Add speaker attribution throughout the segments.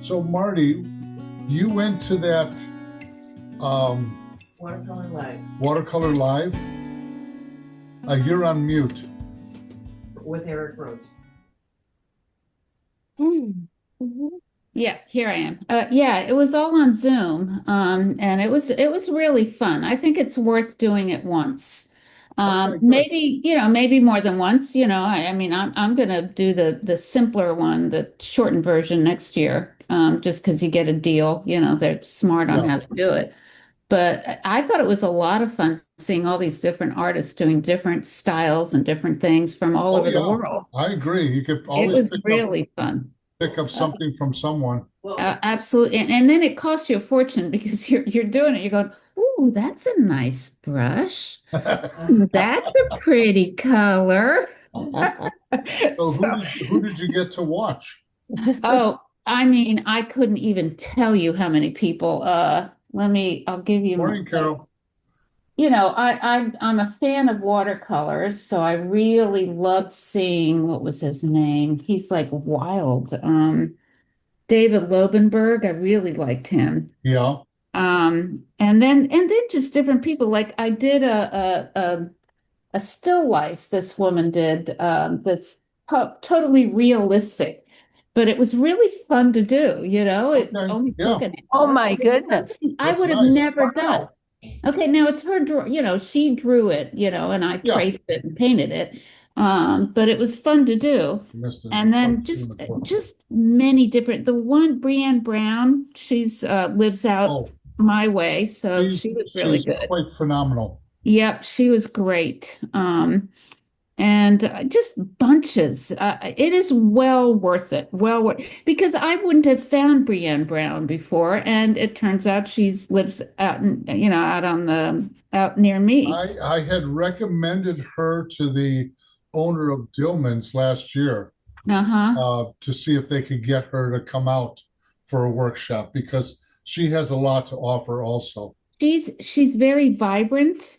Speaker 1: So Marty, you went to that
Speaker 2: Watercolor Live
Speaker 1: watercolor live. You're on mute.
Speaker 2: with Eric Rhodes.
Speaker 3: Mm. Mhm. Yeah, here I am. Yeah, it was all on Zoom, and it was really fun. I think it's worth doing it once.
Speaker 1: Okay, good.
Speaker 3: Maybe, maybe more than once. I mean, I'm gonna do the simpler one, the shortened version next year, just because you get a deal. They're smart on
Speaker 1: Yeah.
Speaker 3: how to do it. But I thought it was a lot of fun seeing all these different artists doing different styles and different things from all
Speaker 1: Oh
Speaker 3: over the
Speaker 1: yeah,
Speaker 3: world.
Speaker 1: I agree. You could
Speaker 3: It
Speaker 1: always
Speaker 3: was really fun.
Speaker 1: pick up
Speaker 3: Uh,
Speaker 1: something from someone.
Speaker 2: Well,
Speaker 3: Absolutely. And then it costs you a fortune because you're doing it. You're going, "Ooh, that's a nice brush. That's a pretty color."
Speaker 1: So
Speaker 3: So,
Speaker 1: who did you get to watch?
Speaker 3: oh, I mean, I couldn't even tell you how many people. I'll give you
Speaker 1: Morning, Carol.
Speaker 3: I'm a fan of watercolors, so I really loved seeing what was his name. He's like wild. David Lobenberg, I really liked him.
Speaker 1: Yeah.
Speaker 3: And then just different people. Like I did a still life this woman did that's totally realistic, but it was really fun to do. It
Speaker 1: Okay.
Speaker 3: only
Speaker 1: Yeah.
Speaker 3: took an
Speaker 2: oh
Speaker 3: hour.
Speaker 2: my goodness.
Speaker 3: I
Speaker 1: That's
Speaker 3: would have
Speaker 1: nice.
Speaker 3: never done. Okay, now it's her draw, she drew it, and I
Speaker 1: Yeah.
Speaker 3: traced it and painted it. But it was fun to do.
Speaker 1: Missed it.
Speaker 3: And then
Speaker 1: Let's see the book.
Speaker 3: just many different the one Brienne Brown, she's lives out
Speaker 1: Oh,
Speaker 3: my way, so
Speaker 1: she's
Speaker 3: she was really
Speaker 1: she's
Speaker 3: good.
Speaker 1: quite phenomenal.
Speaker 3: Yep, she was great. And just bunches. It is well worth it. Well worth because I wouldn't have found Brienne Brown before, and it turns out she's lives out, out near me.
Speaker 1: I had recommended her to the owner of Dillman's last year
Speaker 3: Uh-huh.
Speaker 1: to see if they could get her to come out for a workshop because she has a lot to offer also.
Speaker 3: She's very vibrant.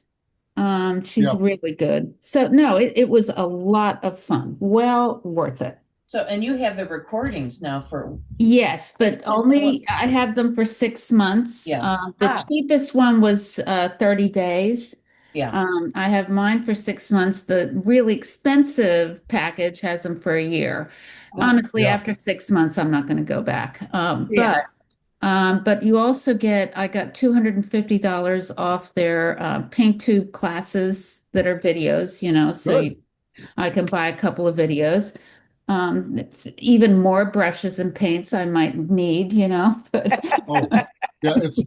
Speaker 3: She's
Speaker 1: Yeah.
Speaker 3: really good. So no, it was a lot of fun. Well worth it.
Speaker 2: So, and you have the recordings now for,
Speaker 3: Yes, but only I have them for 6 months.
Speaker 2: Yeah.
Speaker 3: The
Speaker 2: Ah.
Speaker 3: cheapest one was 30 days.
Speaker 2: yeah.
Speaker 3: I have mine for 6 months. The really expensive package has them for a year. Honestly,
Speaker 1: Yeah.
Speaker 3: after 6 months, I'm not going to go back.
Speaker 2: Yeah.
Speaker 3: But you also I got $250 off their paint tube classes that are videos, so
Speaker 1: Good.
Speaker 3: I can buy a couple of videos. It's even more brushes and paints I might need, but
Speaker 1: Oh, yeah,
Speaker 3: it's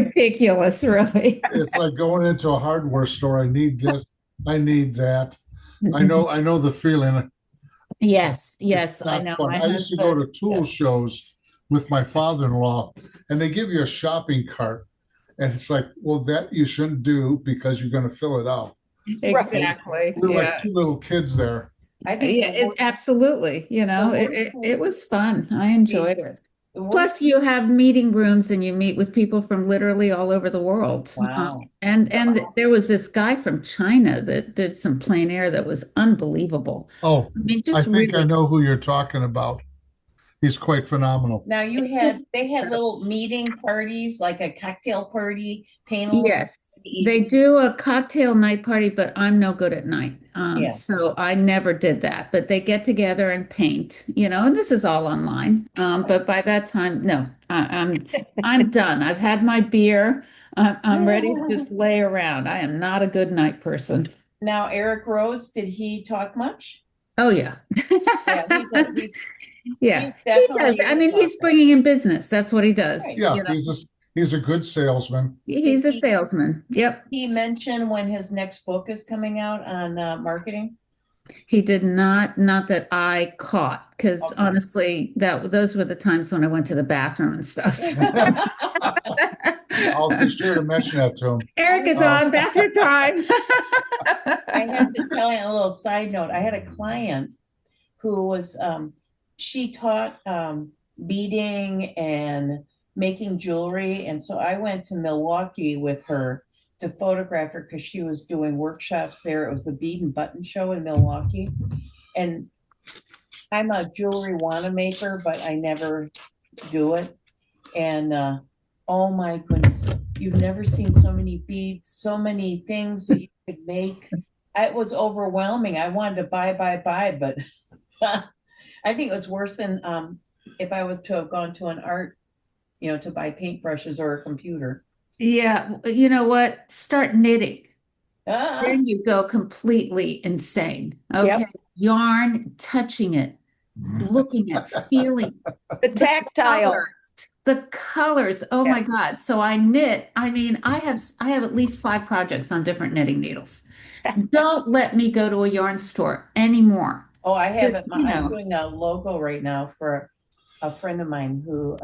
Speaker 3: ridiculous, really.
Speaker 1: it's like going into a hardware store. I need this, I need that. I know the feeling.
Speaker 3: Yes,
Speaker 1: It's
Speaker 3: yes, I
Speaker 1: not
Speaker 3: know.
Speaker 1: fun.
Speaker 3: My
Speaker 1: I used to go
Speaker 3: husband,
Speaker 1: to tool shows with my father-in-law, and they give you a shopping cart, and it's like, well, that you shouldn't do because you're going to fill it out.
Speaker 3: exactly.
Speaker 1: We're like
Speaker 3: Yeah.
Speaker 1: two little kids there.
Speaker 2: I think
Speaker 3: Yeah, absolutely. It was fun. I enjoyed it.
Speaker 2: the worst,
Speaker 3: Plus, you have meeting rooms and you meet with people from literally all over the world.
Speaker 2: wow.
Speaker 3: And there was this guy from China that did some plein air that was unbelievable.
Speaker 1: Oh,
Speaker 3: I mean,
Speaker 1: I
Speaker 3: just
Speaker 1: think I
Speaker 3: really
Speaker 1: know who you're talking about. He's quite phenomenal.
Speaker 2: Now they had little meeting parties, like a cocktail party, panel.
Speaker 3: Yes, they do a cocktail night party, but I'm no good at night.
Speaker 2: Yeah.
Speaker 3: So I never did that. But they get together and paint, and this is all online. But by that time, no, I'm done. I've had my beer. I'm ready to just lay around. I am not a good night person.
Speaker 2: Now, Eric Rhodes, did he talk much?
Speaker 3: Oh yeah.
Speaker 2: Yeah,
Speaker 3: Yeah,
Speaker 2: he's
Speaker 3: he does.
Speaker 2: definitely
Speaker 3: I mean, he's bringing in business. That's what he does.
Speaker 2: Right.
Speaker 1: Yeah, he's a good salesman.
Speaker 3: He's a salesman. Yep.
Speaker 2: He mentioned when his next book is coming out on marketing.
Speaker 3: He did not that I caught, because
Speaker 2: Okay.
Speaker 3: honestly, those were the times when I went to the bathroom and stuff.
Speaker 1: I'll be sure to mention that to him.
Speaker 3: Eric is on bathroom time.
Speaker 2: I have to tell you a little side note. I had a client who was she taught beading and making jewelry, and so I went to Milwaukee with her to photograph her because she was doing workshops there. It was the Bead and Button Show in Milwaukee, and I'm a jewelry wanna maker, but I never do it. And oh my goodness, you've never seen so many beads, so many things that you could make. It was overwhelming. I wanted to buy, but I think it was worse than if I was to have gone to an art, to buy paintbrushes or a computer.
Speaker 3: Yeah, you know what? Start knitting.
Speaker 2: Ah,
Speaker 3: Then you go completely insane. Okay.
Speaker 4: Yep.
Speaker 3: Yarn, touching it, looking at, feeling
Speaker 4: The tactile.
Speaker 3: colors, the colors. Oh
Speaker 2: yeah.
Speaker 3: my God. So I knit. I mean, I have at least 5 projects on different knitting needles. Don't let me go to a yarn store anymore.
Speaker 2: Oh, I have it.
Speaker 3: You
Speaker 2: I'm
Speaker 3: know,
Speaker 2: doing a logo right now for a friend of mine who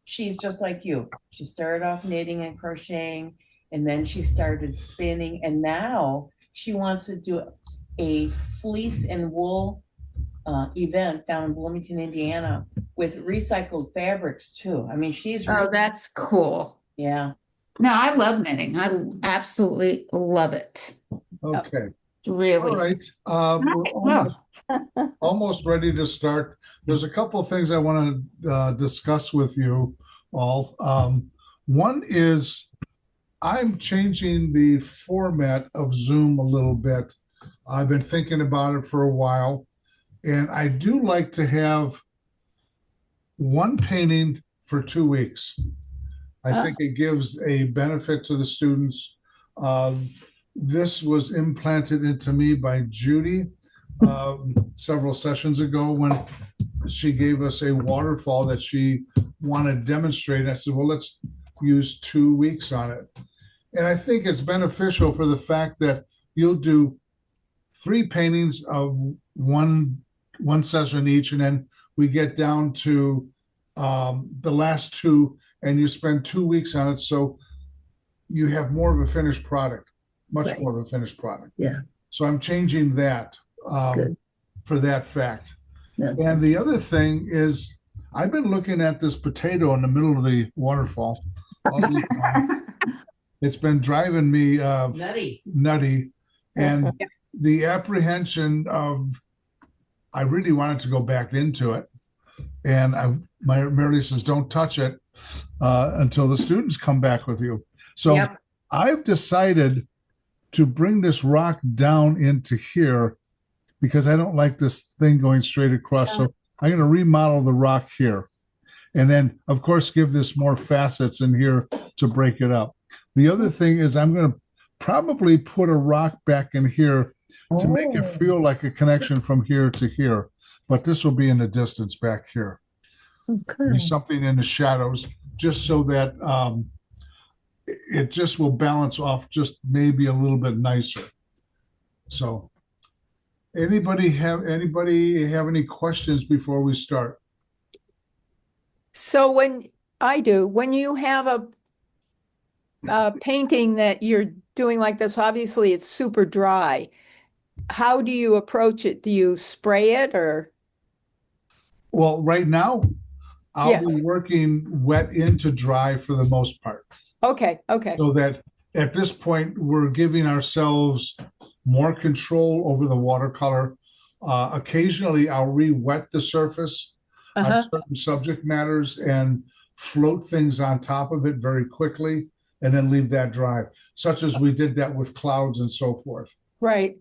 Speaker 2: she's just like you. She started off knitting and crocheting, and then she started spinning, and now she wants to do a fleece and wool event down in Bloomington, Indiana, with recycled fabrics too. I mean, she's
Speaker 3: oh, that's cool.
Speaker 2: yeah.
Speaker 3: No, I love knitting. I absolutely love it.
Speaker 1: Okay. All
Speaker 3: Really.
Speaker 1: right. We're
Speaker 3: Well,
Speaker 1: almost ready to start. There's a couple of things I want to discuss with you all. One is I'm changing the format of Zoom a little bit. I've been thinking about it for a while, and I do like to have one painting for 2 weeks. I think it gives a benefit to the students. This was implanted into me by Judy several sessions ago when she gave us a waterfall that she wanted to demonstrate. I said, well, let's use 2 weeks on it. And I think it's beneficial for the fact that you'll do 3 paintings of one session each, and then we get down to the last 2, and you spend 2 weeks on it, so you have more of a finished product, much
Speaker 4: Right.
Speaker 1: more of a finished product.
Speaker 4: Yeah.
Speaker 1: So I'm changing that
Speaker 4: Good.
Speaker 1: for that fact.
Speaker 4: Yeah.
Speaker 1: And the other thing is, I've been looking at this potato in the middle of the waterfall all week long. It's been driving me nutty, and the apprehension of I really wanted to go back into it, and Mary says, "Don't touch it until the students come back with you." So
Speaker 3: Yep.
Speaker 1: I've decided to bring this rock down into here because I don't like this thing going straight across. So I'm going to remodel the rock here, and then of course give this more facets in here to break it up. The other thing is I'm going to probably put a rock back in here to make it feel like a connection from here to here, but this will be in the distance back here.
Speaker 4: Okay.
Speaker 1: Be something in the shadows, just so that it just will balance off just maybe a little bit nicer. So anybody have any questions before we start?
Speaker 4: So when you have a painting that you're doing like this, obviously it's super dry. How do you approach it? Do you spray it or?
Speaker 1: Well, right now I'll
Speaker 4: Yeah.
Speaker 1: be working wet into dry for the most part,
Speaker 4: Okay.
Speaker 1: so that at this point we're giving ourselves more control over the watercolor. Occasionally I'll re-wet the surface on
Speaker 4: Uh-huh.
Speaker 1: certain subject matters and float things on top of it very quickly and then leave that dry, such as we did that with clouds and so forth.
Speaker 4: Right.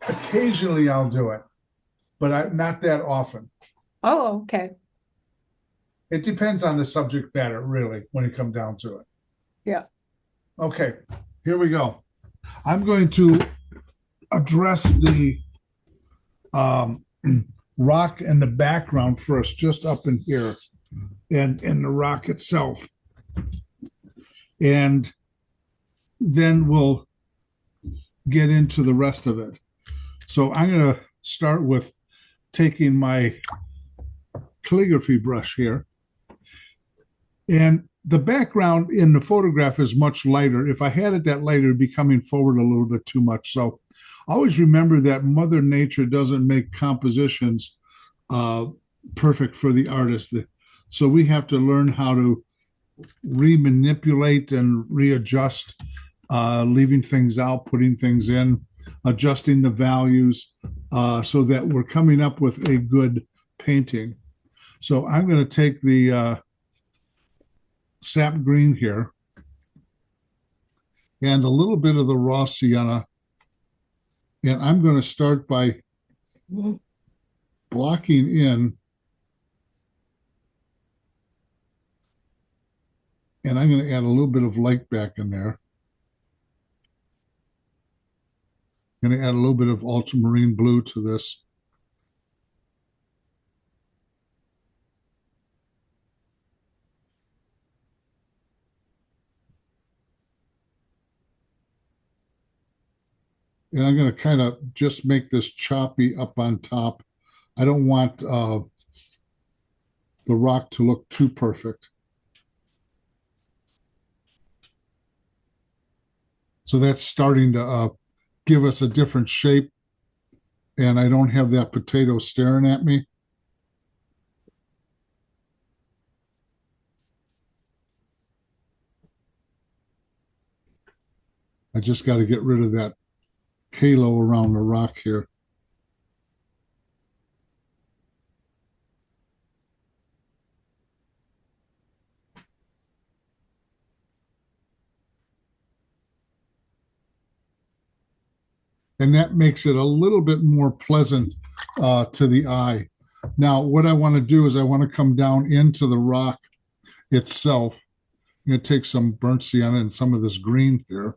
Speaker 1: Occasionally I'll do it, but not that often.
Speaker 4: Oh, okay.
Speaker 1: It depends on the subject matter, really, when it comes down to it.
Speaker 4: Yeah.
Speaker 1: Okay, here we go. I'm going to address the rock and the background first, just up in here, and in the rock itself. And then we'll get into the rest of it. So I'm going to start with taking my calligraphy brush here. And the background in the photograph is much lighter. If I had it that lighter, it'd be coming forward a little bit too much. So always remember that Mother Nature doesn't make compositions perfect for the artist. So we have to learn how to remanipulate and readjust, leaving things out, putting things in, adjusting the values, so that we're coming up with a good painting. So I'm going to take the sap green here and a little bit of the raw sienna. And I'm going to start by blocking in. And I'm going to add a little bit of light back in there. I'm going to add a little bit of ultramarine blue to this. And I'm going to kind of just make this choppy up on top. I don't want the rock to look too perfect. So that's starting to give us a different shape. And I don't have that potato staring at me. I just got to get rid of that halo around the rock here. And that makes it a little bit more pleasant to the eye. Now, what I want to do is I want to come down into the rock itself. I'm going to take some burnt sienna and some of this green here.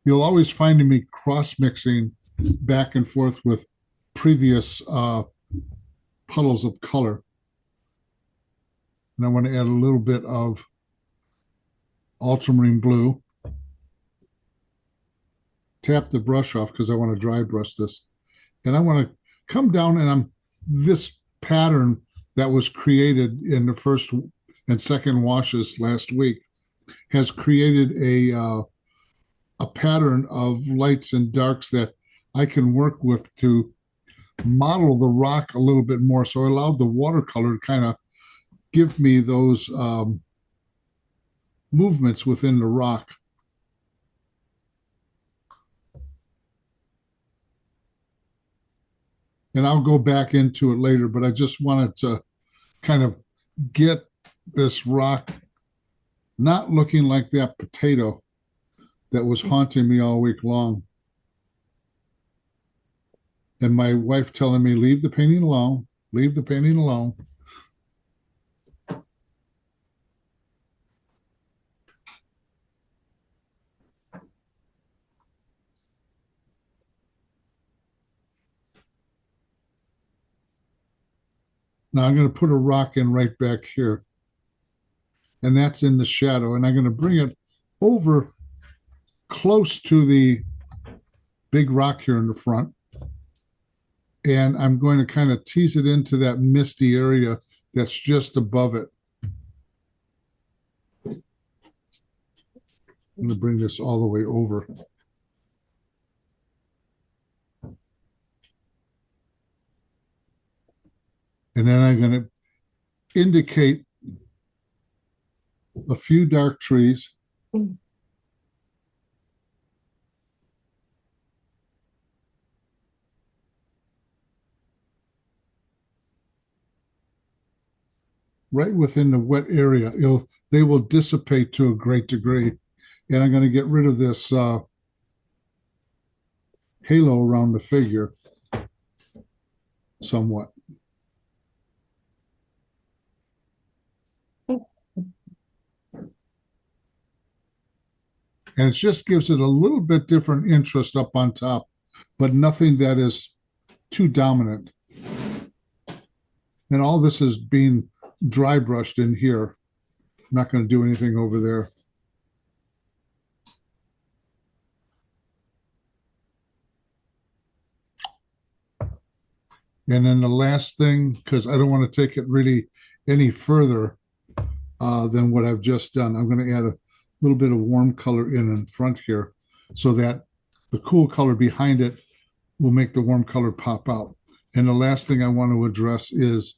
Speaker 1: You'll always find me cross-mixing back and forth with previous puddles of color. And I want to add a little bit of ultramarine blue. Tap the brush off because I want to dry brush this. And I want to come down and this pattern that was created in the first and second washes last week has created a pattern of lights and darks that I can work with to model the rock a little bit more. So I allowed the watercolor to kind of give me those movements within the rock. And I'll go back into it later, but I just wanted to kind of get this rock not looking like that potato that was haunting me all week long. And my wife telling me, leave the painting alone, leave the painting alone. Now I'm going to put a rock in right back here. And that's in the shadow. And I'm going to bring it over close to the big rock here in the front. And I'm going to kind of tease it into that misty area that's just above it. I'm going to bring this all the way over. And then I'm going to indicate a few dark trees. Right within the wet area. They will dissipate to a great degree. And I'm going to get rid of this halo around the figure somewhat. And it just gives it a little bit different interest up on top, but nothing that is too dominant. And all this is being dry brushed in here. I'm not going to do anything over there. And then the last thing, because I don't want to take it really any further than what I've just done, I'm going to add a little bit of warm color in front here so that the cool color behind it will make the warm color pop out. And the last thing I want to address is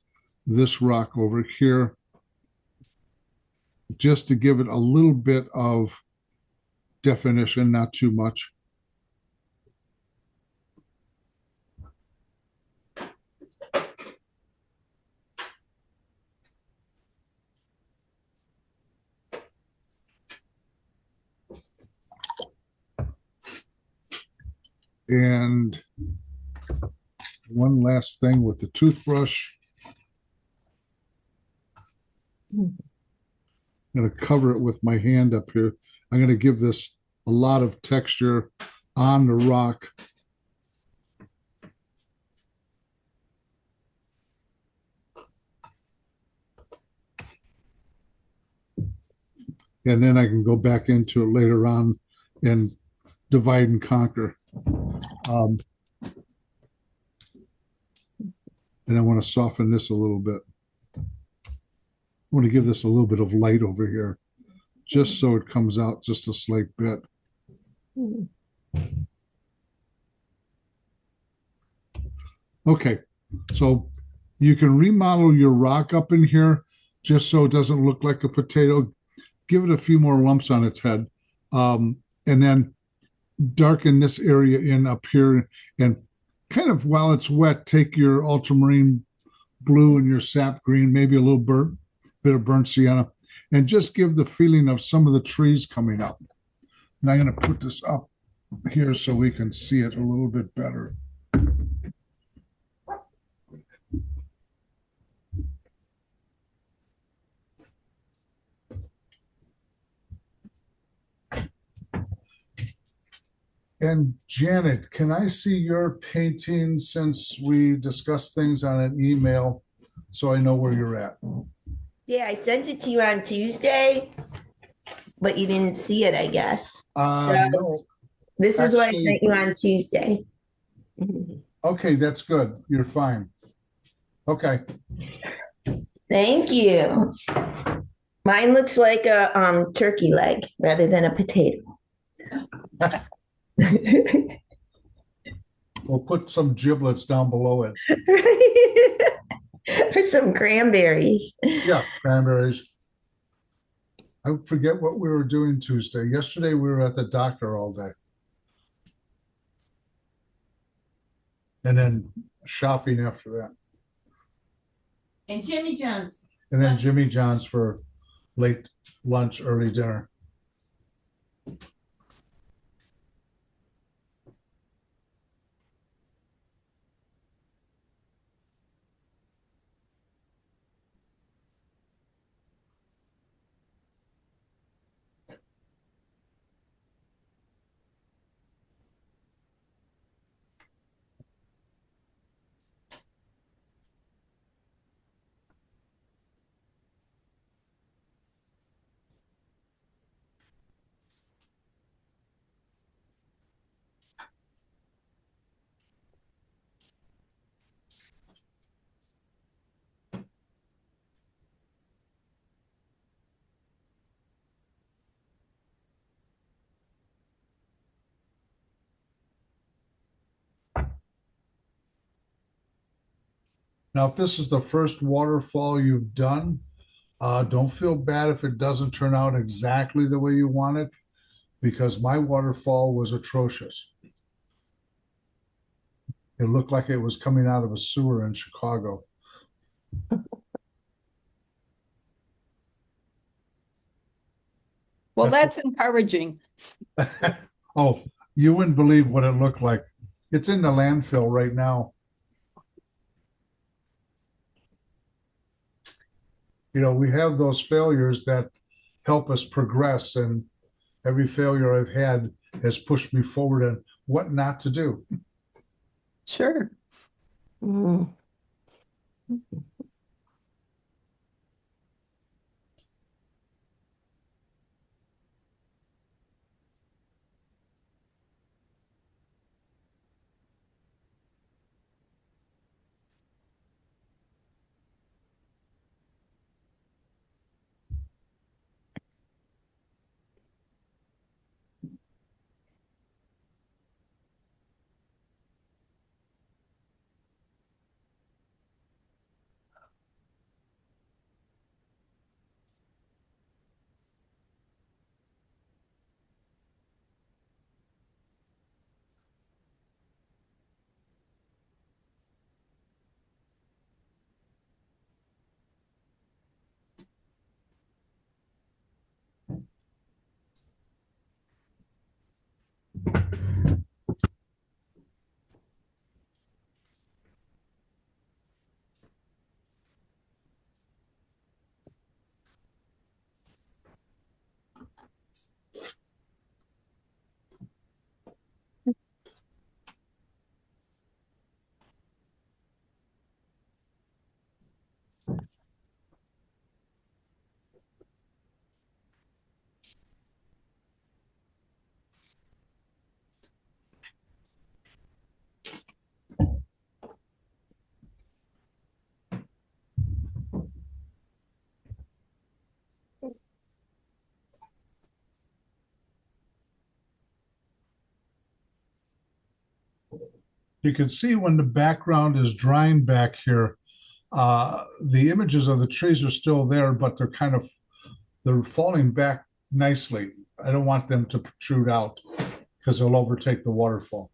Speaker 1: this rock over here, just to give it a little bit of definition, not too much. And one last thing with the toothbrush. I'm going to cover it with my hand up here. I'm going to give this a lot of texture on the rock. And then I can go back into it later on and divide and conquer. And I want to soften this a little bit. I want to give this a little bit of light over here, just so it comes out just a slight bit. Okay, so you can remodel your rock up in here just so it doesn't look like a potato. Give it a few more lumps on its head. And then darken this area in up here. And kind of while it's wet, take your ultramarine blue and your sap green, maybe a little bit of burnt sienna, and just give the feeling of some of the trees coming up. And I'm going to put this up here so we can see it a little bit better. And Janet, can I see your painting since we discussed things on an email so I know where you're at?
Speaker 5: Yeah, I sent it to you on Tuesday, but you didn't see it, I guess. So
Speaker 1: No.
Speaker 5: this is what I
Speaker 1: actually-
Speaker 5: sent you on Tuesday.
Speaker 1: Okay, that's good. You're fine. Okay.
Speaker 5: Thank you. Mine looks like a turkey leg rather than a potato.
Speaker 1: We'll put some giblets down below it.
Speaker 5: Or some cranberries.
Speaker 1: Yeah, cranberries. I forget what we were doing Tuesday. Yesterday we were at the doctor all day. And then shopping after that.
Speaker 2: And Jimmy John's.
Speaker 1: And then Jimmy John's for late lunch, early dinner. Now, if this is the first waterfall you've done, don't feel bad if it doesn't turn out exactly the way you want it, because my waterfall was atrocious. It looked like it was coming out of a sewer in Chicago.
Speaker 4: Well, that's encouraging.
Speaker 1: Oh, you wouldn't believe what it looked like. It's in the landfill right now. You know, we have those failures that help us progress, and every failure I've had has pushed me forward on what not to do.
Speaker 4: Sure.
Speaker 1: You can see when the background is drying back here, the images of the trees are still there, but they're falling back nicely. I don't want them to protrude out because they'll overtake the waterfall.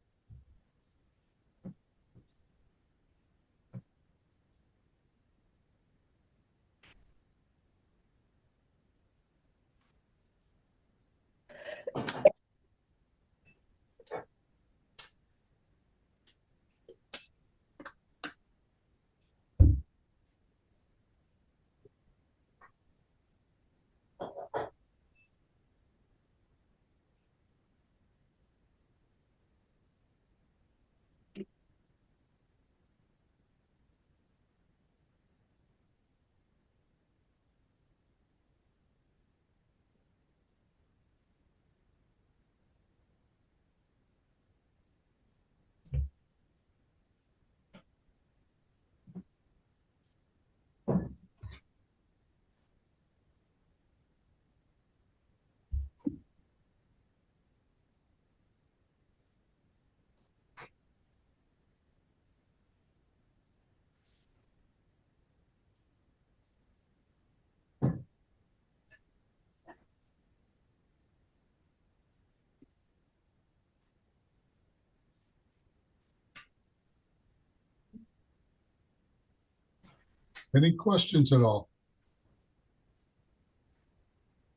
Speaker 1: Any questions at all?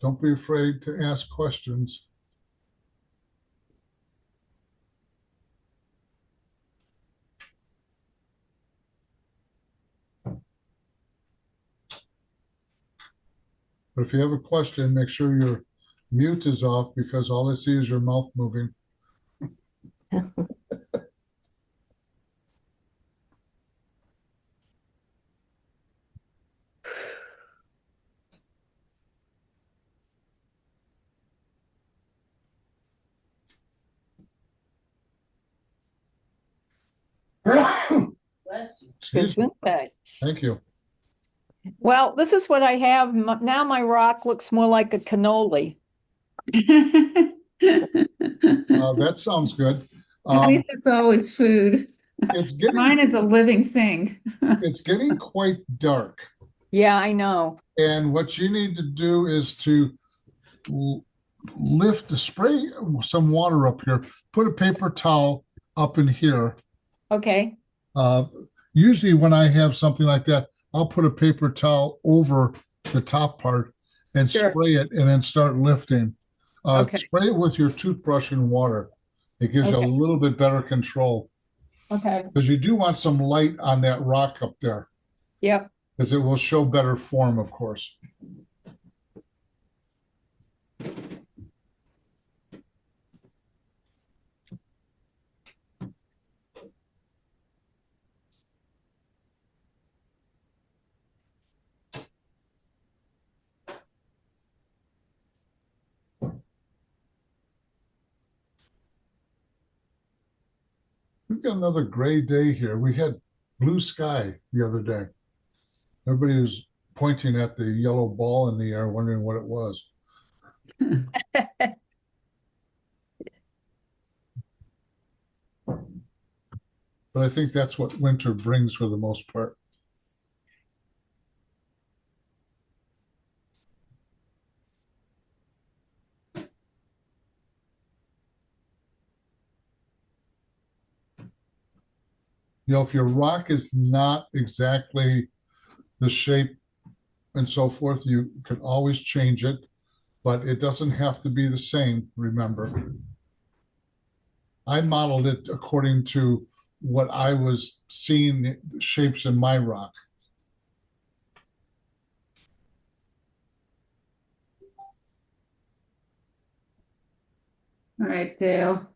Speaker 1: Don't be afraid to ask questions. But if you have a question, make sure your mute is off because all I see is your mouth moving. Excuse me.
Speaker 4: Gesundheit.
Speaker 1: Thank you.
Speaker 4: Well, this is what I have. Now my rock looks more like a cannoli.
Speaker 1: That sounds good.
Speaker 3: At least it's always food.
Speaker 1: It's
Speaker 3: Mine
Speaker 1: getting
Speaker 3: is a living thing.
Speaker 1: it's getting quite dark.
Speaker 4: Yeah, I know.
Speaker 1: And what you need to do is to spray some water up here, put a paper towel up in here.
Speaker 4: Okay.
Speaker 1: Usually when I have something like that, I'll put a paper towel over the top part and
Speaker 4: Sure.
Speaker 1: spray it and then start lifting.
Speaker 4: Okay.
Speaker 1: Spray it with your toothbrush and water. It gives you a
Speaker 4: Okay.
Speaker 1: little bit better control
Speaker 4: Okay.
Speaker 1: because you do want some light on that rock up there
Speaker 4: Yep.
Speaker 1: because it will show better form, of course. We've got another gray day here. We had blue sky the other day. Everybody was pointing at the yellow ball in the air, wondering what it was. But I think that's what winter brings for the most part. You know, if your rock is not exactly the shape and so forth, you can always change it, but it doesn't have to be the same, remember. I modeled it according to what I was seeing shapes in my rock.
Speaker 3: All right, Dale.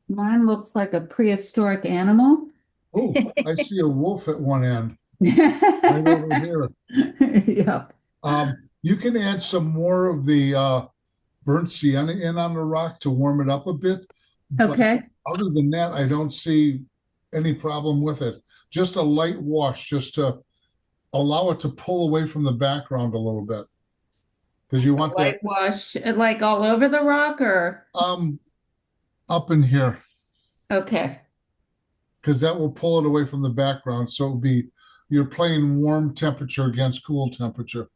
Speaker 3: Mine looks like a prehistoric animal.
Speaker 1: Oh, I see a wolf at one end, right over here.
Speaker 3: Yep.
Speaker 1: You can add some more of the burnt sienna in on the rock to warm it up a bit. But
Speaker 3: Okay.
Speaker 1: other than that, I don't see any problem with it. Just a light wash, just to allow it to pull away from the background a little bit. Because you want that,
Speaker 3: Whitewash, like all over the rock or?
Speaker 1: up in here,
Speaker 3: Okay.
Speaker 1: because that will pull it away from the background. So it'll be, you're playing warm temperature against cool temperature.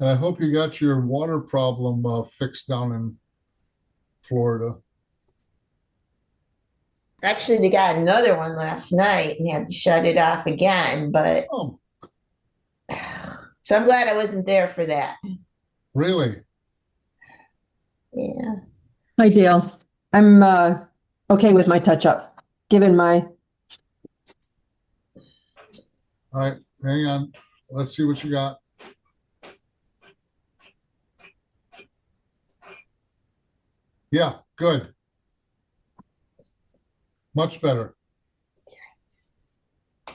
Speaker 1: And I hope you got your water problem fixed down in Florida.
Speaker 5: Actually, they got another one last night and had to shut it off again. But
Speaker 1: Oh,
Speaker 5: so I'm glad I wasn't there for that.
Speaker 1: really?
Speaker 5: Yeah.
Speaker 6: Hi, Dale. I'm okay with my touch up, given my,
Speaker 1: All right, hang on. Let's see what you got. Yeah, good. Much better.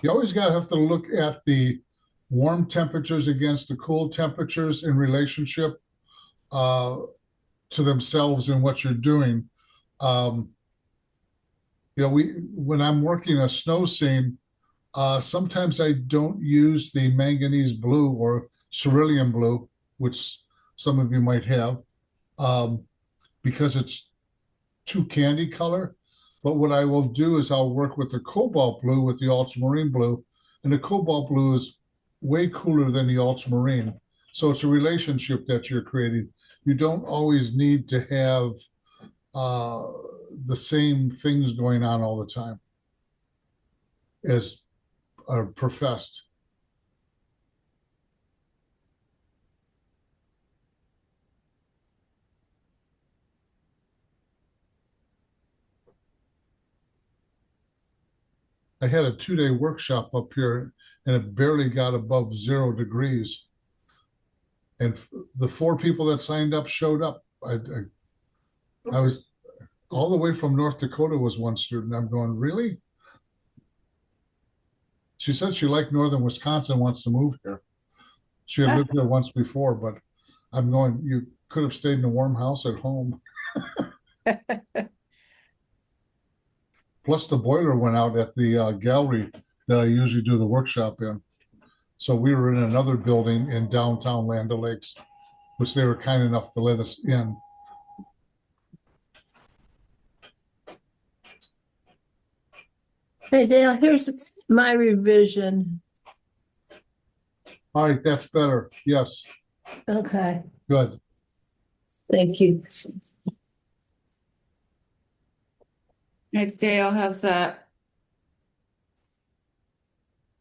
Speaker 1: You always gotta have to look at the warm temperatures against the cool temperatures in relationship to themselves and what you're doing. When I'm working a snow scene, sometimes I don't use the manganese blue or cerulean blue, which some of you might have, because it's too candy color. But what I will do is I'll work with the cobalt blue with the ultramarine blue, and the cobalt blue is way cooler than the ultramarine. So it's a relationship that you're creating. You don't always need to have the same things going on all the time as are professed. I had a 2-day workshop up here and it barely got above 0 degrees. And the 4 people that signed up showed up. I was all the way from North Dakota was one student. I'm going, really? She said she liked northern Wisconsin, wants to move here. She had lived here once before, but I'm going, you could have stayed in a warm house at home. Plus the boiler went out at the gallery that I usually do the workshop in. So we were in another building in downtown Land O'Lakes, which they were kind enough to let us in.
Speaker 7: Hey Dale, here's my revision.
Speaker 1: All right, that's better. Yes,
Speaker 7: Okay,
Speaker 1: good.
Speaker 7: thank you.
Speaker 3: Hey, Dale, how's that?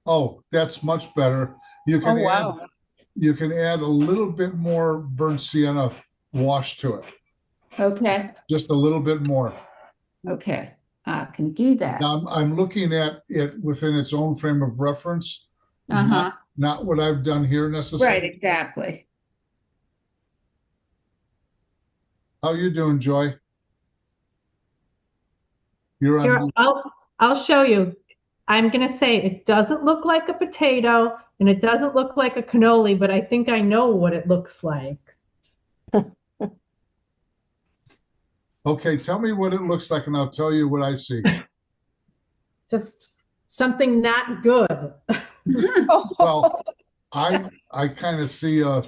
Speaker 1: Oh, that's much better. You
Speaker 4: Oh,
Speaker 1: can add
Speaker 4: wow.
Speaker 1: you can add a little bit more burnt sienna wash to it,
Speaker 3: Okay.
Speaker 1: just a little bit more.
Speaker 3: Okay. I can do that.
Speaker 1: Now, I'm looking at it within its own frame of reference,
Speaker 3: Uh-huh.
Speaker 1: not what I've done here
Speaker 3: Right,
Speaker 1: necessarily.
Speaker 3: exactly.
Speaker 1: How you doing, Joy? You're
Speaker 8: Here,
Speaker 1: on.
Speaker 8: I'll show you. I'm gonna say it doesn't look like a potato and it doesn't look like a cannoli, but I think I know what it looks like.
Speaker 1: Okay, tell me what it looks like, and I'll tell you what I see.
Speaker 8: Just something not good.
Speaker 1: Well, I kind of see an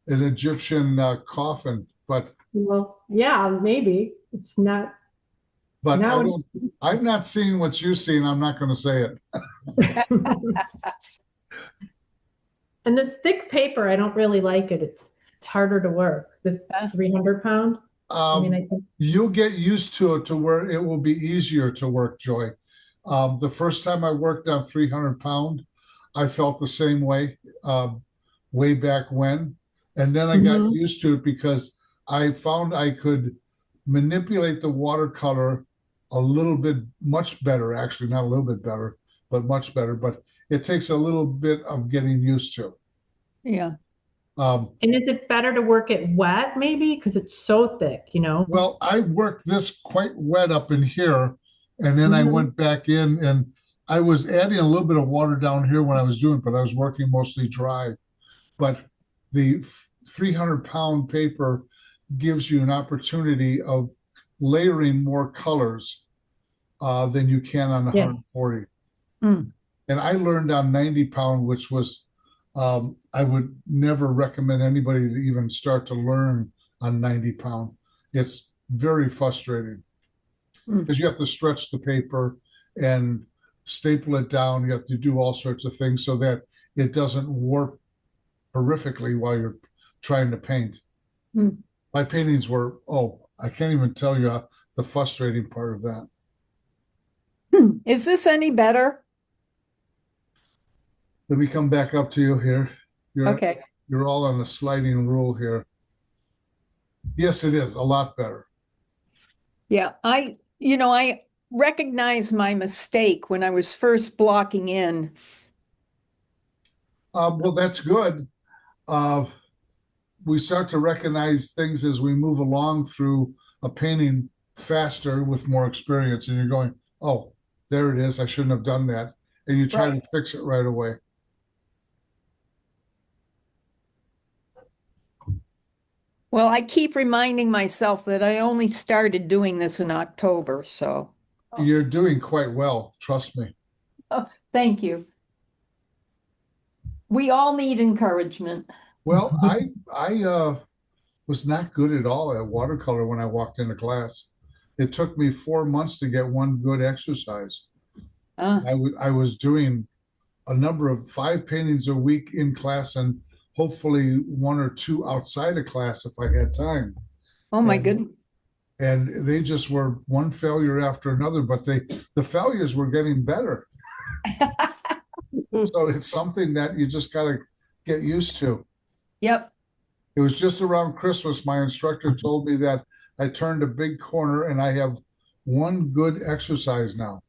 Speaker 1: Egyptian coffin, but
Speaker 8: Well, yeah, maybe it's not. Now
Speaker 1: I'm not seeing what you see, and I'm not going to say it.
Speaker 8: And this thick paper, I don't really like it. It's harder to work. This 300 pound. I mean, I think
Speaker 1: You'll get used to it to where it will be easier to work, Joy. The first time I worked on 300 pound, I felt the same way way back when. And then I got used to it because I found I could manipulate the watercolor a little bit, much better, actually, not a little bit better, but much better. But it takes a little bit of getting used to.
Speaker 4: Yeah.
Speaker 8: and is it better to work it wet maybe? Because it's so thick, you know?
Speaker 1: Well, I worked this quite wet up in here, and then I went back in, and I was adding a little bit of water down here when I was doing it, but I was working mostly dry. But the 300-pound paper gives you an opportunity of layering more colors than you can on the
Speaker 8: Yeah.
Speaker 1: 140.
Speaker 4: Mm.
Speaker 1: And I learned on 90 pound, which was, I would never recommend anybody to even start to learn on 90 pound. It's very frustrating because you have to stretch the paper and staple it down. You have to do all sorts of things so that it doesn't warp horrifically while you're trying to paint.
Speaker 4: Hmm.
Speaker 1: My paintings were, I can't even tell you the frustrating part of that.
Speaker 4: Is this any better?
Speaker 1: Let me come back up to you here.
Speaker 4: Okay.
Speaker 1: You're all on the sliding rule here. Yes, it is a lot better.
Speaker 4: Yeah, I recognize my mistake when I was first blocking in.
Speaker 1: Well, that's good. We start to recognize things as we move along through a painting faster with more experience, and you're going, oh, there it is. I shouldn't have done that. And you try to fix it right away.
Speaker 4: Well, I keep reminding myself that I only started doing this in October, so
Speaker 1: You're doing quite well. Trust me.
Speaker 4: thank you. We all need encouragement.
Speaker 1: Well, I was not good at all at watercolor when I walked into class. It took me 4 months to get one good exercise.
Speaker 4: Uh,
Speaker 1: I was doing a number of 5 paintings a week in class and hopefully 1 or 2 outside of class if I had time.
Speaker 4: oh my
Speaker 1: And-
Speaker 4: goodness.
Speaker 1: And they just were one failure after another, but the failures were getting better. So it's something that you just got to get used to.
Speaker 4: Yep.
Speaker 1: It was just around Christmas. My instructor told me that I turned a big corner and I have one good exercise now.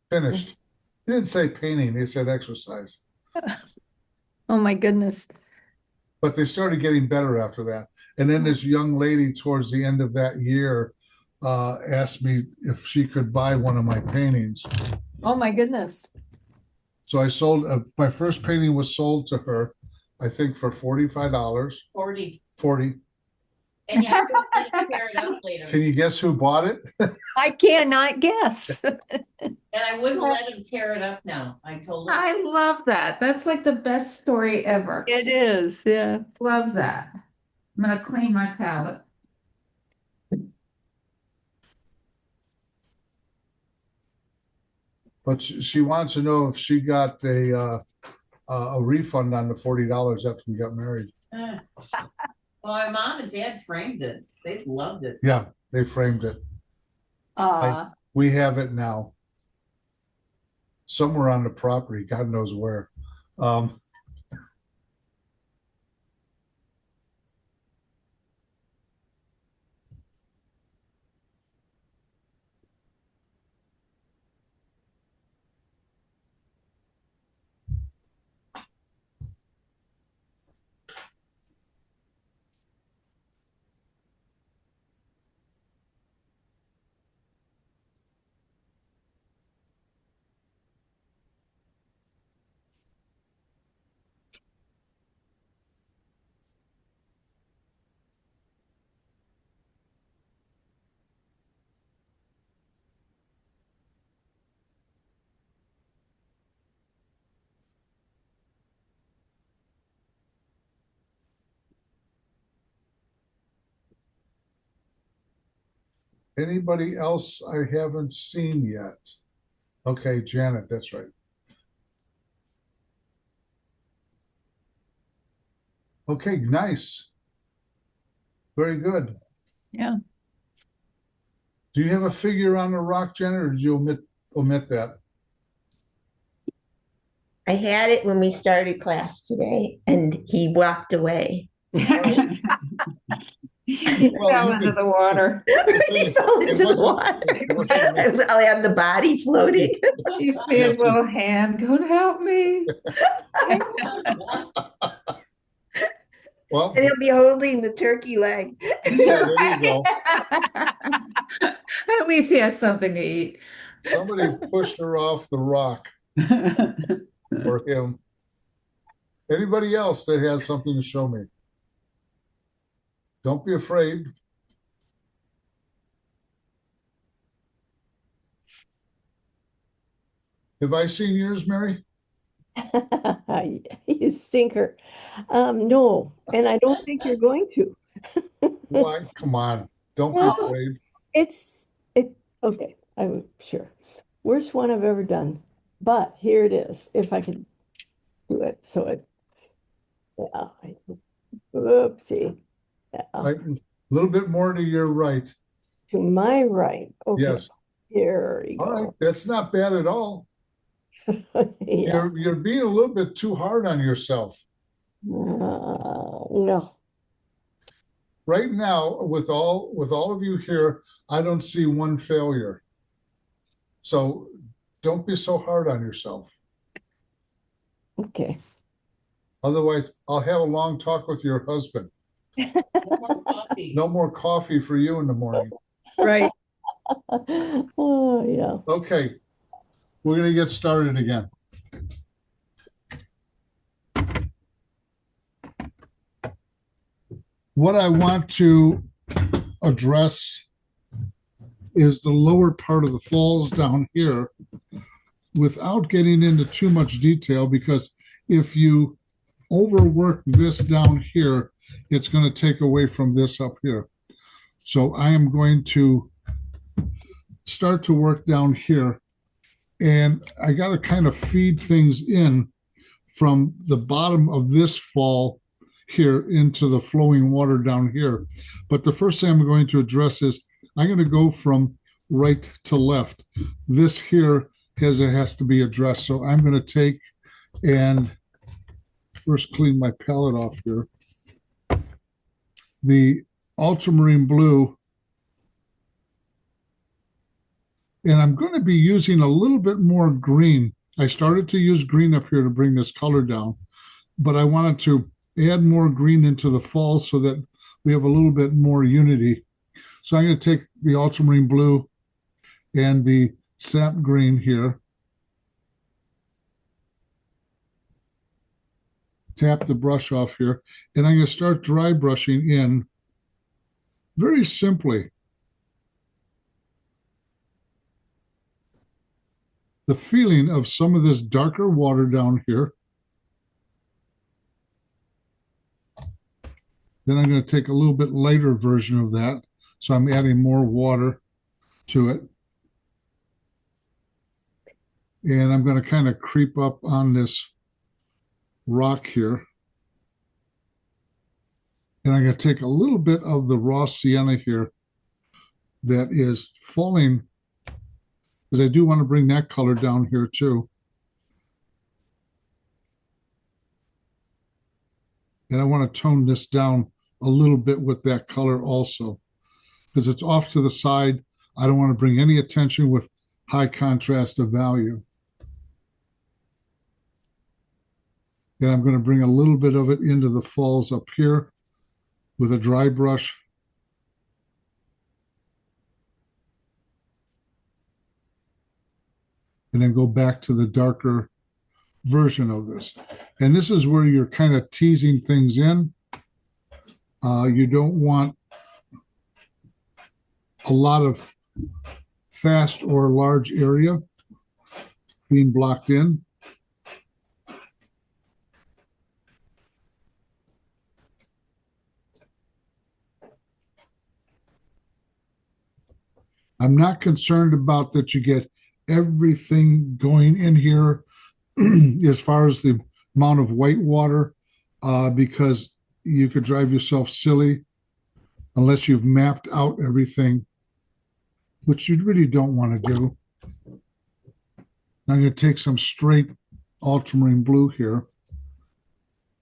Speaker 1: Finished. He didn't say painting, he said exercise.
Speaker 4: Oh my goodness.
Speaker 1: But they started getting better after that. And then this young lady towards the end of that year asked me if she could buy one of my paintings.
Speaker 4: Oh my goodness.
Speaker 1: So I sold, my first painting was sold to her, I think for $45.
Speaker 2: 40.
Speaker 1: 40.
Speaker 2: And you have to tear it up later.
Speaker 1: Can you guess who bought it?
Speaker 4: I cannot guess.
Speaker 2: And I wouldn't let him tear it up now. I told him.
Speaker 3: I love that. That's like the best story ever.
Speaker 4: It is, yeah.
Speaker 3: Love that. I'm gonna clean my palette.
Speaker 1: But she wants to know if she got a refund on the $40 after we got married.
Speaker 2: Well, my mom and dad framed it. They loved it.
Speaker 1: Yeah, they framed it. We have it now. Somewhere on the property, God knows where. Anybody else I haven't seen yet? Okay, Janet, that's right. Okay, nice. Very good.
Speaker 4: Yeah.
Speaker 1: Do you have a figure on the rock, Janet, or did you omit that?
Speaker 5: I had it when we started class today and he walked away.
Speaker 3: He fell into the water.
Speaker 5: He fell into the water. I'll have the body floating.
Speaker 3: You see his little hand going, help me.
Speaker 1: Well,
Speaker 5: And he'll be holding the turkey leg.
Speaker 1: yeah, there you go.
Speaker 3: At least he has something to eat.
Speaker 1: Somebody pushed her off the rock for him. Anybody else that has something to show me? Don't be afraid. Have I seen yours, Mary?
Speaker 7: You stinker. No, and I don't think you're going to.
Speaker 1: Why? Come on, don't be
Speaker 7: Well,
Speaker 1: brave.
Speaker 7: okay, I'm sure. Worst one I've ever done. But here it is, if I can do it. So yeah, oopsie. Yeah,
Speaker 1: Right, a little bit more to your right.
Speaker 7: to my right. Okay,
Speaker 1: Yes.
Speaker 7: here we
Speaker 1: All right,
Speaker 7: go.
Speaker 1: that's not bad at all.
Speaker 7: Yeah.
Speaker 1: You're being a little bit too hard on yourself.
Speaker 7: No.
Speaker 1: Right now, with all of you here, I don't see one failure. So don't be so hard on yourself.
Speaker 7: Okay.
Speaker 1: Otherwise, I'll have a long talk with your husband. No more coffee for you in the morning.
Speaker 4: Right.
Speaker 7: Oh, yeah.
Speaker 1: Okay, we're gonna get started again. What I want to address is the lower part of the falls down here without getting into too much detail, because if you overwork this down here, it's going to take away from this up here. So I am going to start to work down here, and I got to kind of feed things in from the bottom of this fall here into the flowing water down here. But the first thing I'm going to address is I'm going to go from right to left. This here has to be addressed. So I'm going to take and first clean my palette off here. The ultramarine blue, and I'm going to be using a little bit more green. I started to use green up here to bring this color down, but I wanted to add more green into the fall so that we have a little bit more unity. So I'm going to take the ultramarine blue and the sap green here, tap the brush off here, and I'm going to start dry brushing in very simply. The feeling of some of this darker water down here. Then I'm going to take a little bit lighter version of that. So I'm adding more water to it. And I'm going to kind of creep up on this rock here. And I'm going to take a little bit of the raw sienna here that is falling, because I do want to bring that color down here too. And I want to tone this down a little bit with that color also, because it's off to the side. I don't want to bring any attention with high contrast of value. And I'm going to bring a little bit of it into the falls up here with a dry brush. And then go back to the darker version of this. And this is where you're kind of teasing things in. You don't want a lot of fast or large area being blocked in. I'm not concerned about that you get everything going in here as far as the amount of white water, because you could drive yourself silly unless you've mapped out everything, which you really don't want to do. I'm going to take some straight ultramarine blue here,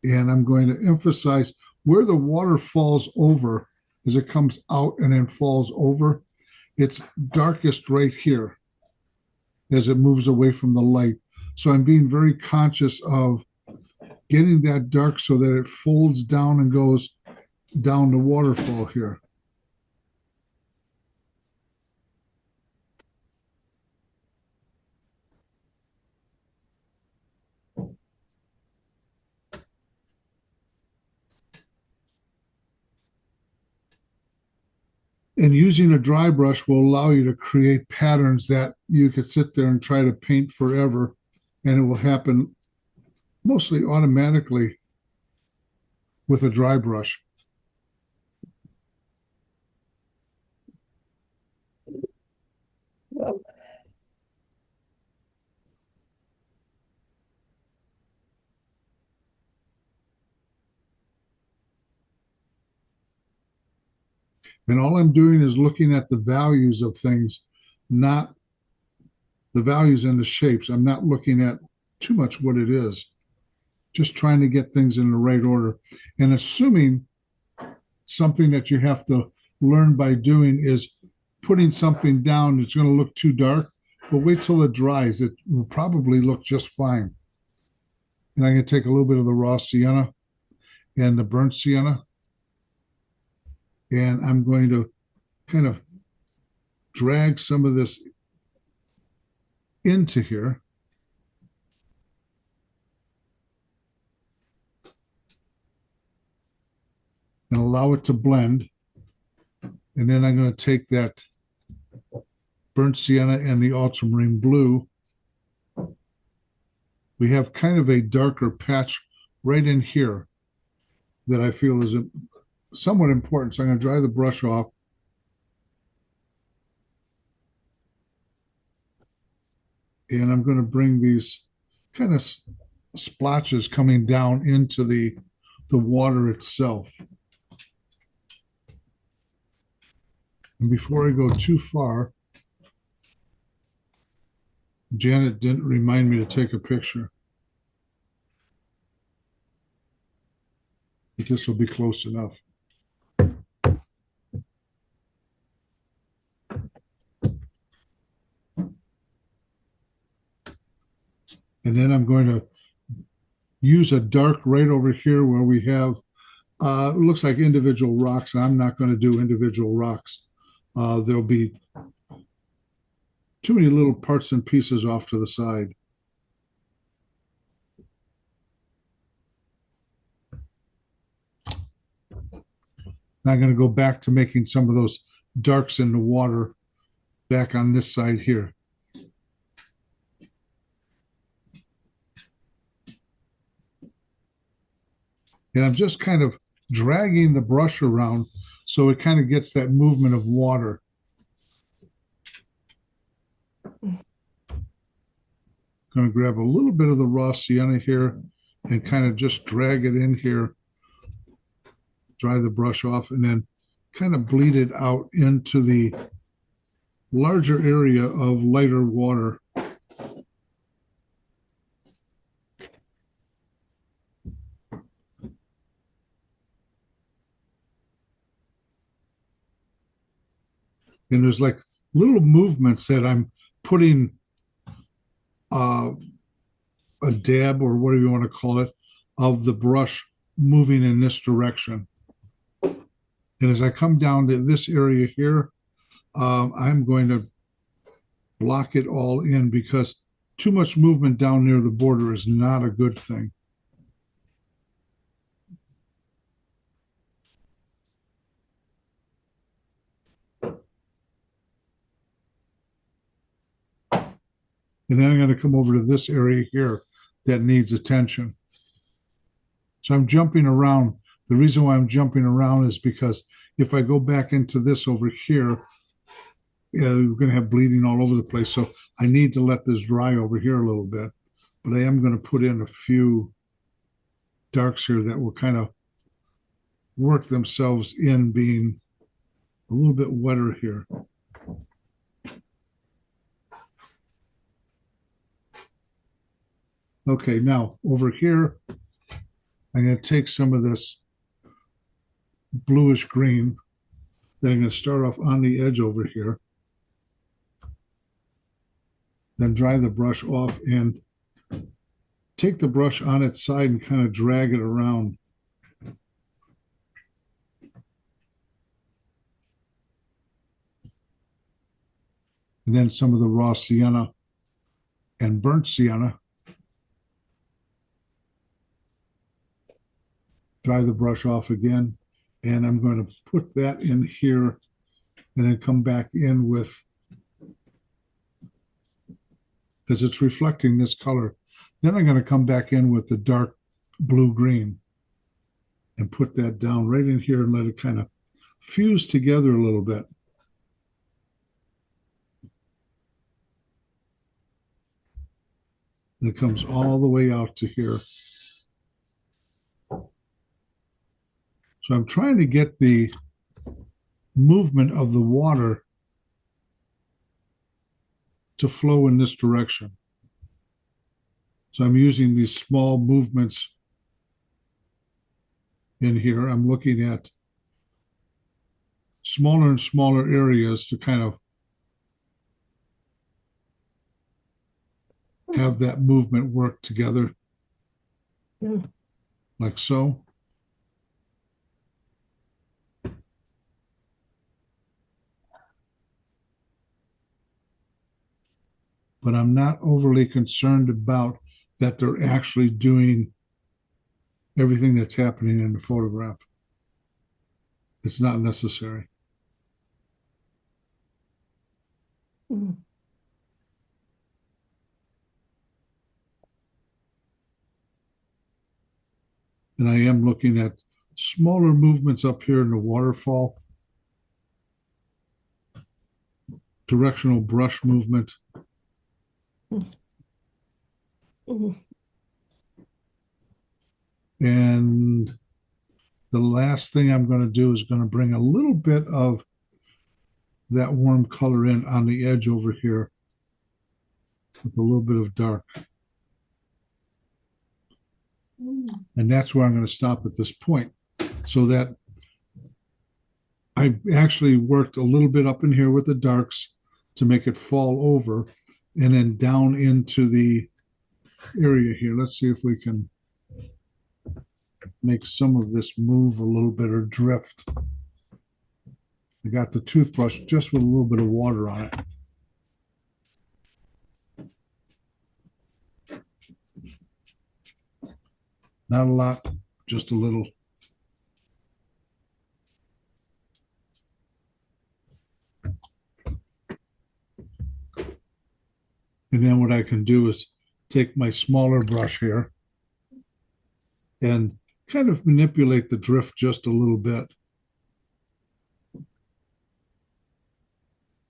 Speaker 1: and I'm going to emphasize where the water falls over as it comes out and then falls over. It's darkest right here as it moves away from the light. So I'm being very conscious of getting that dark so that it folds down and goes down the waterfall here. And using a dry brush will allow you to create patterns that you could sit there and try to paint forever, and it will happen mostly automatically with a dry brush. And all I'm doing is looking at the values of things, not the values and the shapes. I'm not looking at too much what it is, just trying to get things in the right order. And assuming something that you have to learn by doing is putting something down that's going to look too dark, but wait till it dries. It will probably look just fine. And I'm going to take a little bit of the raw sienna and the burnt sienna, and I'm going to kind of drag some of this into here. And allow it to blend. And then I'm going to take that burnt sienna and the ultramarine blue. We have kind of a darker patch right in here that I feel is somewhat important. So I'm going to dry the brush off. And I'm going to bring these kind of splotches coming down into the water itself. And before I go too far, Janet didn't remind me to take a picture. But this will be close enough. And then I'm going to use a dark right over here where we have, it looks like individual rocks, and I'm not going to do individual rocks. There'll be too many little parts and pieces off to the side. Now I'm going to go back to making some of those darks in the water back on this side here. And I'm just kind of dragging the brush around so it kind of gets that movement of water. Going to grab a little bit of the raw sienna here and kind of just drag it in here, dry the brush off, and then kind of bleed it out into the larger area of lighter water. And there's like little movements that I'm putting a dab, or whatever you want to call it, of the brush moving in this direction. And as I come down to this area here, I'm going to block it all in, because too much movement down near the border is not a good thing. And then I'm going to come over to this area here that needs attention. So I'm jumping around. The reason why I'm jumping around is because if I go back into this over here, we're going to have bleeding all over the place. So I need to let this dry over here a little bit. But I am going to put in a few darks here that will kind of work themselves in, being a little bit wetter here. Okay, now over here, I'm going to take some of this bluish green. Then I'm going to start off on the edge over here. Then dry the brush off and take the brush on its side and kind of drag it around. And then some of the raw sienna and burnt sienna. Dry the brush off again, and I'm going to put that in here and then come back in with, because it's reflecting this color. Then I'm going to come back in with the dark blue-green and put that down right in here and let it kind of fuse together a little bit. And it comes all the way out to here. So I'm trying to get the movement of the water to flow in this direction. So I'm using these small movements in here. I'm looking at smaller and smaller areas to kind of have that movement work together, like so. But I'm not overly concerned about that they're actually doing everything that's happening in the photograph. It's not necessary.
Speaker 7: Mhm.
Speaker 1: And I am looking at smaller movements up here in the waterfall. Directional brush movement.
Speaker 7: Mhm.
Speaker 1: And the last thing I'm going to do is going to bring a little bit of that warm color in on the edge over here with a little bit of dark. And that's where I'm going to stop at this point, so that I actually worked a little bit up in here with the darks to make it fall over and then down into the area here. Let's see if we can make some of this move a little bit or drift. I got the toothbrush just with a little bit of water on it. Not a lot, just a little. And then what I can do is take my smaller brush here and kind of manipulate the drift just a little bit.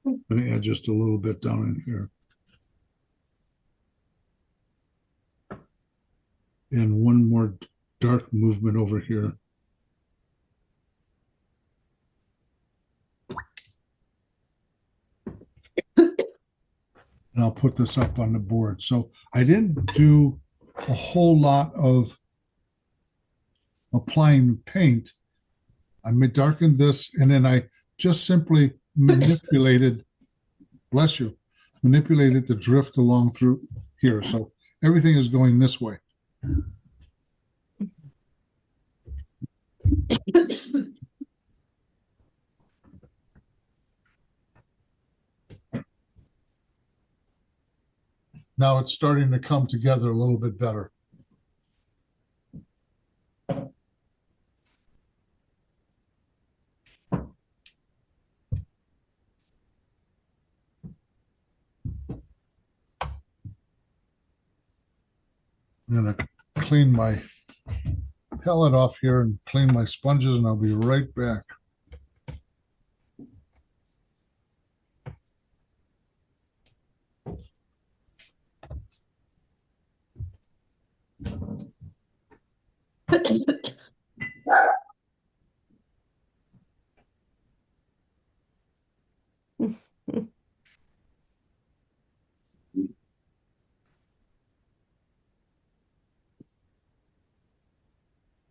Speaker 1: I'm going to add just a little bit down in here. And one more dark movement over here. And I'll put this up on the board. So I didn't do a whole lot of applying paint. I darkened this and then I just simply manipulated, bless you, manipulated the drift along through here. So everything is going this way. Now it's starting to come together a little bit better. I'm going to clean my palette off here and clean my sponges, and I'll be right back.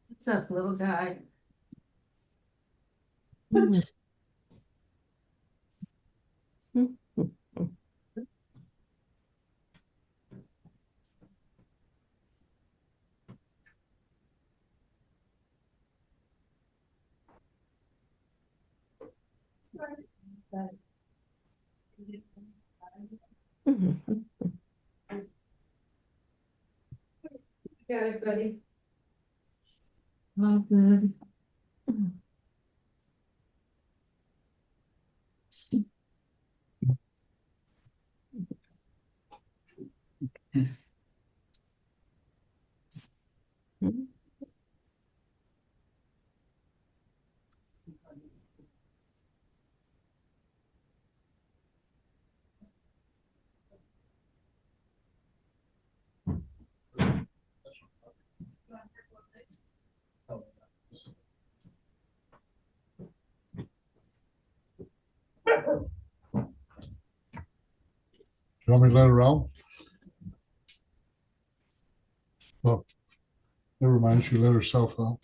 Speaker 3: What's up, little guy?
Speaker 7: Mhm. Mhm.
Speaker 3: Got it, buddy. All good.
Speaker 7: Mhm.
Speaker 1: You want me to let her out? Well, never mind, she let herself out.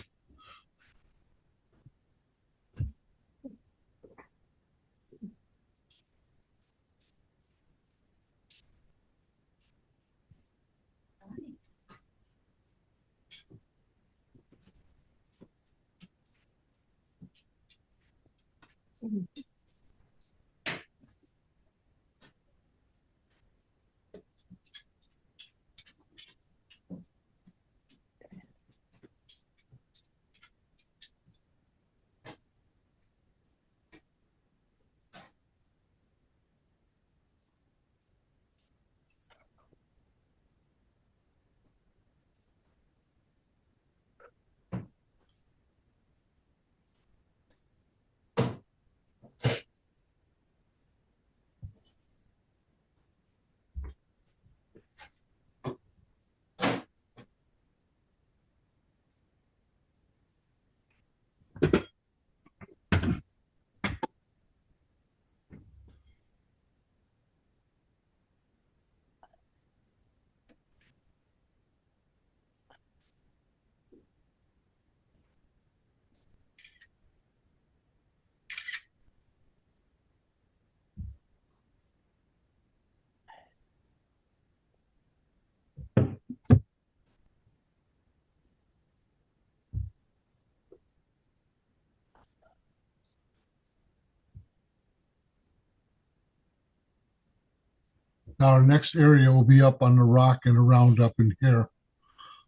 Speaker 1: Now our next area will be up on the rock and around up in here.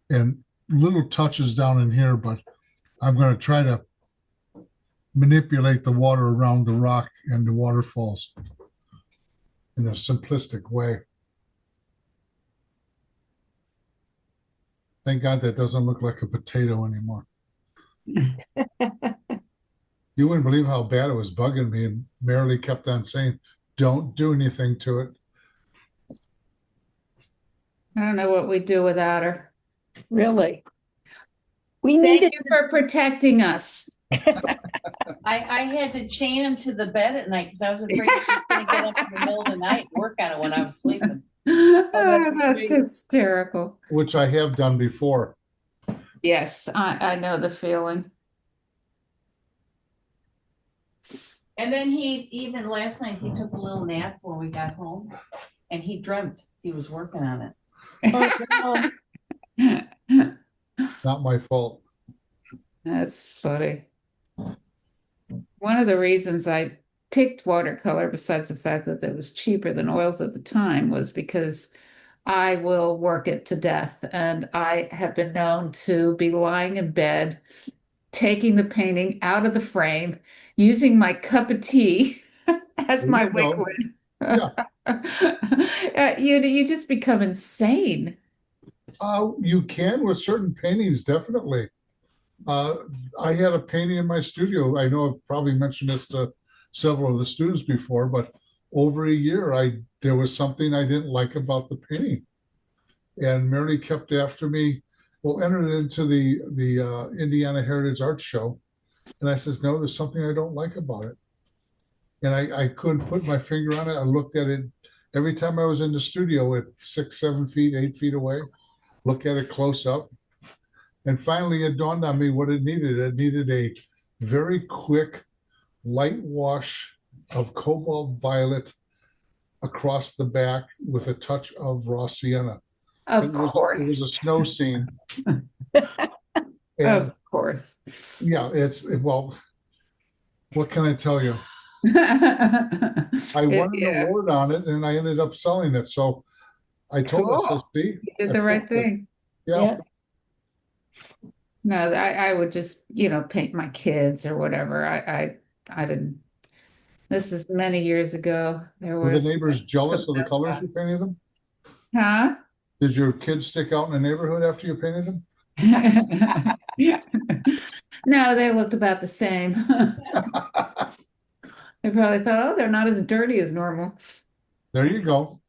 Speaker 1: And little touches down in here, but I'm going to try to manipulate the water around the rock and the waterfalls in a simplistic way. Thank God that doesn't look like a potato anymore. You wouldn't believe how bad it was bugging me, and Marilee kept on saying, don't do anything to it.
Speaker 3: I don't know what we'd do without her.
Speaker 4: Really? We
Speaker 3: Thank
Speaker 4: needed,
Speaker 3: you for protecting us.
Speaker 2: I had to chain him to the bed at night because I was afraid he was going to get up in the middle of the night and work on it when I was sleeping.
Speaker 3: Oh,
Speaker 2: that's
Speaker 3: that's
Speaker 2: great.
Speaker 3: hysterical.
Speaker 1: Which I have done before.
Speaker 3: Yes, I know the feeling.
Speaker 2: And then he, even last night, he took a little nap when we got home and he dreamt he was working on it.
Speaker 7: Oh, no.
Speaker 1: Not my fault.
Speaker 3: That's funny. One of the reasons I picked watercolor, besides the fact that it was cheaper than oils at the time, was because I will work it to death. And I have been known to be lying in bed, taking the painting out of the frame, using my cup of tea as
Speaker 1: There
Speaker 3: my
Speaker 1: you go.
Speaker 3: liquid.
Speaker 1: Yeah.
Speaker 3: You just become insane.
Speaker 1: You can with certain paintings, definitely. I had a painting in my studio. I know I've probably mentioned this to several of the students before, but over a year, there was something I didn't like about the painting. And Mary kept after me. Well, entered into the Indiana Heritage Art Show. And I says, no, there's something I don't like about it. And I couldn't put my finger on it. I looked at it every time I was in the studio at 6, 7 feet, 8 feet away, look at it close up. And finally it dawned on me what it needed. It needed a very quick light wash of cobalt violet across the back with a touch of raw sienna.
Speaker 3: Of
Speaker 1: It was
Speaker 3: course.
Speaker 1: a snow scene. And
Speaker 3: Of course.
Speaker 1: yeah, well, what can I tell you? I won an
Speaker 3: Yeah,
Speaker 1: award on it and I ended up selling it. So I told her, I said,
Speaker 3: cool.
Speaker 1: see,
Speaker 3: You did the right thing.
Speaker 1: yeah.
Speaker 7: Yeah.
Speaker 3: No, I would just, paint my kids or whatever. I didn't. This is many years ago. There
Speaker 1: Were the
Speaker 3: was
Speaker 1: neighbors jealous of the colors you painted them?
Speaker 3: Huh?
Speaker 1: Did your kids stick out in the neighborhood after you painted them?
Speaker 3: No, they looked about the same. They probably thought, oh, they're not as dirty as normal.
Speaker 1: There you go.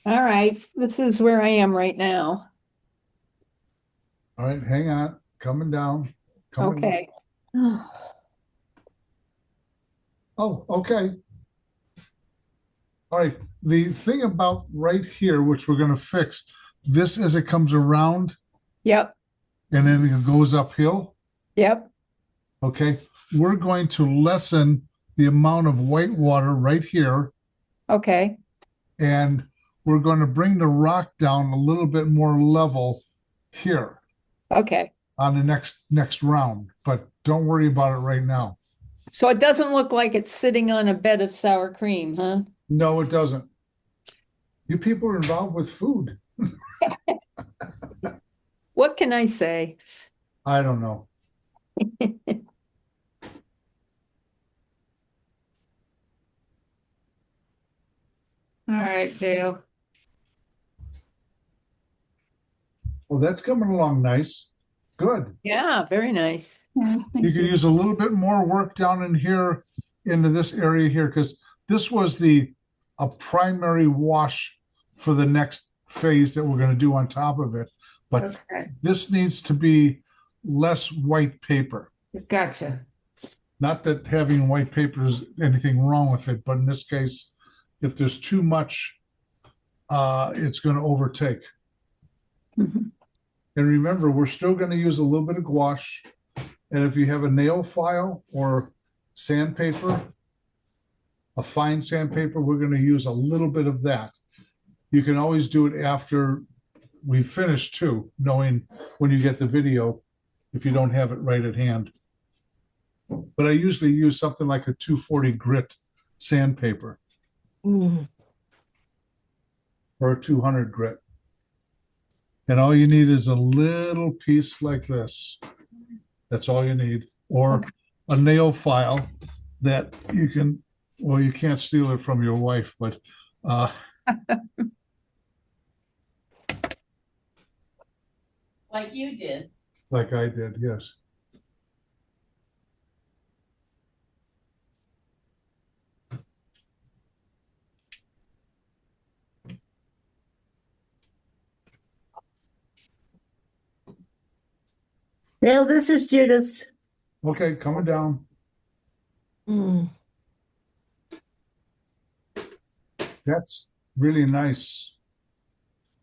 Speaker 4: All right, this is where I am right now.
Speaker 1: All right, hang on. Coming down. Coming down.
Speaker 4: Okay.
Speaker 1: Oh, okay. All right. The thing about right here, which we're going to fix, this as it comes around
Speaker 4: Yep,
Speaker 1: and then it goes uphill.
Speaker 4: yep,
Speaker 1: Okay. We're going to lessen the amount of white water right here,
Speaker 4: okay,
Speaker 1: and we're going to bring the rock down a little bit more level here
Speaker 4: okay.
Speaker 1: on the next round. But don't worry about it right now.
Speaker 4: So it doesn't look like it's sitting on a bed of sour cream, huh?
Speaker 1: No, it doesn't. You people are involved with food.
Speaker 4: What can I say?
Speaker 1: I don't know.
Speaker 3: All right, Dale.
Speaker 1: Well, that's coming along nice. Good.
Speaker 4: Yeah, very nice.
Speaker 3: Yeah, thank
Speaker 1: You can use a little bit more work down in here into this area here, because this was a primary wash for the next phase that we're going to do on top of it. But
Speaker 3: Okay,
Speaker 1: this needs to be less white paper.
Speaker 3: gotcha.
Speaker 1: Not that having white paper is anything wrong with it, but in this case, if there's too much, it's going to overtake.
Speaker 3: Mhm.
Speaker 1: And remember, we're still going to use a little bit of gouache. And if you have a nail file or sandpaper, a fine sandpaper, we're going to use a little bit of that. You can always do it after we finish too, knowing when you get the video, if you don't have it right at hand. But I usually use something like a 240 grit sandpaper
Speaker 7: Mm.
Speaker 1: or a 200 grit. And all you need is a little piece like this. That's all you need. Or a nail file that you can, well, you can't steal it from your wife, but
Speaker 2: Like you did.
Speaker 1: like I did, yes.
Speaker 5: Bill, this is Judith.
Speaker 1: Okay, coming down.
Speaker 7: Mm.
Speaker 1: That's really nice.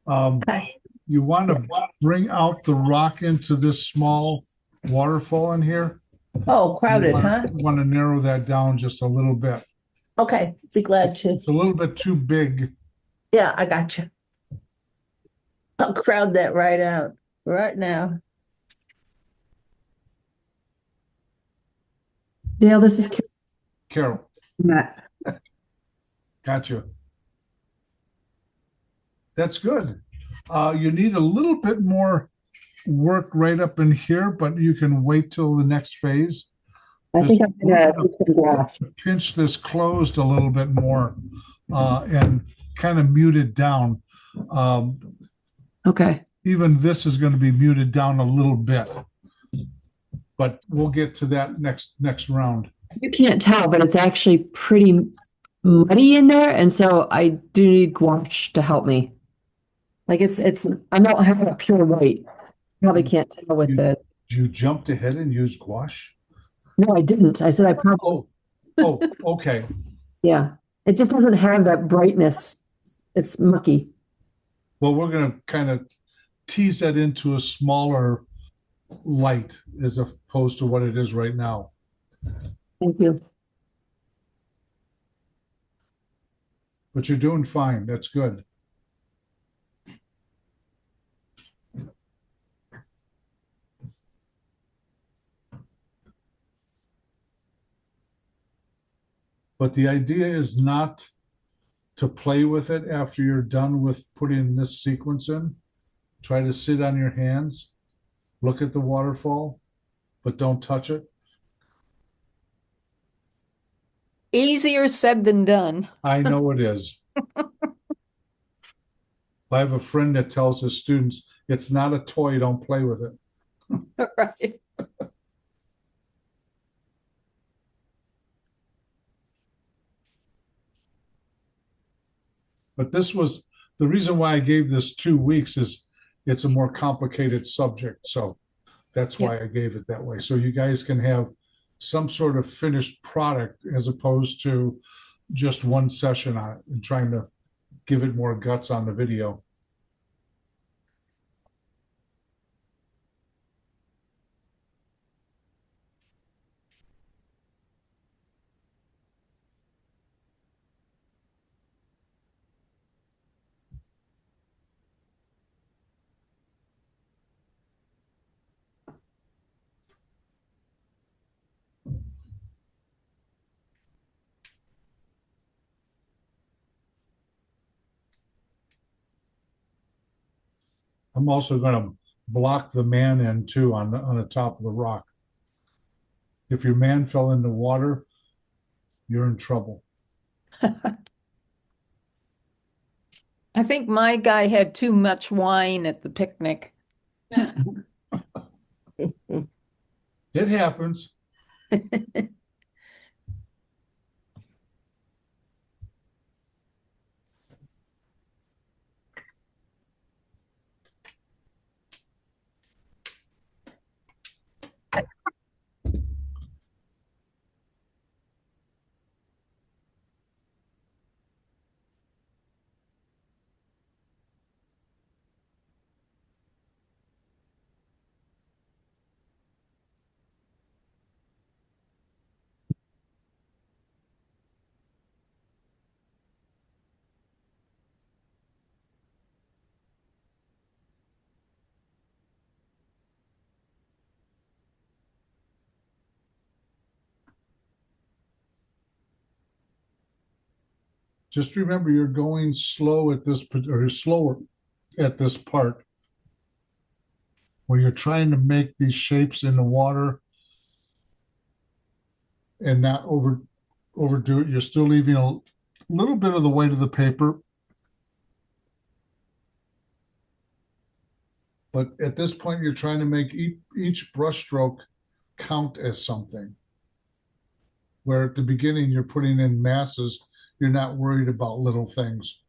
Speaker 5: Hi.
Speaker 1: You want to bring out the rock into this small waterfall in here.
Speaker 5: Oh, crowded, huh?
Speaker 1: You want to narrow that down just a little bit.
Speaker 5: Okay, be glad to.
Speaker 1: It's a little bit too big.
Speaker 5: Yeah, I got you. I'll crowd that right out right now.
Speaker 6: Dale, this is
Speaker 1: Carol,
Speaker 6: Matt.
Speaker 1: gotcha. That's good. You need a little bit more work right up in here, but you can wait till the next phase.
Speaker 6: I think I'm gonna put some gouache.
Speaker 1: Pinch this closed a little bit more and kind of mute it down.
Speaker 6: Okay.
Speaker 1: Even this is going to be muted down a little bit, but we'll get to that next round.
Speaker 6: You can't tell, but it's actually pretty muddy in there, and so I do need gouache to help me. Like it's I don't have a pure white. Probably can't tell with the.
Speaker 1: You jumped ahead and used gouache?
Speaker 6: No, I didn't. I said I probably.
Speaker 1: Oh, okay.
Speaker 6: Yeah, it just doesn't have that brightness. It's mucky.
Speaker 1: Well, we're going to kind of tease that into a smaller light as opposed to what it is right now.
Speaker 6: Thank you.
Speaker 1: But you're doing fine. That's good. But the idea is not to play with it after you're done with putting this sequence in. Try to sit on your hands, look at the waterfall, but don't touch it.
Speaker 4: Easier said than done.
Speaker 1: I know it is. I have a friend that tells his students, it's not a toy, don't play with it.
Speaker 4: Right.
Speaker 1: But this was, the reason why I gave this 2 weeks is it's a more complicated subject. So that's why I gave it that way. So you guys can have some sort of finished product as opposed to just one session on it and trying to give it more guts on the video. I'm also going to block the man end too on the top of the rock. If your man fell in the water, you're in trouble.
Speaker 4: I think my guy had too much wine at the picnic.
Speaker 1: It happens. Just remember you're going slow at this, or slower at this part. When you're trying to make these shapes in the water and not overdo it, you're still leaving a little bit of the weight of the paper. But at this point, you're trying to make each brush stroke count as something. Where at the beginning, you're putting in masses, you're not worried about little things.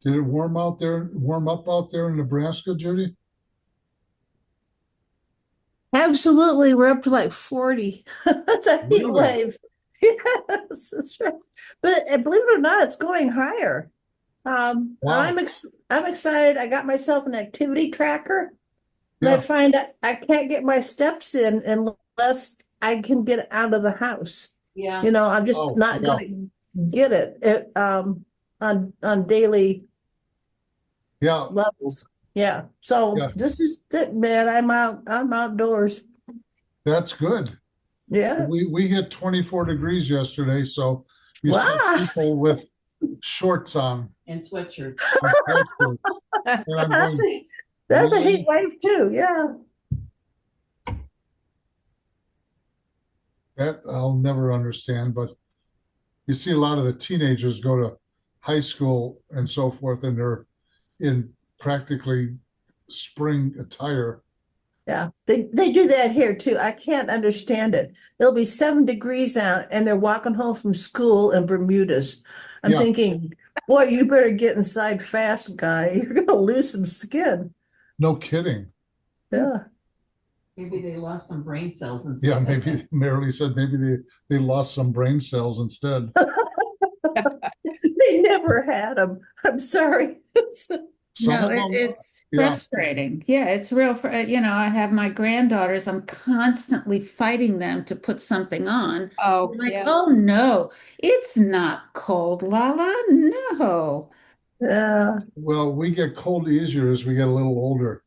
Speaker 1: Did it warm up out there in Nebraska, Judy?
Speaker 9: Absolutely, we're up to like 40. It's a heat
Speaker 1: Really?
Speaker 9: wave. Yes, that's right. But believe it or not, it's going higher.
Speaker 1: Wow.
Speaker 9: I'm excited. I got myself an activity tracker, and
Speaker 1: Yeah.
Speaker 9: I find that I can't get my steps in unless I can get out of the house.
Speaker 2: Yeah.
Speaker 9: You know, I'm just
Speaker 1: Oh,
Speaker 9: not
Speaker 1: yeah.
Speaker 9: going to get it on daily
Speaker 1: Yeah,
Speaker 9: levels. Yeah. So
Speaker 1: Yeah.
Speaker 9: this is it, man. I'm outdoors.
Speaker 1: that's good.
Speaker 9: Yeah.
Speaker 1: We hit 24 degrees yesterday, so you saw
Speaker 9: Wow.
Speaker 1: people with shorts on.
Speaker 2: And sweatshirts.
Speaker 1: And I'm going,
Speaker 9: That's a
Speaker 1: Really?
Speaker 9: heat wave too, yeah.
Speaker 1: That I'll never understand, but you see a lot of the teenagers go to high school and so forth, and they're in practically spring attire.
Speaker 9: Yeah, they do that here too. I can't understand it. It'll be 7 degrees out and they're walking home from school in Bermudas. I'm
Speaker 1: Yeah.
Speaker 9: thinking, boy, you better get inside fast, guy. You're gonna lose some skin.
Speaker 1: No kidding.
Speaker 9: Yeah.
Speaker 2: Maybe they lost some brain cells and
Speaker 1: Yeah,
Speaker 2: stuff.
Speaker 1: maybe Marilee said maybe they lost some brain cells instead.
Speaker 9: They never had them. I'm sorry.
Speaker 1: Some
Speaker 3: No,
Speaker 1: of them,
Speaker 3: it's
Speaker 1: yeah.
Speaker 3: frustrating. Yeah, it's real. I have my granddaughters. I'm constantly fighting them to put something on.
Speaker 4: Oh,
Speaker 3: I'm like,
Speaker 4: yeah.
Speaker 3: oh no, it's not cold, Lala. No.
Speaker 9: Yeah.
Speaker 1: Well, we get cold easier as we get a little older.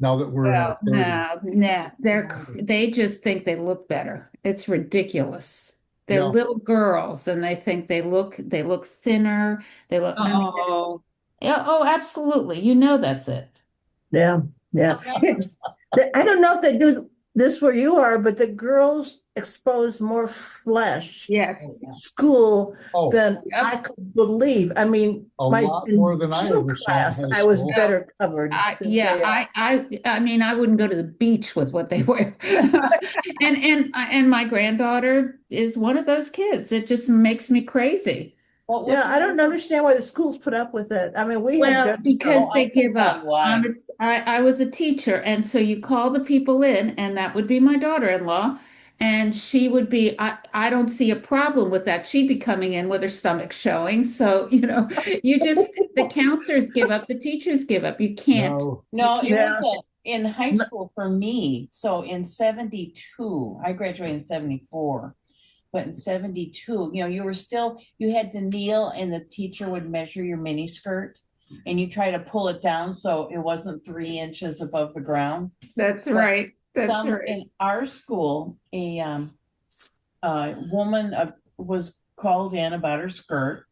Speaker 1: Now that we're in our
Speaker 3: Well,
Speaker 1: 30s.
Speaker 3: no, they just think they look better. It's ridiculous. They're
Speaker 1: Yeah.
Speaker 3: little girls and they think they look thinner. They look, I mean,
Speaker 4: Oh,
Speaker 3: yeah, oh, absolutely. You know that's it.
Speaker 9: Yeah. Yeah. I don't know if they do this where you are, but the girls expose more flesh
Speaker 3: Yes.
Speaker 9: at school
Speaker 1: Oh,
Speaker 9: than
Speaker 3: Yep.
Speaker 9: I could believe. I mean,
Speaker 1: a
Speaker 9: my
Speaker 1: lot
Speaker 9: in
Speaker 1: more than I
Speaker 9: gym
Speaker 1: ever saw in
Speaker 9: class,
Speaker 1: high
Speaker 9: I was
Speaker 1: school.
Speaker 9: better covered than they are.
Speaker 3: I mean, I wouldn't go to the beach with what they wear. And my granddaughter is one of those kids. It just makes me crazy.
Speaker 2: What
Speaker 9: Yeah, I
Speaker 2: was
Speaker 9: don't understand why the schools put up with it. I mean, we had
Speaker 3: Well,
Speaker 9: done
Speaker 3: because
Speaker 2: Oh, I
Speaker 3: they
Speaker 2: can
Speaker 3: give
Speaker 2: tell you
Speaker 3: up.
Speaker 2: why.
Speaker 3: I was a teacher, and so you call the people in, and that would be my daughter-in-law, and she would be, I don't see a problem with that. She'd be coming in with her stomach showing. So, the counselors give up, the teachers give up. You can't.
Speaker 1: No,
Speaker 2: No, it
Speaker 9: Yeah.
Speaker 2: was in high school for me. So in 72, I graduated in 74. But in 72, you had to kneel and the teacher would measure your mini skirt and you try to pull it down so it wasn't 3 inches above the ground.
Speaker 3: That's
Speaker 2: But
Speaker 3: right. That's
Speaker 2: Some
Speaker 3: right.
Speaker 2: in our school, a woman was called in about her skirt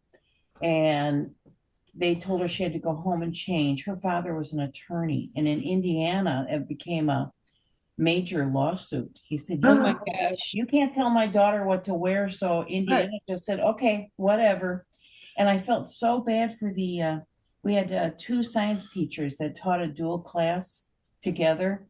Speaker 2: and they told her she had to go home and change. Her father was an attorney, and in Indiana, it became a major lawsuit. He said,
Speaker 4: oh my gosh.
Speaker 2: you can't tell my daughter what to wear. So Indiana just said, okay, whatever. And I felt so bad for we had 2 science teachers that taught a dual class together.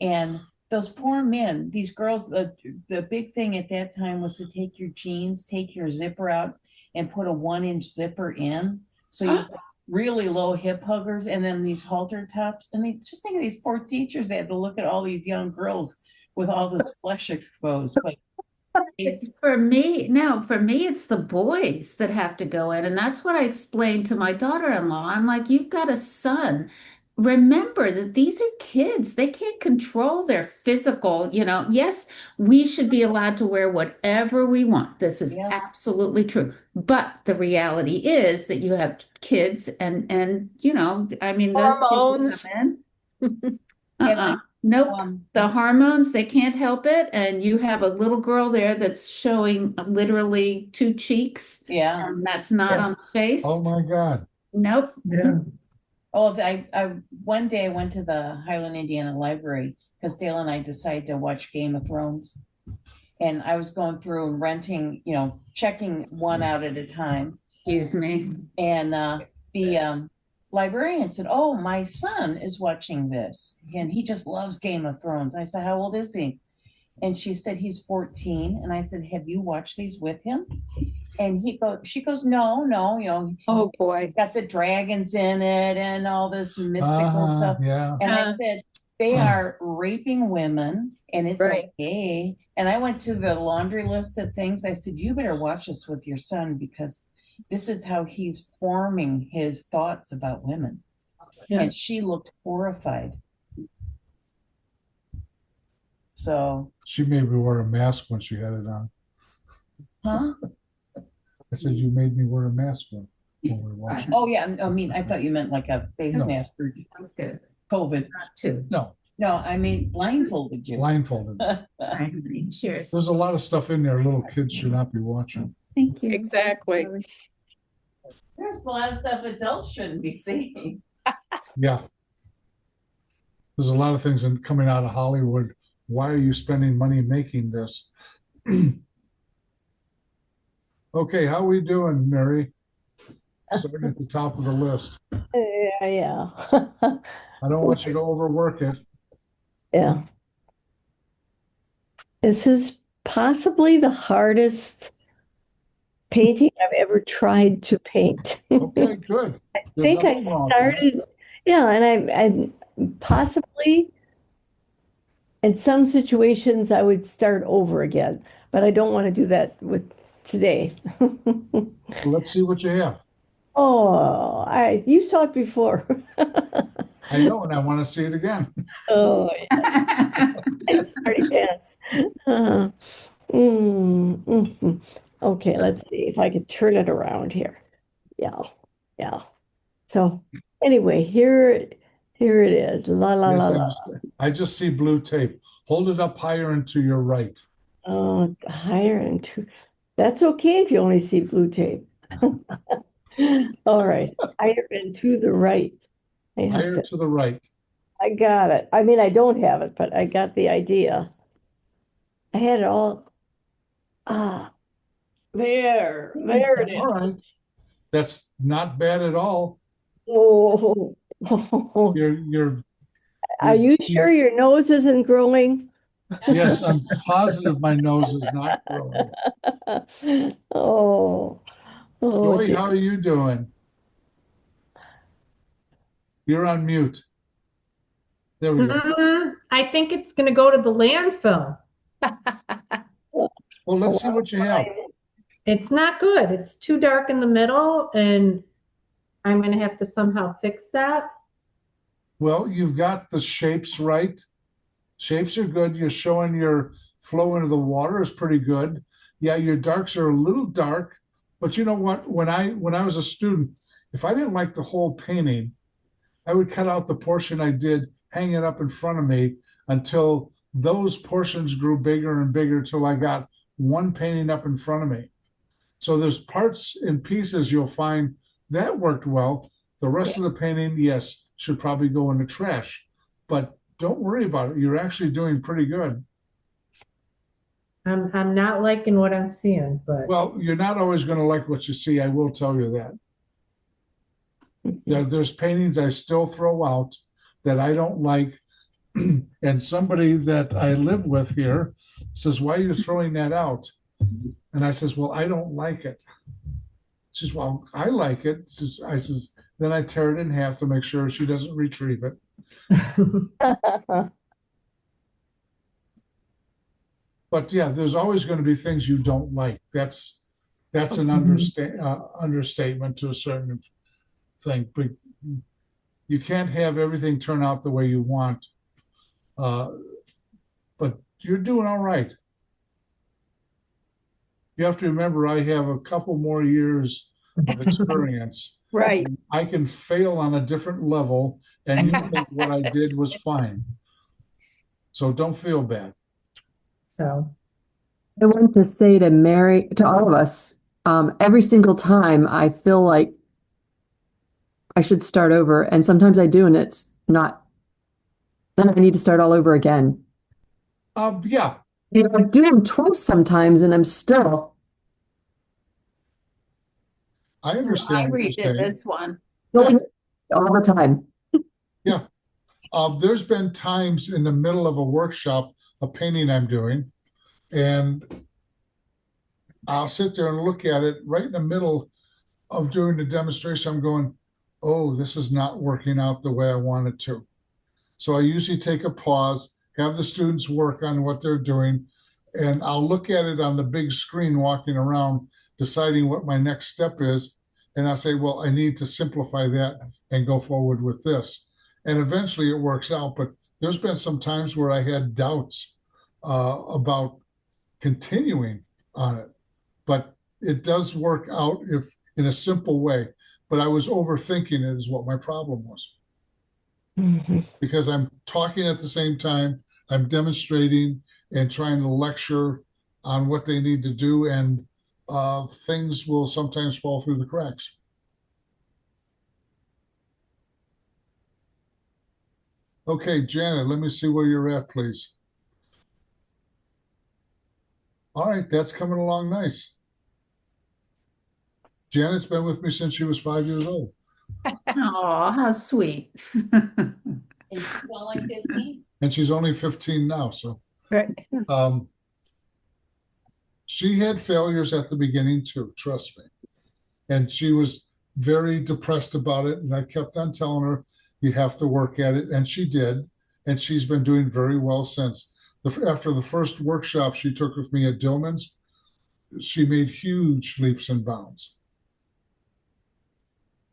Speaker 2: And those poor men, these girls, the big thing at that time was to take your jeans, take your zipper out and put a 1-inch zipper in. So you really low hip huggers and then these halter tops. And just think of these poor teachers. They had to look at all these young girls with all this flesh exposed. But
Speaker 3: It's for me, no, for me, it's the boys that have to go in. And that's what I explained to my daughter-in-law. I'm like, you've got a son. Remember that these are kids. They can't control their physical, Yes, we should be allowed to wear whatever we want. This is
Speaker 2: Yeah.
Speaker 3: absolutely true. But the reality is that you have kids and I mean, those kids will
Speaker 4: Hormones.
Speaker 3: come in.
Speaker 2: Yeah,
Speaker 3: Nope.
Speaker 2: um,
Speaker 3: The hormones, they can't help it. And you have a little girl there that's showing literally 2 cheeks,
Speaker 2: yeah.
Speaker 3: and that's not
Speaker 9: Yeah.
Speaker 3: on the face.
Speaker 1: oh my God.
Speaker 3: Nope.
Speaker 9: Yeah.
Speaker 2: Oh, I one day I went to the Highland, Indiana library because Dale and I decided to watch Game of Thrones. And I was going through and renting, checking one out at a time.
Speaker 3: Excuse me.
Speaker 2: And the librarian said, oh, my son is watching this and he just loves Game of Thrones. I said, how old is he? And she said, he's 14. And I said, have you watched these with him? And she goes, no,
Speaker 4: Oh, boy.
Speaker 2: got the dragons in it and all this mystical stuff.
Speaker 1: Yeah.
Speaker 2: And I said, they are raping women and it's
Speaker 4: Right.
Speaker 2: okay. And I went to the laundry list of things. I said, you better watch this with your son because this is how he's forming his thoughts about women.
Speaker 4: Yeah.
Speaker 2: And she looked horrified. So,
Speaker 1: She made me wear a mask when she had it on.
Speaker 2: huh?
Speaker 1: I said, you made me wear a mask when we were watching.
Speaker 2: Oh, yeah. I mean, I thought you meant like a face
Speaker 1: No.
Speaker 2: mask for
Speaker 3: Sounds good.
Speaker 2: COVID.
Speaker 3: Not too.
Speaker 1: No,
Speaker 2: No, I mean, blindfolded you.
Speaker 1: blindfolded.
Speaker 3: I mean, cheers.
Speaker 1: There's a lot of stuff in there little kids should not be watching.
Speaker 3: Thank you.
Speaker 4: Exactly.
Speaker 2: There's a lot of stuff adults shouldn't be seeing.
Speaker 1: Yeah. there's a lot of things coming out of Hollywood. Why are you spending money making this? Okay, how are we doing, Mary? Starting at the top of the list.
Speaker 7: Yeah, yeah.
Speaker 1: I don't want you to overwork it.
Speaker 7: Yeah. This is possibly the hardest painting I've ever tried to paint.
Speaker 1: Okay, good.
Speaker 7: I
Speaker 1: There's
Speaker 7: think I
Speaker 1: nothing wrong with that.
Speaker 7: started, yeah, and I possibly in some situations I would start over again, but I don't want to do that with today.
Speaker 1: So let's see what you have.
Speaker 7: Oh, you saw it before.
Speaker 1: I know, and I want to see it again.
Speaker 7: Oh, yeah. It's already pants. Okay, let's see if I can turn it around here. Yeah, yeah. So anyway, here it is. La la la
Speaker 1: Yes,
Speaker 7: la.
Speaker 1: I just see blue tape. Hold it up higher and to your right.
Speaker 7: Oh, higher and two. That's okay if you only see blue tape. All right, higher and to the right.
Speaker 1: Higher to the right.
Speaker 7: I got it. I mean, I don't have it, but I got the idea. I had it all. Ah, there it is.
Speaker 1: All right. That's not bad at all.
Speaker 7: Oh,
Speaker 1: You're
Speaker 7: are you sure your nose isn't growing?
Speaker 1: Yes, I'm positive my nose is not growing.
Speaker 7: Oh,
Speaker 1: Joy,
Speaker 7: dear.
Speaker 1: how are you doing? You're on mute. There we go.
Speaker 8: I think it's going to go to the landfill.
Speaker 1: Well, let's see what you have.
Speaker 8: It's not good. It's too dark in the middle, and I'm going to have to somehow fix that.
Speaker 1: Well, you've got the shapes right. Shapes are good. You're showing your flow into the water is pretty good. Yeah, your darks are a little dark, but you know what? When I was a student, if I didn't like the whole painting, I would cut out the portion I did, hang it up in front of me until those portions grew bigger and bigger till I got one painting up in front of me. So there's parts and pieces you'll find that worked well. The rest of the painting, yes, should probably go in the trash, but don't worry about it. You're actually doing pretty good.
Speaker 8: I'm not liking what I'm seeing, but
Speaker 1: Well, you're not always going to like what you see. I will tell you that. There's paintings I still throw out that I don't like. And somebody that I live with here says, "Why are you throwing that out?" And I says, "Well, I don't like it." She says, "Well, I like it." I says, then I tear it in half to make sure she doesn't retrieve it. But yeah, there's always going to be things you don't like. That's an understatement to a certain thing. But you can't have everything turn out the way you want. But you're doing all right. You have to remember, I have a couple more years of experience.
Speaker 7: Right.
Speaker 1: I can fail on a different level, and you think what I did was fine. So don't feel bad.
Speaker 8: so
Speaker 6: I want to say to Mary, to all of us, every single time I feel like I should start over, and sometimes I do, and it's not. Then I need to start all over again.
Speaker 1: Yeah,
Speaker 6: I do them twice sometimes, and I'm still.
Speaker 1: I
Speaker 3: I
Speaker 1: understand what you're
Speaker 3: redid
Speaker 1: saying.
Speaker 3: this one.
Speaker 6: All the time.
Speaker 1: Yeah. There's been times in the middle of a workshop, a painting I'm doing, and I'll sit there and look at it right in the middle of doing the demonstration. I'm going, oh, this is not working out the way I want it to. So I usually take a pause, have the students work on what they're doing, and I'll look at it on the big screen walking around, deciding what my next step is. And I'll say, well, I need to simplify that and go forward with this. And eventually it works out. But there's been some times where I had doubts about continuing on it. But it does work out if in a simple way. But I was overthinking it is what my problem was. Because I'm talking at the same time, I'm demonstrating and trying to lecture on what they need to do, and things will sometimes fall through the cracks. Okay, Janet, let me see where you're at, please. All right, that's coming along nice. Janet's been with me since she was 5 years old.
Speaker 3: Oh, how sweet.
Speaker 2: And she's only 15?
Speaker 1: And she's only 15 now, so
Speaker 4: Right.
Speaker 1: she had failures at the beginning too, trust me. And she was very depressed about it. And I kept on telling her, you have to work at it. And she did. And she's been doing very well since. After the first workshop she took with me at Dillman's, she made huge leaps and bounds.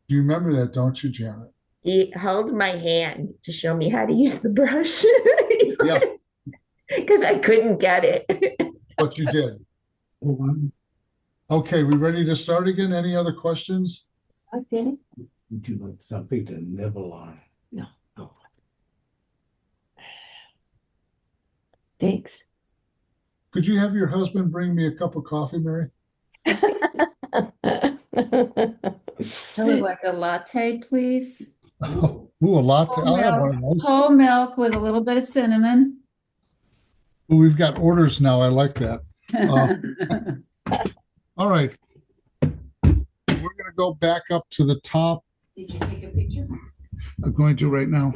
Speaker 1: Do you remember that, don't you, Janet?
Speaker 5: He held my hand to show me how to use the brush.
Speaker 1: Yeah.
Speaker 5: Because I couldn't get it.
Speaker 1: But you did. Okay, we ready to start again? Any other questions?
Speaker 7: Okay.
Speaker 10: Would you like something to nibble on?
Speaker 7: No. Thanks.
Speaker 1: Could you have your husband bring me a cup of coffee, Mary?
Speaker 3: I would like a latte, please.
Speaker 1: Ooh, a latte. I'll have one of those.
Speaker 3: Whole milk with a little bit of cinnamon.
Speaker 1: Ooh, we've got orders now. I like that. All right. We're going to go back up to the top.
Speaker 2: Did you take a picture?
Speaker 1: I'm going to right now.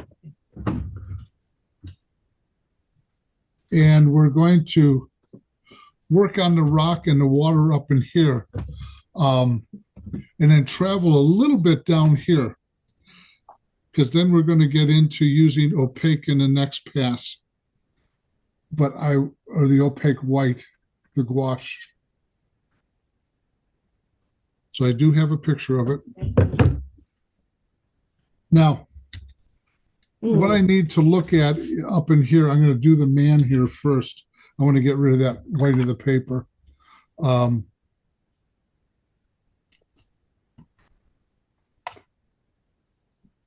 Speaker 1: And we're going to work on the rock and the water up in here. And then travel a little bit down here. Because then we're going to get into using opaque in the next pass. Or the opaque white, the gouache. So I do have a picture of it. Now, what I need to look at up in here, I'm going to do the man here first. I want to get rid of that white of the paper.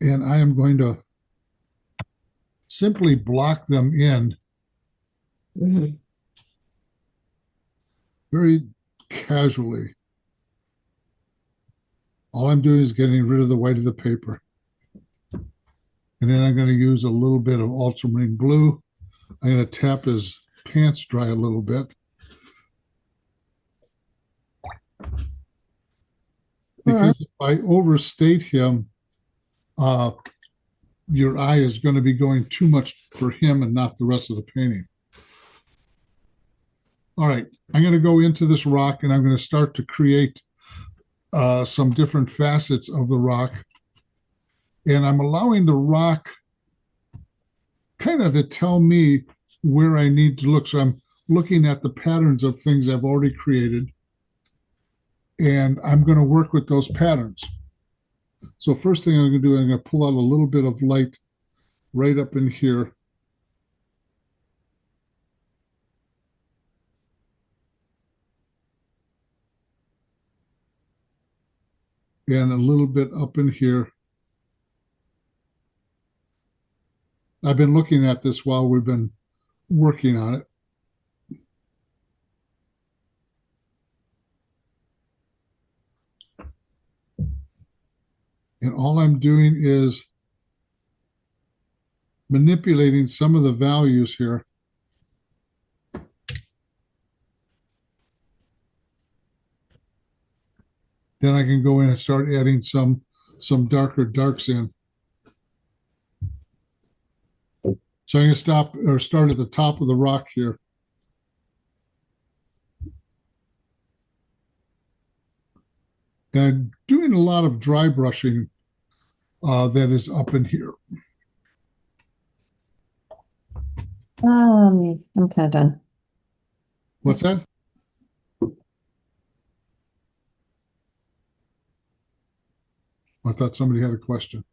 Speaker 1: And I am going to simply block them in very casually. All I'm doing is getting rid of the white of the paper. And then I'm going to use a little bit of ultramarine blue. I'm going to tap his pants dry a little bit. Because if I overstate him, your eye is going to be going too much for him and not the rest of the painting. All right, I'm going to go into this rock and I'm going to start to create some different facets of the rock. And I'm allowing the rock kind of to tell me where I need to look. So I'm looking at the patterns of things I've already created. And I'm going to work with those patterns. So first thing I'm going to do, I'm going to pull out a little bit of light right up in here. And a little bit up in here. I've been looking at this while we've been working on it. And all I'm doing is manipulating some of the values here. Then I can go in and start adding some darker darks in. So I'm going to start at the top of the rock here. And I'm doing a lot of dry brushing that is up in here.
Speaker 6: I'm kind of done.
Speaker 1: What's that? I thought somebody had a question.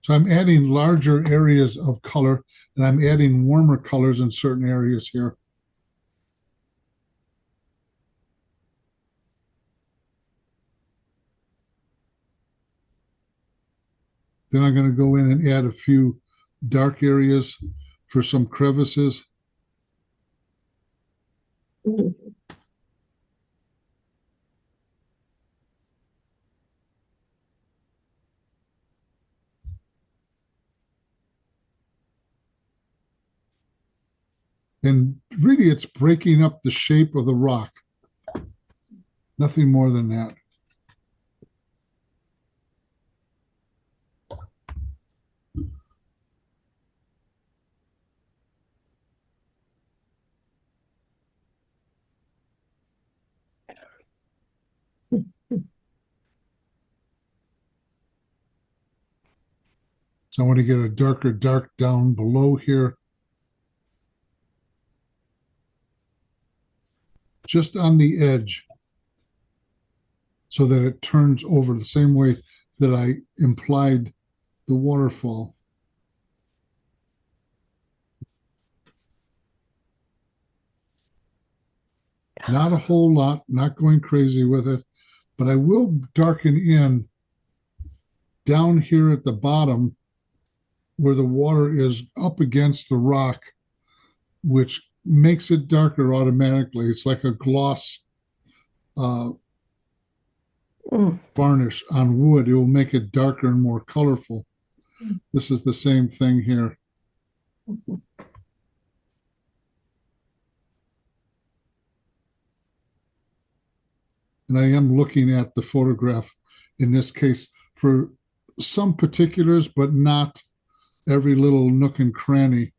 Speaker 1: So I'm adding larger areas of color, and I'm adding warmer colors in certain areas here. Then I'm going to go in and add a few dark areas for some crevices. And really, it's breaking up the shape of the rock. Nothing more than that. So I want to get a darker dark down below here. Just on the edge, so that it turns over the same way that I implied the waterfall. Not a whole lot, not going crazy with it, but I will darken in down here at the bottom where the water is up against the rock, which makes it darker automatically. It's like a gloss varnish on wood. It will make it darker and more colorful. This is the same thing here. And I am looking at the photograph in this case for some particulars, but not every little nook and cranny.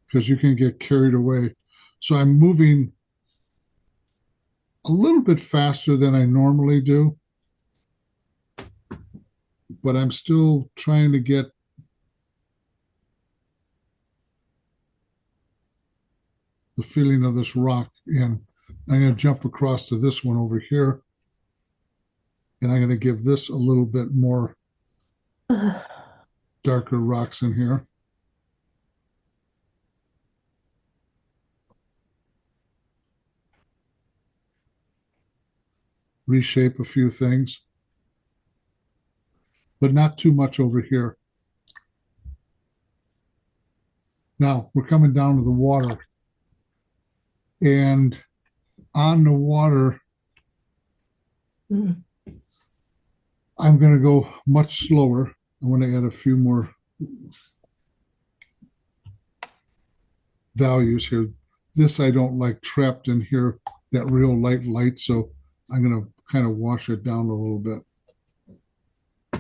Speaker 1: Because you can get carried away. So I'm moving a little bit faster than I normally do, but I'm still trying to get the feeling of this rock in. I'm going to jump across to this one over here, and I'm going to give this a little bit more darker rocks in here. Reshape a few things, but not too much over here. Now we're coming down to the water, and on the water, I'm going to go much slower. I want to add a few more values here. This I don't like trapped in here, that real light, so I'm going to kind of wash it down a little bit.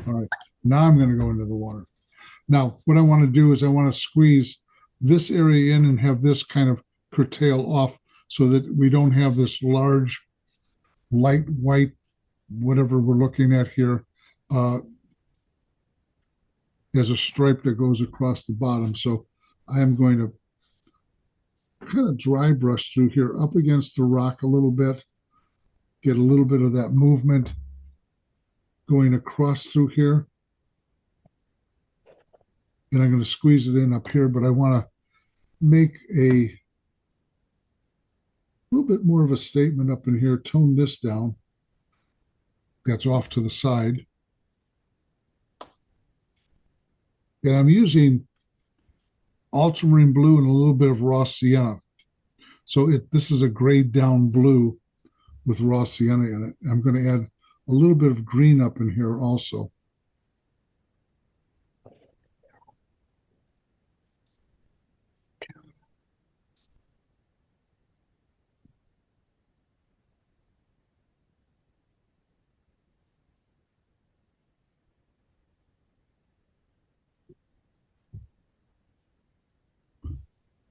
Speaker 1: All right, now I'm going to go into the water. Now, what I want to do is I want to squeeze this area in and have this kind of curtail off so that we don't have this large, light white, whatever we're looking at here, as a stripe that goes across the bottom. So I am going to kind of dry brush through here up against the rock a little bit, get a little bit of that movement going across through here. And I'm going to squeeze it in up here, but I want to make a little bit more of a statement up in here, tone this down. That's off to the side. And I'm using ultramarine blue and a little bit of raw sienna. So this is a grayed down blue with raw sienna in it. I'm going to add a little bit of green up in here also.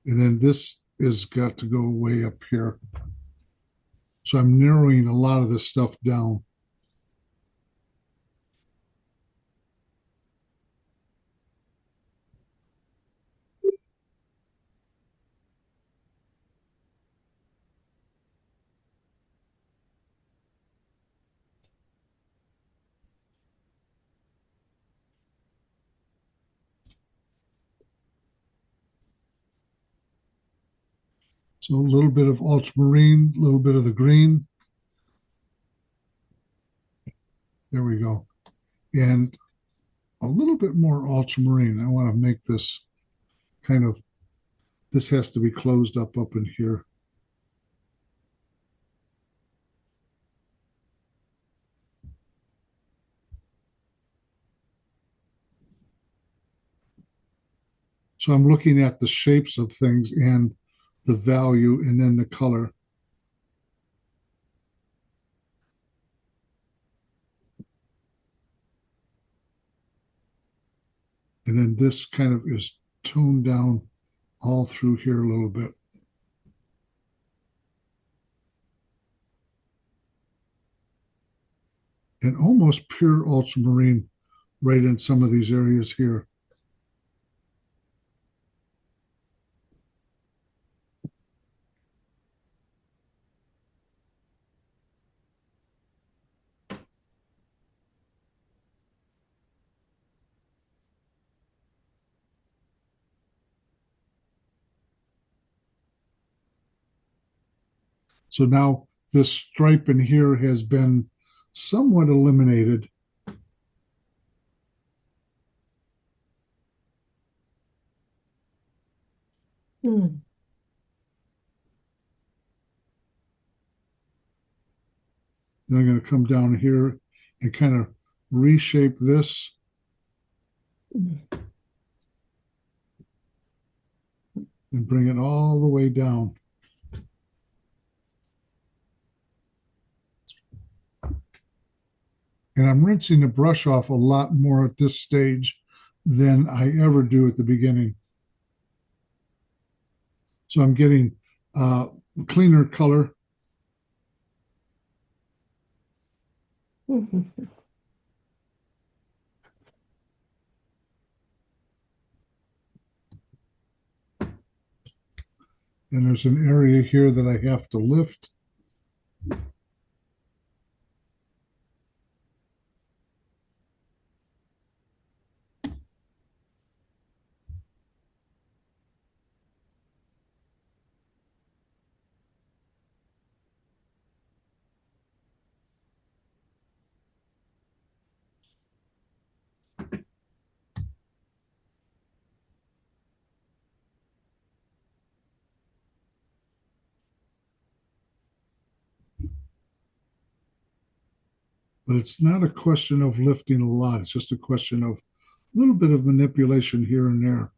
Speaker 1: And then this is got to go way up here. So I'm narrowing a lot of this stuff down. So a little bit of ultramarine, a little bit of the green. There we go. And a little bit more ultramarine. I want to make this kind of, this has to be closed up in here. So I'm looking at the shapes of things and the value and then the color. And then this kind of is toned down all through here a little bit. And almost pure ultramarine right in some of these areas here. So now this stripe in here has been somewhat eliminated.
Speaker 7: Hmm.
Speaker 1: Then I'm going to come down here and kind of reshape this. And bring it all the way down. And I'm rinsing the brush off a lot more at this stage than I ever do at the beginning. So I'm getting cleaner color. And there's an area here that I have to lift. But it's not a question of lifting a lot. It's just a question of a little bit of manipulation here and there.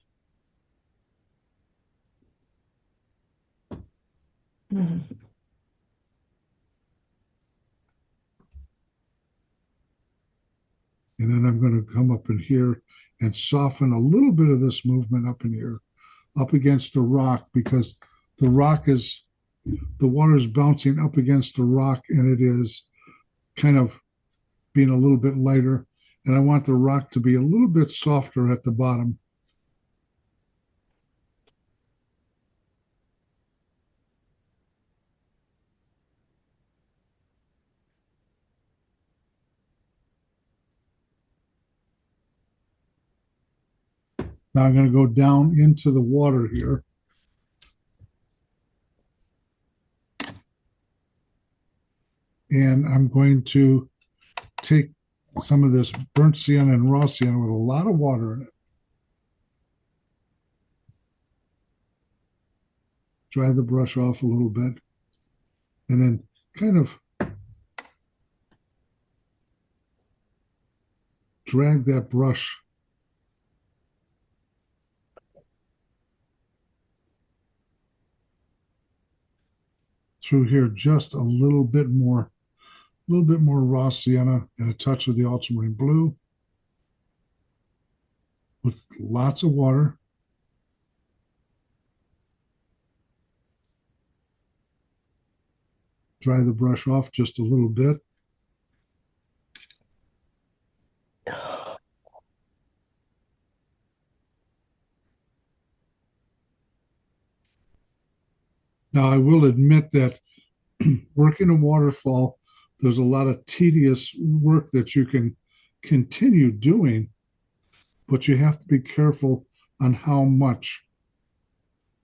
Speaker 1: And then I'm going to come up in here and soften a little bit of this movement up in here, up against the rock, because the rock is, the water is bouncing up against the rock and it is kind of being a little bit lighter. And I want the rock to be a little bit softer at the bottom. Now I'm going to go down into the water here. And I'm going to take some of this burnt sienna and raw sienna with a lot of water in it. Dry the brush off a little bit. And then kind of drag that brush through here just a little bit more raw sienna and a touch of the ultramarine blue with lots of water. Dry the brush off just a little bit. Now, I will admit that working a waterfall, there's a lot of tedious work that you can continue doing, but you have to be careful on how much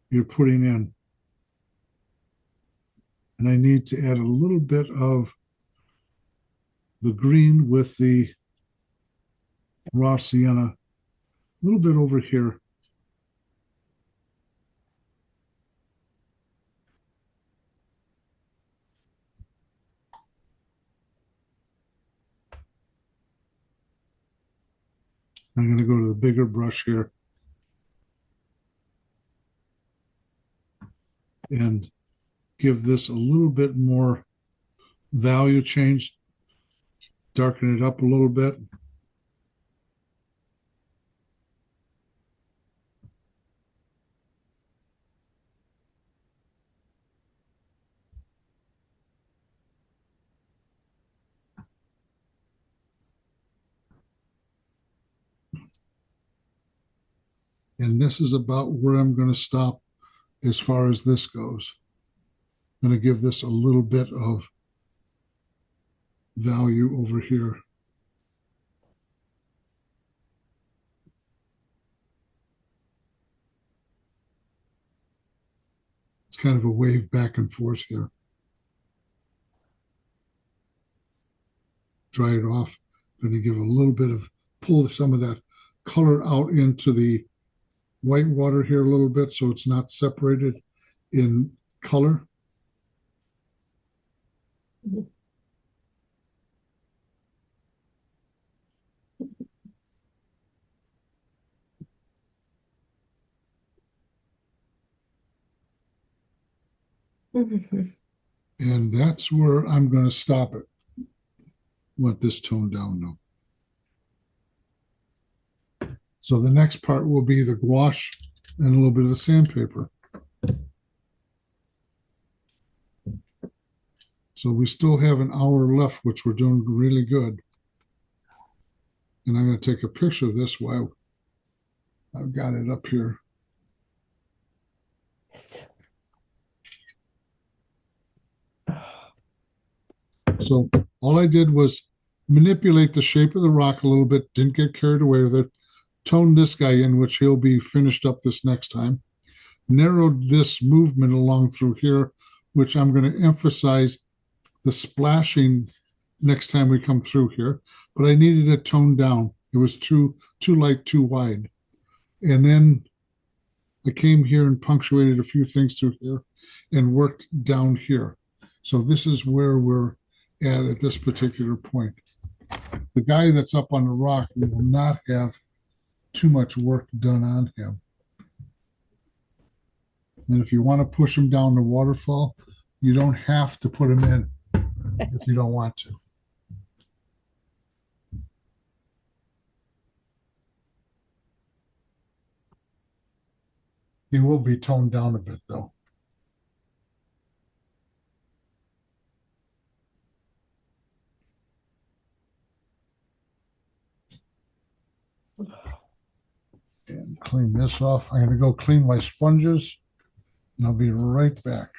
Speaker 1: you're putting in. And I need to add a little bit of the green with the raw sienna, a little bit over here. I'm going to go to the bigger brush here. and give this a little bit more value change, darken it up a little bit. And this is about where I'm going to stop as far as this goes. I'm going to give this a little bit of value over here. It's kind of a wave back and forth here. Dry it off. I'm going to give a little bit of, pull some of that color out into the white water here a little bit so it's not separated in color. And that's where I'm going to stop it. Want this toned down now. So the next part will be the gouache and a little bit of the sandpaper. So we still have an hour left, which we're doing really good. And I'm going to take a picture of this while I've got it up here. So all I did was manipulate the shape of the rock a little bit, didn't get carried away with it, toned this guy in, which he'll be finished up this next time, narrowed this movement along through here, which I'm going to emphasize the splashing next time we come through here, but I needed it toned down. It was too light, too wide. And then I came here and punctuated a few things through here and worked down here. So this is where we're at this particular point. The guy that's up on the rock will not have too much work done on him. And if you want to push him down the waterfall, you don't have to put him in if you don't want to. He will be toned down a bit though. And clean this off. I'm going to go clean my sponges and I'll be right back.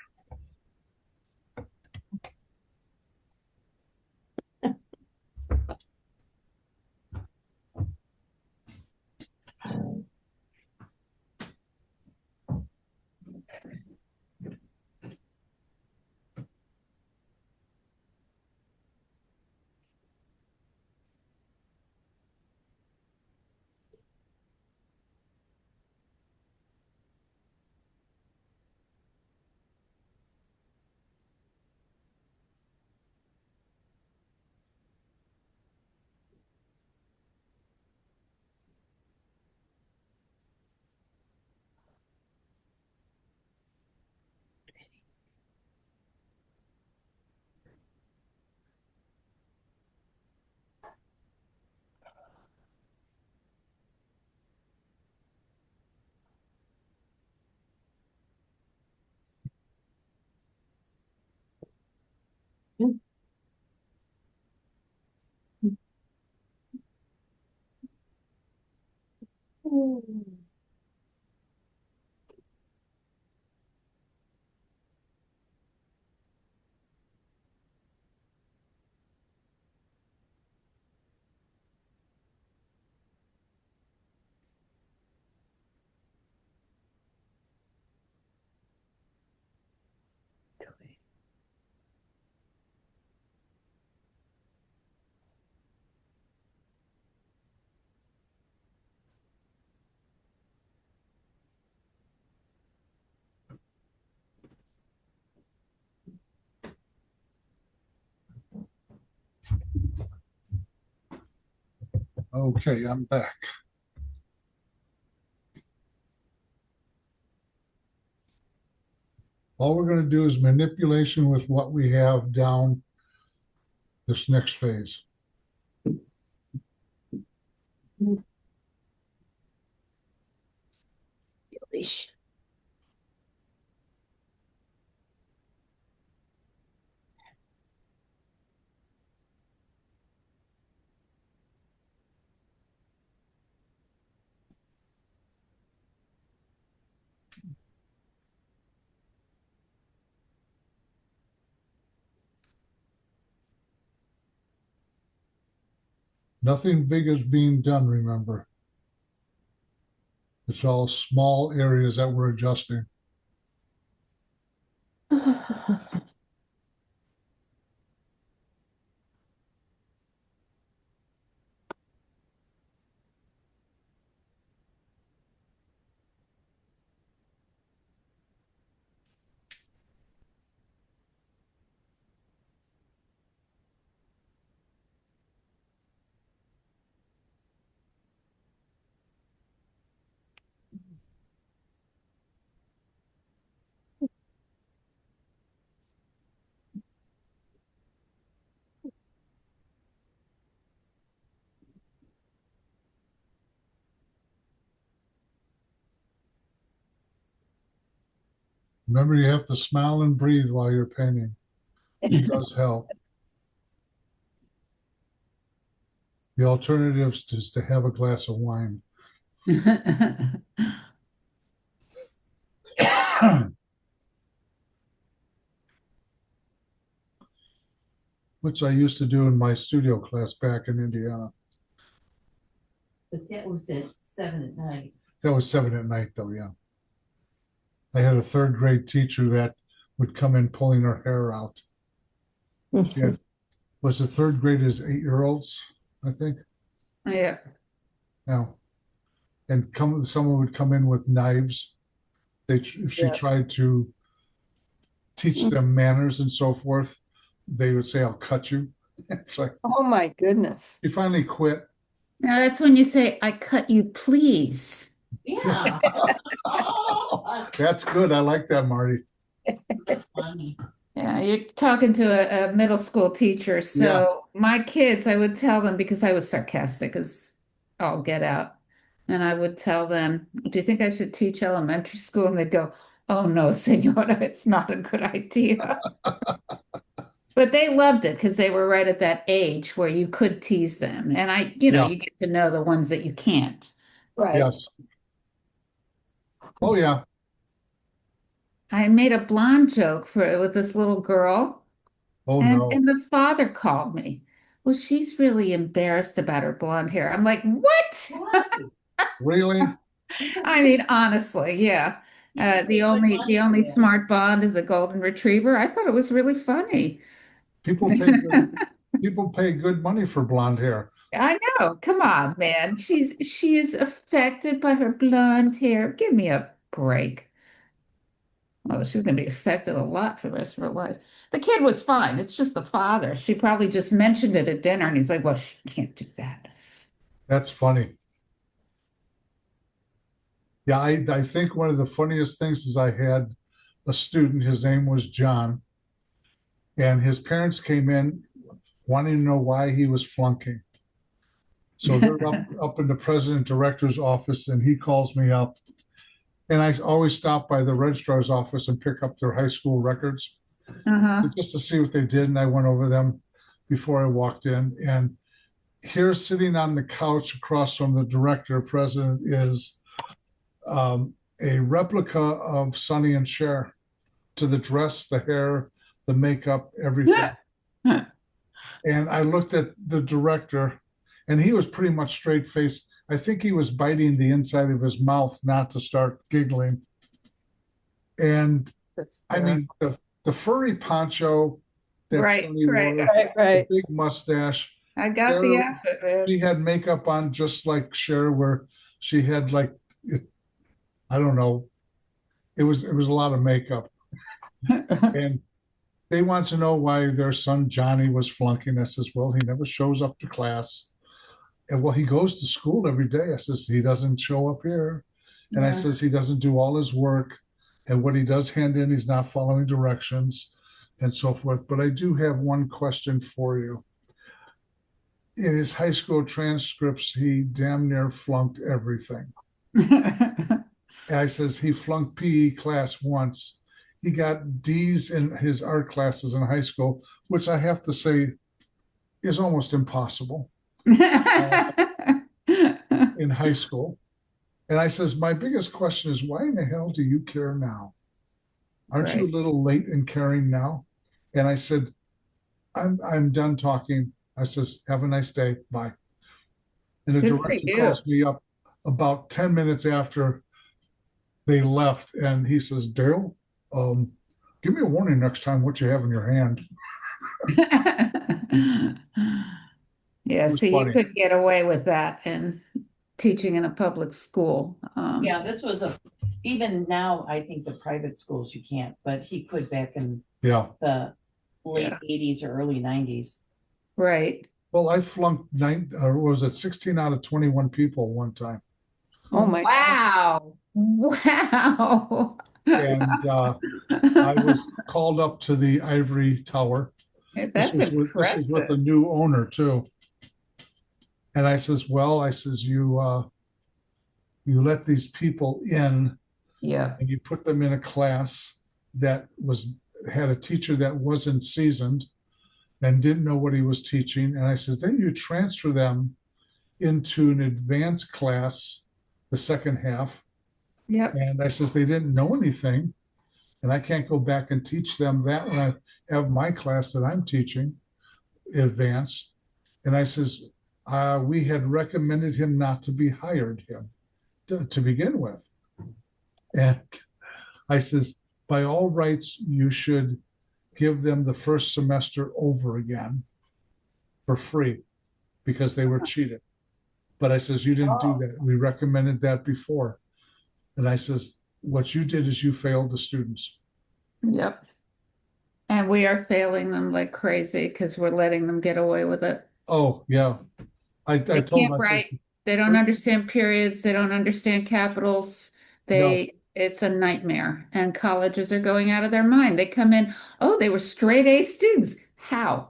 Speaker 1: Okay, I'm back. All we're gonna do is manipulation with what we have down this next phase. Nothing big is being done, remember. It's all small areas that we're adjusting. Remember, you have to smile and breathe while you're painting. It does help. The alternative is to have a glass of wine. Which I used to do in my studio class back in Indiana.
Speaker 11: But that was at 7 at night.
Speaker 1: That was 7 at night, though, yeah. I had a third grade teacher that would come in pulling her hair out. She had, was the third graders 8-year-olds, I think?
Speaker 3: Yeah.
Speaker 1: Yeah. And someone would come in with knives. If she tried to teach them manners and so forth, they would say, "I'll cut you." It's like,
Speaker 4: Oh, my goodness.
Speaker 1: he finally quit.
Speaker 3: Now that's when you say, "I cut you, please."
Speaker 11: Yeah.
Speaker 1: That's good. I like that, Marty.
Speaker 11: Funny.
Speaker 3: Yeah, you're talking to a middle school teacher. So my kids, I would tell them, because I was sarcastic as all get out. And I would tell them, "Do you think I should teach elementary school?" And they'd go, "Oh no, senora, it's not a good idea." But they loved it because they were right at that age where you could tease them. And you get to know the ones that you can't.
Speaker 4: Right.
Speaker 1: Yes. Oh, yeah.
Speaker 3: I made a blonde joke with this little girl.
Speaker 1: Oh,
Speaker 3: And
Speaker 1: no.
Speaker 3: the father called me. "Well, she's really embarrassed about her blonde hair." I'm like, "What?"
Speaker 1: Really?
Speaker 3: I mean, honestly, yeah. The only smart blonde is a golden retriever. I thought it was really funny.
Speaker 1: People pay good money for blonde hair.
Speaker 3: I know. Come on, man. She is affected by her blonde hair. Give me a break. Oh, she's going to be affected a lot for the rest of her life. The kid was fine. It's just the father. She probably just mentioned it at dinner, and he's like, "Well, she can't do that."
Speaker 1: That's funny. Yeah, I think one of the funniest things is I had a student, his name was John, and his parents came in wanting to know why he was flunking. So they're up in the president director's office, and he calls me up. And I always stop by the registrar's office and pick up their high school records just to see what they did. And I went over them before I walked in. And here, sitting on the couch across from the director president, is a replica of Sonny and Cher, to the dress, the hair, the makeup, everything. And I looked at the director, and he was pretty much straight faced. I think he was biting the inside of his mouth not to start giggling. And I mean, the furry poncho that Sonny wore, the big mustache.
Speaker 3: I got the outfit, man.
Speaker 1: She had makeup on just like Cher, where she had I don't know. It was a lot of makeup. And they want to know why their son Johnny was flunking. I says, "Well, he never shows up to class." And well, he goes to school every day. I says, "He doesn't show up here." And I says, "He doesn't do all his work." And what he does hand in, he's not following directions and so forth. But I do have one question for you. In his high school transcripts, he damn near flunked everything. I says he flunked PE class once. He got D's in his art classes in high school, which I have to say is almost impossible in high school. And I says, my biggest question is, why in the hell do you care now? Aren't you a
Speaker 3: Right.
Speaker 1: little late in caring now? And I said, I'm done talking. I says, have a nice day. Bye. And the
Speaker 3: Good for
Speaker 1: director
Speaker 3: you.
Speaker 1: calls me up about 10 minutes after they left, and he says, Daryl, give me a warning next time what you have in your hand.
Speaker 3: Yeah,
Speaker 1: It was
Speaker 3: see, you
Speaker 1: funny.
Speaker 3: could get away with that in teaching in a public school.
Speaker 2: Yeah, this was even now, I think the private schools you can't, but he could back in
Speaker 1: Yeah.
Speaker 2: the late
Speaker 3: Yeah.
Speaker 2: 80s or early 90s.
Speaker 3: Right.
Speaker 1: Well, I flunked or was it 16 out of 21 people one time?
Speaker 4: Oh my God.
Speaker 3: Wow. Wow.
Speaker 1: And I was called up to the ivory tower.
Speaker 3: That's
Speaker 1: This was with the
Speaker 3: impressive.
Speaker 1: new owner too. And I says, well, I says, you let these people in
Speaker 3: Yeah.
Speaker 1: and you put them in a class that had a teacher that wasn't seasoned and didn't know what he was teaching. And I says, then you transfer them into an advanced class the second half.
Speaker 3: Yep.
Speaker 1: And I says, they didn't know anything. And I can't go back and teach them that when I have my class that I'm teaching advanced. And I says, we had recommended him not to be hired him to begin with. And I says, by all rights, you should give them the first semester over again for free because they were cheated. But I says, you didn't do that. We recommended that before. And I says, what you did is you failed the students.
Speaker 3: Yep. And we are failing them like crazy because we're letting them get away with it.
Speaker 1: Oh, yeah. I
Speaker 3: They
Speaker 1: told
Speaker 3: can't
Speaker 1: him, I said,
Speaker 3: write. They don't understand periods. They don't understand capitals. It's a nightmare. And colleges are going out of their mind. They come in, oh, they were straight A students. How?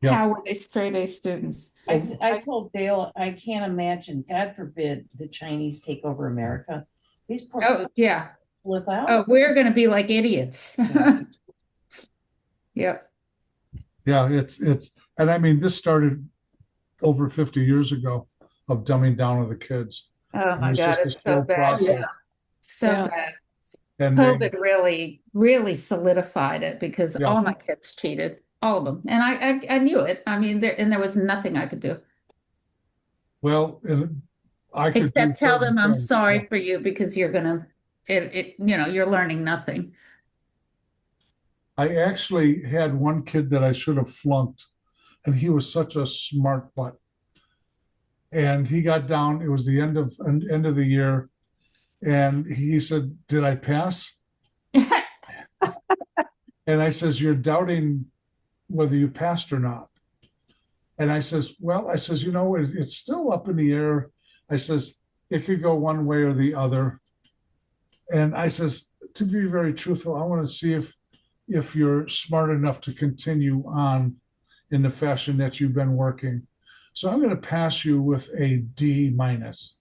Speaker 1: Yeah.
Speaker 3: How were they straight A students?
Speaker 2: I told Dale, I can't imagine, God forbid, the Chinese take over America. These poor
Speaker 3: Oh, yeah.
Speaker 2: flip out.
Speaker 3: Oh, we're going to be like idiots. Yep.
Speaker 1: yeah, it's, and I mean, this started over 50 years ago of dumbing down of the kids.
Speaker 3: Oh
Speaker 1: It
Speaker 3: my
Speaker 1: was
Speaker 3: God,
Speaker 1: just a
Speaker 3: it's so
Speaker 1: slow
Speaker 3: bad.
Speaker 1: process.
Speaker 3: So
Speaker 4: Yeah.
Speaker 3: bad.
Speaker 1: And they,
Speaker 3: COVID really, really solidified it because
Speaker 1: Yeah.
Speaker 3: all my kids cheated, all of them, and I knew it. I mean, there was nothing I could do
Speaker 1: well, and I could do
Speaker 3: except tell them
Speaker 1: certain
Speaker 3: I'm
Speaker 1: things.
Speaker 3: sorry
Speaker 1: Yeah.
Speaker 3: for you because you're gonna, you're learning nothing.
Speaker 1: I actually had one kid that I should have flunked, and he was such a smart butt. And he got down, it was the end of the year, and he said, did I pass? And I says, you're doubting whether you passed or not. And I says, well, I says, it's still up in the air. I says, it could go one way or the other. And I says, to be very truthful, I want to see if you're smart enough to continue on in the fashion that you've been working. So I'm going to pass you with a D minus,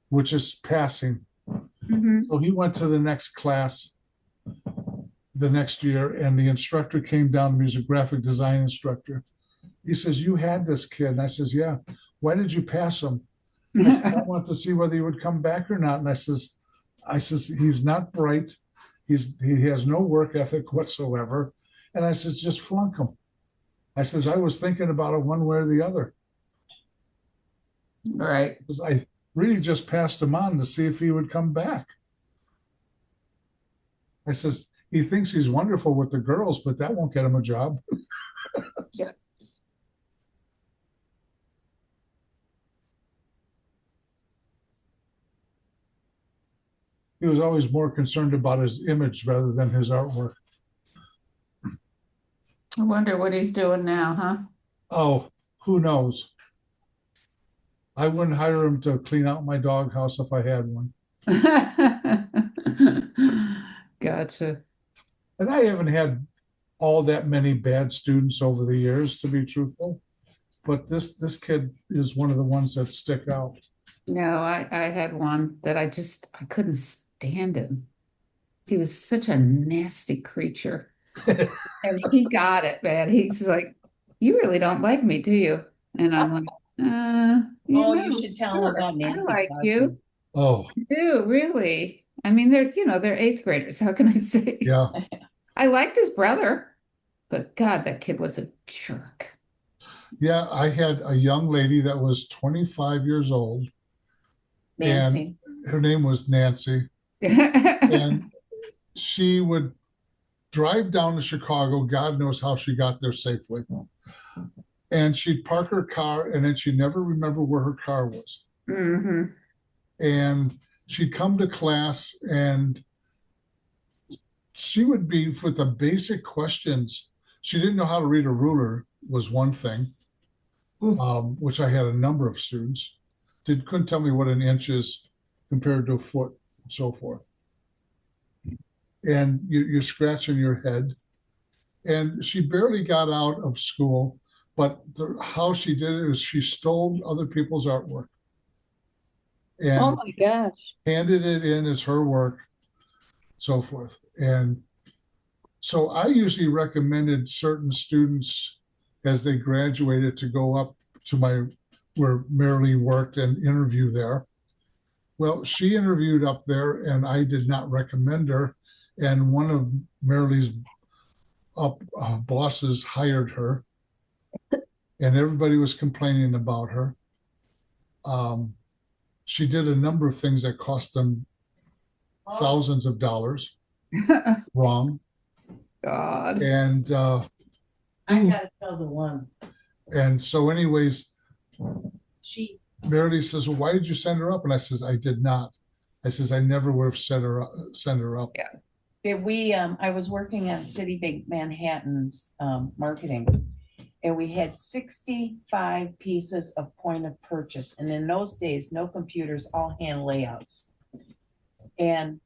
Speaker 1: which is passing.
Speaker 3: Mhm.
Speaker 1: So he went to the next class the next year, and the instructor came down, he was a graphic design instructor. He says, you had this kid. And I says, yeah. Why did you pass him? I said, I want to see whether he would come back or not. And I says, he's not bright. He has no work ethic whatsoever. And I says, just flunk him. I says, I was thinking about it one way or the other.
Speaker 3: Right.
Speaker 1: Because I really just passed him on to see if he would come back. I says, he thinks he's wonderful with the girls, but that won't get him a job.
Speaker 3: Yeah.
Speaker 1: He was always more concerned about his image rather than his artwork.
Speaker 3: I wonder what he's doing now, huh?
Speaker 1: Oh, who knows? I wouldn't hire him to clean out my doghouse if I had one.
Speaker 3: Gotcha.
Speaker 1: And I haven't had all that many bad students over the years, to be truthful. But this kid is one of the ones that stick out.
Speaker 3: No, I had one that I couldn't stand him. He was such a nasty creature. And he got it, man. He's like, "You really don't like me, do you?" And I'm like,
Speaker 2: Oh,
Speaker 3: know,
Speaker 2: you should tell him
Speaker 3: sure,
Speaker 2: about
Speaker 3: I
Speaker 2: Nancy
Speaker 3: like
Speaker 2: Crosby.
Speaker 3: you.
Speaker 1: Oh,
Speaker 3: I do, really. I mean, they're eighth graders. How can I say?
Speaker 1: yeah.
Speaker 3: I liked his brother, but God, that kid was a jerk.
Speaker 1: Yeah, I had a young lady that was 25 years old,
Speaker 2: Nancy.
Speaker 1: and her name was Nancy. And she would drive down to Chicago. God knows how she got there safely. And she'd park her car, and then she'd never remember where her car was.
Speaker 3: hmm
Speaker 1: And she'd come to class, and she would be with the basic questions. She didn't know how to read a ruler was one thing, which I had a number of students. Couldn't tell me what an inch is compared to a foot and so forth. And you're scratching your head. And she barely got out of school, but how she did it is she stole other people's artwork
Speaker 7: Oh
Speaker 1: and
Speaker 7: my gosh.
Speaker 1: handed it in as her work, so forth. And so I usually recommended certain students as they graduated to go up to where Marilee worked and interview there. Well, she interviewed up there, and I did not recommend her. And one of Marilee's bosses hired her, and everybody was complaining about her. She did a number of things that cost them thousands of dollars wrong.
Speaker 3: God.
Speaker 1: And
Speaker 2: I gotta tell the one.
Speaker 1: and so anyways,
Speaker 2: She
Speaker 1: Marilee says, "Well, why did you send her up?" And I says, "I did not." I says, "I never would have sent her up."
Speaker 2: Yeah, I was working on Citibank Manhattan's marketing, and we had 65 pieces of point of purchase. And in those days, no computers, all hand layouts. And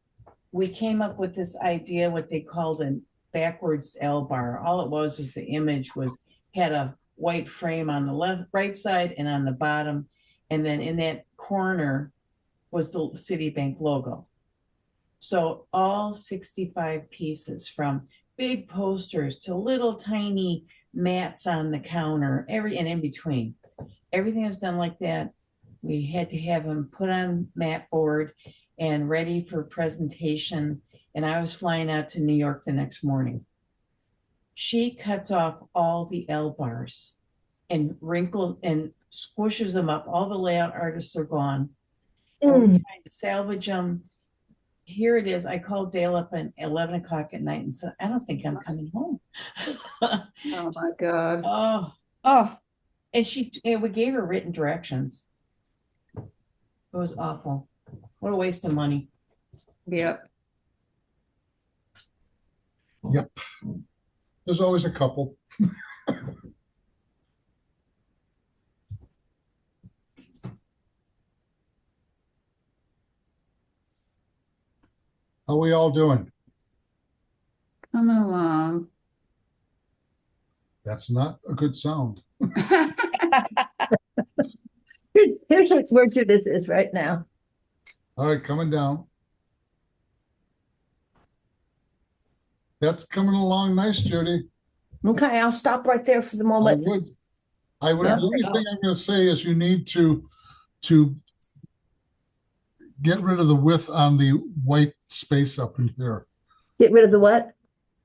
Speaker 2: we came up with this idea, what they called a backwards L bar. All it was the image had a white frame on the right side and on the bottom. And then in that corner was the Citibank logo. So all 65 pieces, from big posters to little tiny mats on the counter, and in between, everything was done like that. We had to have them put on mat board and ready for presentation. And I was flying out to New York the next morning. She cuts off all the L bars and wrinkles and squishes them up. All the layout artists are gone. We're trying to salvage them. Here it is. I called Dale up at 11 o'clock at night and said, "I don't think I'm coming home."
Speaker 3: Oh my God.
Speaker 2: Oh, and we gave her written directions. It was awful. What a waste of money.
Speaker 3: Yep.
Speaker 1: Yep. There's always a couple. How we all doing?
Speaker 3: Coming along.
Speaker 1: That's not a good sound.
Speaker 9: Here's where Judith is right now.
Speaker 1: All right, coming down. That's coming along nice, Judy.
Speaker 9: Okay, I'll stop right there for the
Speaker 1: I
Speaker 9: moment.
Speaker 1: would. The only
Speaker 9: Yeah.
Speaker 1: thing I'm going to say is you need to get rid of the width on the white space up in here.
Speaker 9: Get rid of the what?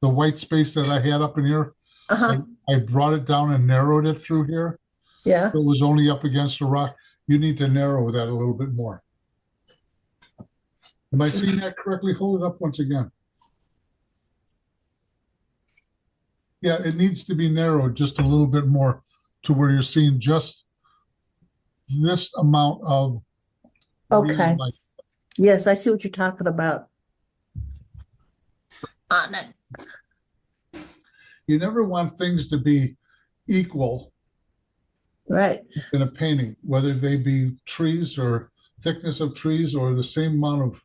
Speaker 1: The white space that I had up in here.
Speaker 9: Uh-huh.
Speaker 1: I brought it down and narrowed it through here.
Speaker 9: Yeah.
Speaker 1: It was only up against a rock. You need to narrow that a little bit more. Am I seeing that correctly? Hold it up once again. Yeah, it needs to be narrowed just a little bit more to where you're seeing just this amount of.
Speaker 9: Okay.
Speaker 1: light.
Speaker 9: Yes, I see what you're talking about. On it.
Speaker 1: You never want things to be equal
Speaker 9: Right.
Speaker 1: in a painting, whether they be trees or thickness of trees or the same amount of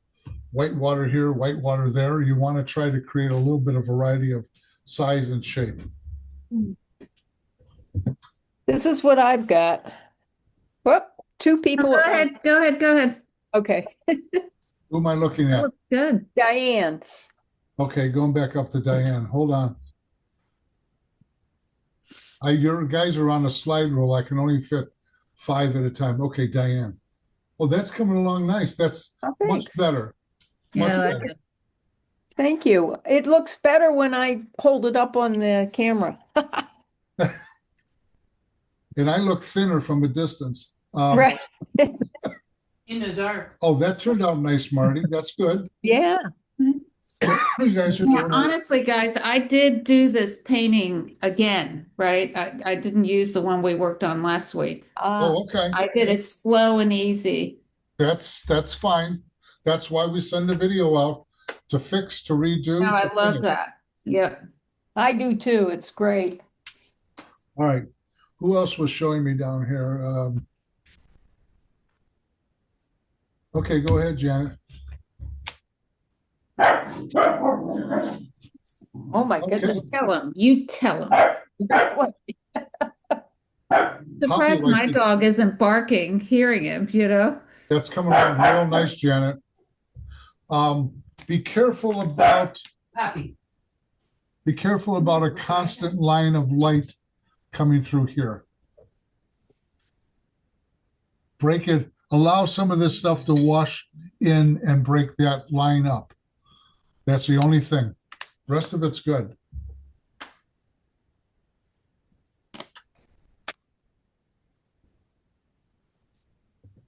Speaker 1: white water here, white water there. You want to try to create a little bit of variety of size and shape.
Speaker 4: This is what I've got. Whoop, two people.
Speaker 3: Go ahead, go ahead, go ahead.
Speaker 4: Okay,
Speaker 1: Who am I looking at?
Speaker 3: Looks good.
Speaker 4: Diane.
Speaker 1: Okay, going back up to Diane. Hold on. Your guys are on a slide rule. I can only fit 5 at a time. Okay, Diane. Well, that's coming along nice. That's
Speaker 4: Oh,
Speaker 1: much
Speaker 4: thanks.
Speaker 1: better. Much
Speaker 3: Yeah, I like
Speaker 1: better.
Speaker 3: it.
Speaker 4: Thank you. It looks better when I hold it up on the camera.
Speaker 1: And I look thinner from a distance.
Speaker 4: Right.
Speaker 11: In the dark.
Speaker 1: Oh, that turned out nice, Marty. That's good.
Speaker 4: Yeah.
Speaker 1: You guys are
Speaker 3: Yeah,
Speaker 1: doing it.
Speaker 3: honestly, guys, I did do this painting again, right? I didn't use the one we worked on last week.
Speaker 1: Oh, okay.
Speaker 3: I did it slow and easy.
Speaker 1: That's fine. That's why we send the video out to fix, to redo.
Speaker 3: No, I
Speaker 1: to
Speaker 3: love
Speaker 1: finish.
Speaker 3: that. Yep.
Speaker 4: I do too. It's great.
Speaker 1: All right. Who else was showing me down here? Okay, go ahead, Janet.
Speaker 4: Oh my
Speaker 1: Okay.
Speaker 4: goodness.
Speaker 3: Tell him. You tell him.
Speaker 4: What?
Speaker 3: Surprised
Speaker 1: like
Speaker 3: my
Speaker 1: it.
Speaker 3: dog isn't barking, hearing him, you know?
Speaker 1: That's coming along real nice, Janet. Be careful about
Speaker 11: Happy.
Speaker 1: a constant line of light coming through here. Break it, allow some of this stuff to wash in and break that line up. That's the only thing. The rest of it's good.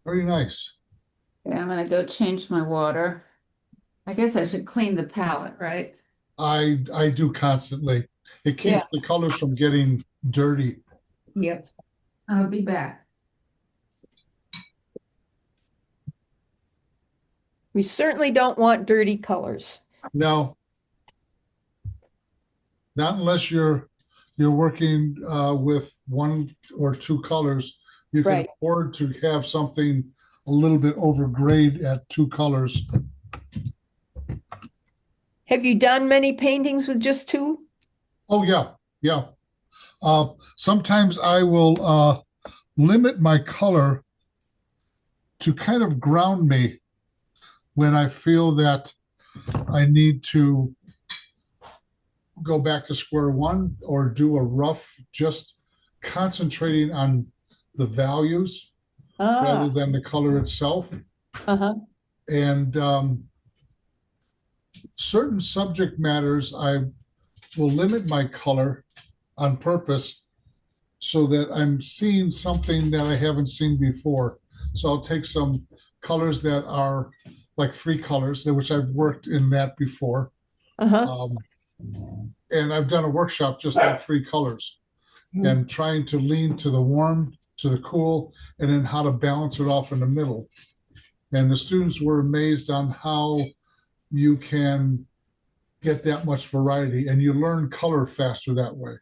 Speaker 1: Very nice.
Speaker 3: Yeah, I'm gonna go change my water. I guess I should clean the palette, right?
Speaker 1: I do constantly. It keeps
Speaker 4: Yeah.
Speaker 1: the colors from getting dirty.
Speaker 3: Yep. I'll be back.
Speaker 4: We certainly don't want dirty colors.
Speaker 1: No. Not unless you're working with 1 or 2 colors. You can
Speaker 4: Right.
Speaker 1: afford to have something a little bit over grade at 2 colors.
Speaker 4: Have you done many paintings with just two?
Speaker 1: Oh, yeah, yeah. Sometimes I will limit my color to kind of ground me when I feel that I need to go back to square one or do a rough, just concentrating on the values rather
Speaker 4: Ah,
Speaker 1: than the color itself.
Speaker 4: uh-huh.
Speaker 1: And certain subject matters, I will limit my color on purpose so that I'm seeing something that I haven't seen before. So I'll take some colors that are like 3 colors, which I've worked in that before.
Speaker 4: Uh-huh.
Speaker 1: And I've done a workshop just on 3 colors and trying to lean to the warm, to the cool, and then how to balance it off in the middle. And the students were amazed on how you can get that much variety, and you learn color faster that way.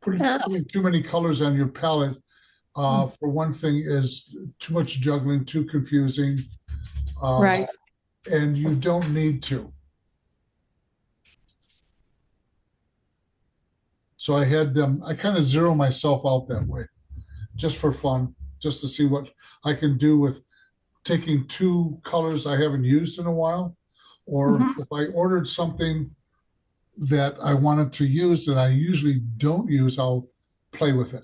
Speaker 1: Putting too many colors on your palette, for one thing, is too much juggling, too confusing.
Speaker 4: Right.
Speaker 1: And you don't need to. So I kind of zero myself out that way, just for fun, just to see what I can do with taking 2 colors I haven't used in a while, or if I ordered something that I wanted to use that I usually don't use, I'll play with it,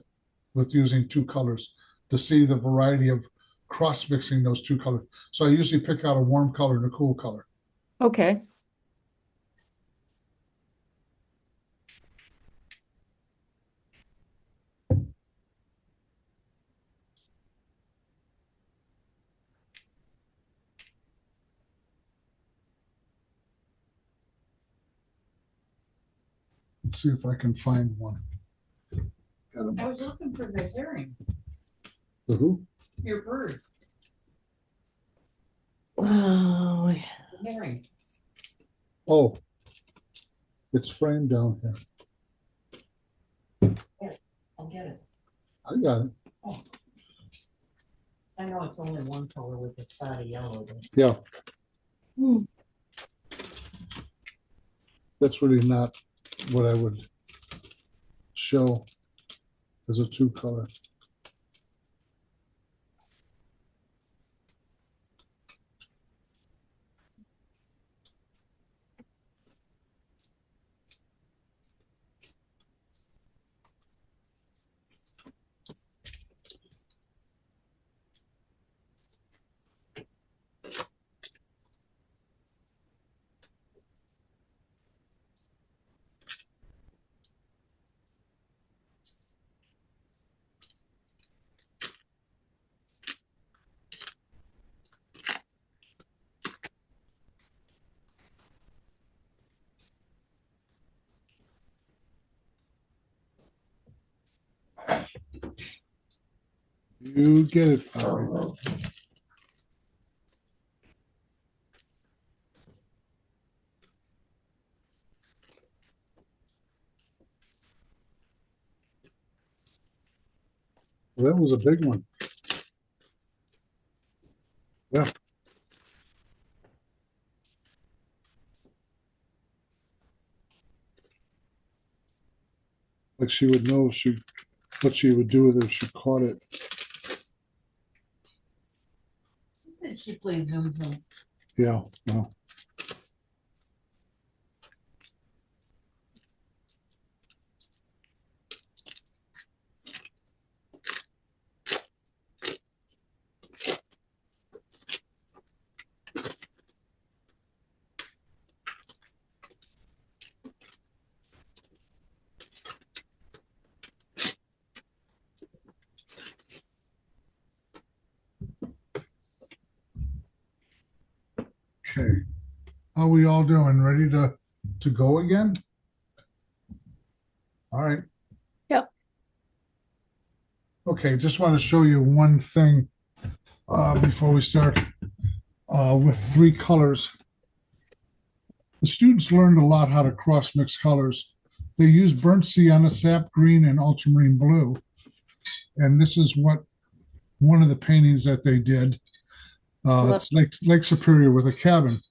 Speaker 1: with using 2 colors to see the variety of cross mixing those 2 colors. So I usually pick out a warm color and a cool color.
Speaker 4: Okay.
Speaker 1: Let's see if I can find one.
Speaker 11: I was looking for the herring,
Speaker 1: The who?
Speaker 11: your bird,
Speaker 7: Oh,
Speaker 11: the herring.
Speaker 1: Oh, it's framed down here.
Speaker 11: I'll get it.
Speaker 1: I got it.
Speaker 11: I know it's only one color with a spot of yellow. But
Speaker 1: Yeah. That's really not what I would show as a true color. You get it, Poppy. Well, that was a big one. Yeah. Like she would know what she would do with it if she caught it.
Speaker 11: She plays Zoom.
Speaker 1: Yeah, well. Okay. How we all doing? Ready to go again? All right.
Speaker 4: Yep.
Speaker 1: Okay, just want to show you one thing before we start with 3 colors. The students learned a lot how to cross mix colors. They used burnt sienna, sap green, and ultramarine blue. And this is what one of the paintings that they did. It's Lake Superior with a cabin.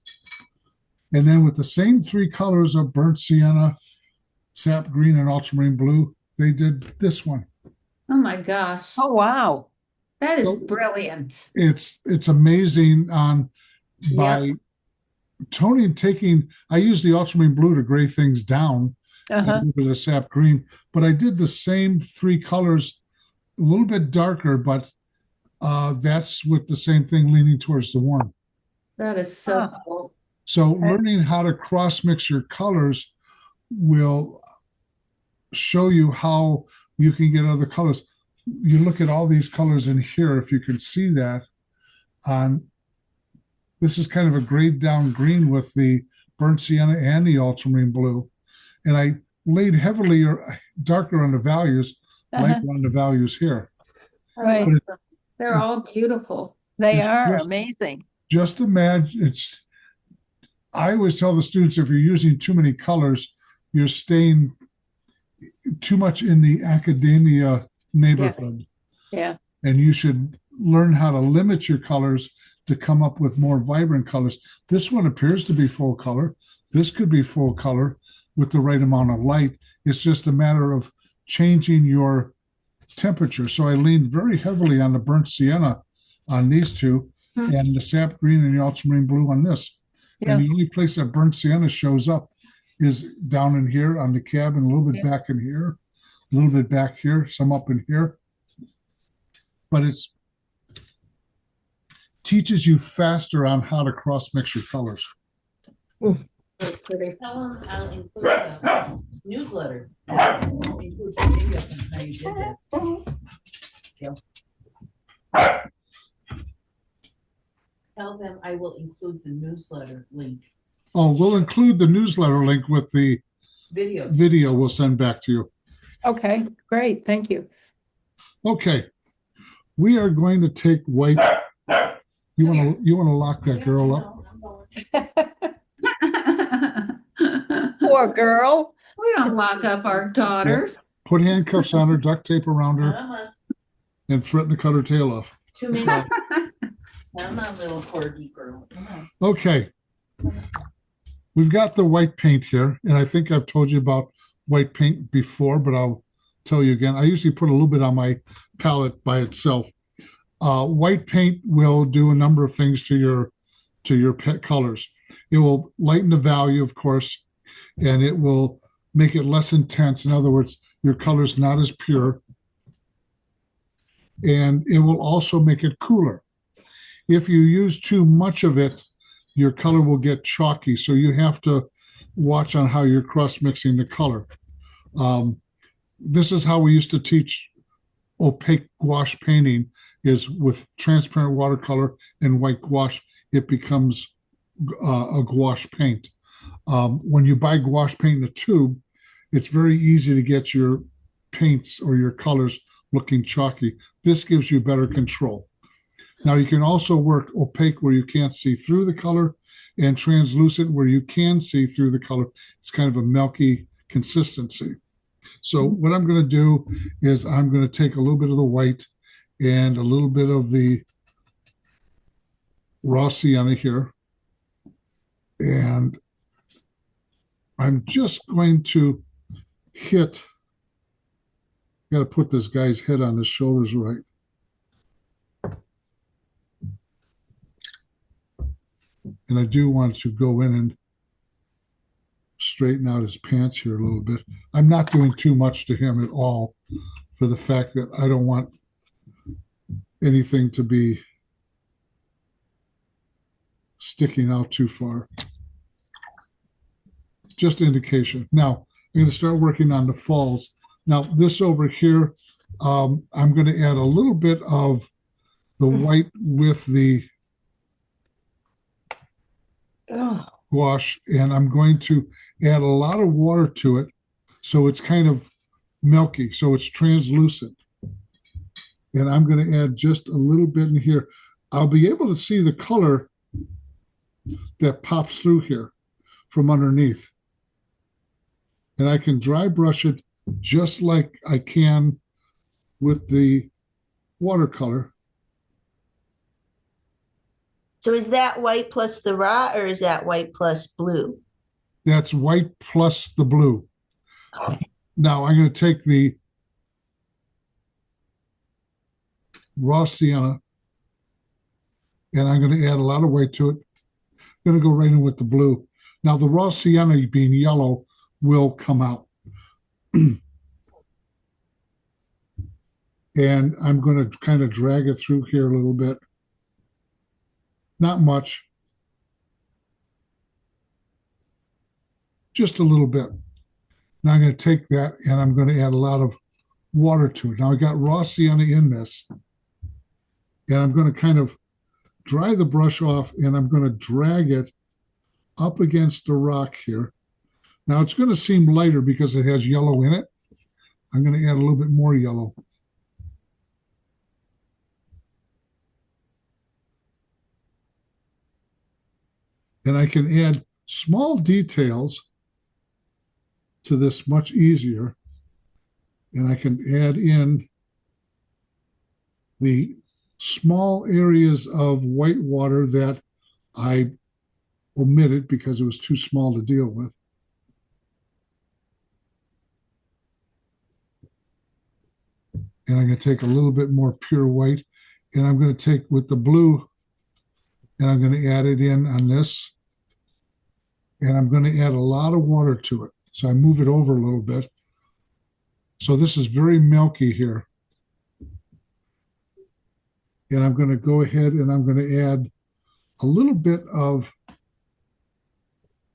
Speaker 1: And then with the same 3 colors of burnt sienna, sap green, and ultramarine blue, they did this one.
Speaker 3: Oh my gosh.
Speaker 4: Oh, wow.
Speaker 3: That is
Speaker 1: So
Speaker 3: brilliant.
Speaker 1: It's amazing by Tony taking, I use the ultramarine blue to gray things down with the sap green, but I did the same 3 colors, a little bit darker, but that's with the same thing leaning towards the warm.
Speaker 3: That is so cool.
Speaker 1: So learning how to cross mix your colors will show you how you can get other colors. You look at all these colors in here, if you can see that. This is kind of a grayed down green with the burnt sienna and the ultramarine blue. And I laid heavily or darker on the values, lighter on the values here.
Speaker 4: Right.
Speaker 3: They're all beautiful.
Speaker 4: They are amazing.
Speaker 1: Just imagine, I always tell the students, if you're using too many colors, you're staying too much in the academia neighborhood.
Speaker 4: Yeah.
Speaker 1: And you should learn how to limit your colors to come up with more vibrant colors. This one appears to be full color. This could be full color with the right amount of light. It's just a matter of changing your temperature. So I leaned very heavily on the burnt sienna on these 2 and the sap green and the ultramarine blue on this.
Speaker 4: Yeah.
Speaker 1: And the only place that burnt sienna shows up is down in here on the cabin, a little bit back in here, a little bit back here, some up in here. But it's teaches you faster on how to cross mix your colors.
Speaker 11: Tell them I'll include the newsletter. Include some videos on how you did that. Yeah. Tell them I will include the newsletter link.
Speaker 1: Oh, we'll include the newsletter link with the video we'll send back to you.
Speaker 4: Okay, great. Thank you.
Speaker 1: Okay. We are going to take white. You want to lock that girl up?
Speaker 4: Poor girl.
Speaker 3: We don't lock up our daughters.
Speaker 1: Put handcuffs on her, duct tape around her, and threaten to cut her tail off.
Speaker 11: 2 minutes. Come on, little corgi girl. Come on.
Speaker 1: Okay. we've got the white paint here, and I think I've told you about white paint before, but I'll tell you again. I usually put a little bit on my palette by itself. White paint will do a number of things to your pet colors. It will lighten the value, of course, and it will make it less intense. In other words, your color's not as pure. And it will also make it cooler. If you use too much of it, your color will get chalky. So you have to watch on how you're cross mixing the color. This is how we used to teach opaque gouache painting, is with transparent watercolor and white gouache, it becomes a gouache paint. When you buy gouache paint in a tube, it's very easy to get your paints or your colors looking chalky. This gives you better control. Now you can also work opaque where you can't see through the color, and translucent where you can see through the color. It's kind of a milky consistency. So what I'm going to do is I'm going to take a little bit of the white and a little bit of the raw sienna here. And I'm just going to hit, got to put this guy's head on his shoulders right. And I do want to go in and straighten out his pants here a little bit. I'm not doing too much to him at all, for the fact that I don't want anything to be sticking out too far. Just indication. Now, I'm going to start working on the falls. Now, this over here, I'm going to add a little bit of the white with the gouache, and I'm going to add a lot of water to it so it's kind of milky, so it's translucent. And I'm going to add just a little bit in here. I'll be able to see the color that pops through here from underneath. And I can dry brush it just like I can with the watercolor.
Speaker 5: So is that white plus the raw, or is that white plus blue?
Speaker 1: That's white plus the blue. Now I'm going to take the raw sienna and I'm going to add a lot of white to it. I'm going to go right in with the blue. Now the raw sienna being yellow will come out. And I'm going to kind of drag it through here a little bit. Not much. Just a little bit. Now I'm going to take that and I'm going to add a lot of water to it. Now I got raw sienna in this. And I'm going to kind of dry the brush off and I'm going to drag it up against the rock here. Now it's going to seem lighter because it has yellow in it. I'm going to add a little bit more yellow. And I can add small details to this much easier. And I can add in the small areas of white water that I omitted because it was too small to deal with. And I'm going to take a little bit more pure white, and I'm going to take with the blue, and I'm going to add it in on this. And I'm going to add a lot of water to it. So I move it over a little bit. So this is very milky here. And I'm going to go ahead and I'm going to add a little bit of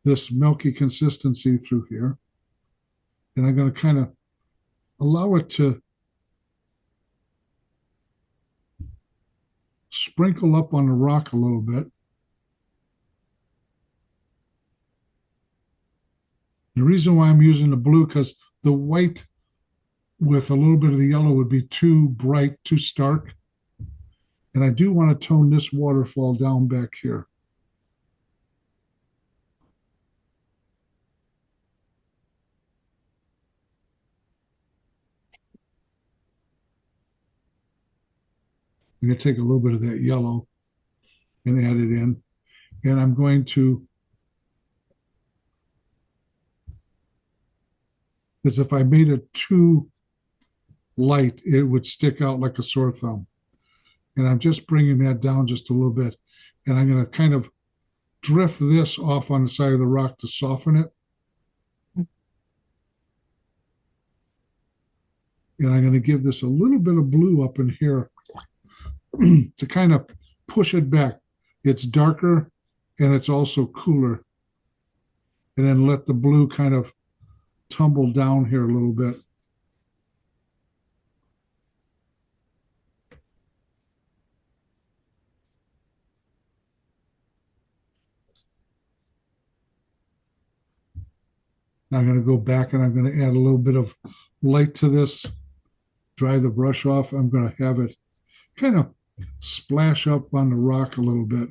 Speaker 1: this milky consistency through here. And I'm going to kind of allow it to sprinkle up on the rock a little bit. The reason why I'm using the blue, because the white with a little bit of the yellow would be too bright, too stark. And I do want to tone this waterfall down back here. I'm going to take a little bit of that yellow and add it in. And I'm going to is if I made it too light, it would stick out like a sore thumb. And I'm just bringing that down just a little bit. And I'm going to kind of drift this off on the side of the rock to soften it. And I'm going to give this a little bit of blue up in here to kind of push it back. It's darker and it's also cooler. And then let the blue kind of tumble down here a little bit. Now I'm going to go back and I'm going to add a little bit of light to this, dry the brush off. I'm going to have it kind of splash up on the rock a little bit.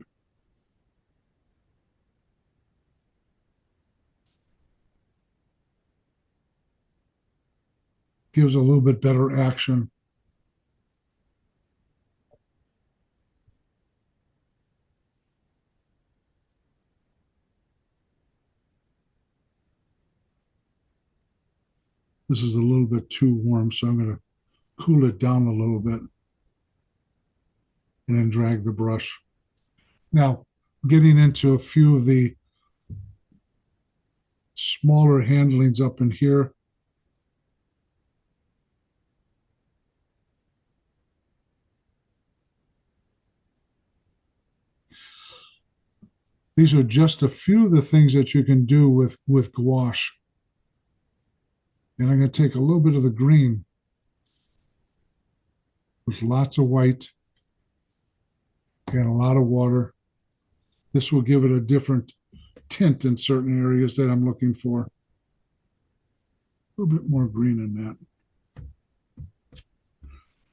Speaker 1: Gives a little bit better action. This is a little bit too warm, so I'm going to cool it down a little bit and then drag the brush. Now, getting into a few of the smaller handlings up in here. These are just a few of the things that you can do with gouache. And I'm going to take a little bit of the green with lots of white and a lot of water. This will give it a different tint in certain areas that I'm looking for. A little bit more green in that.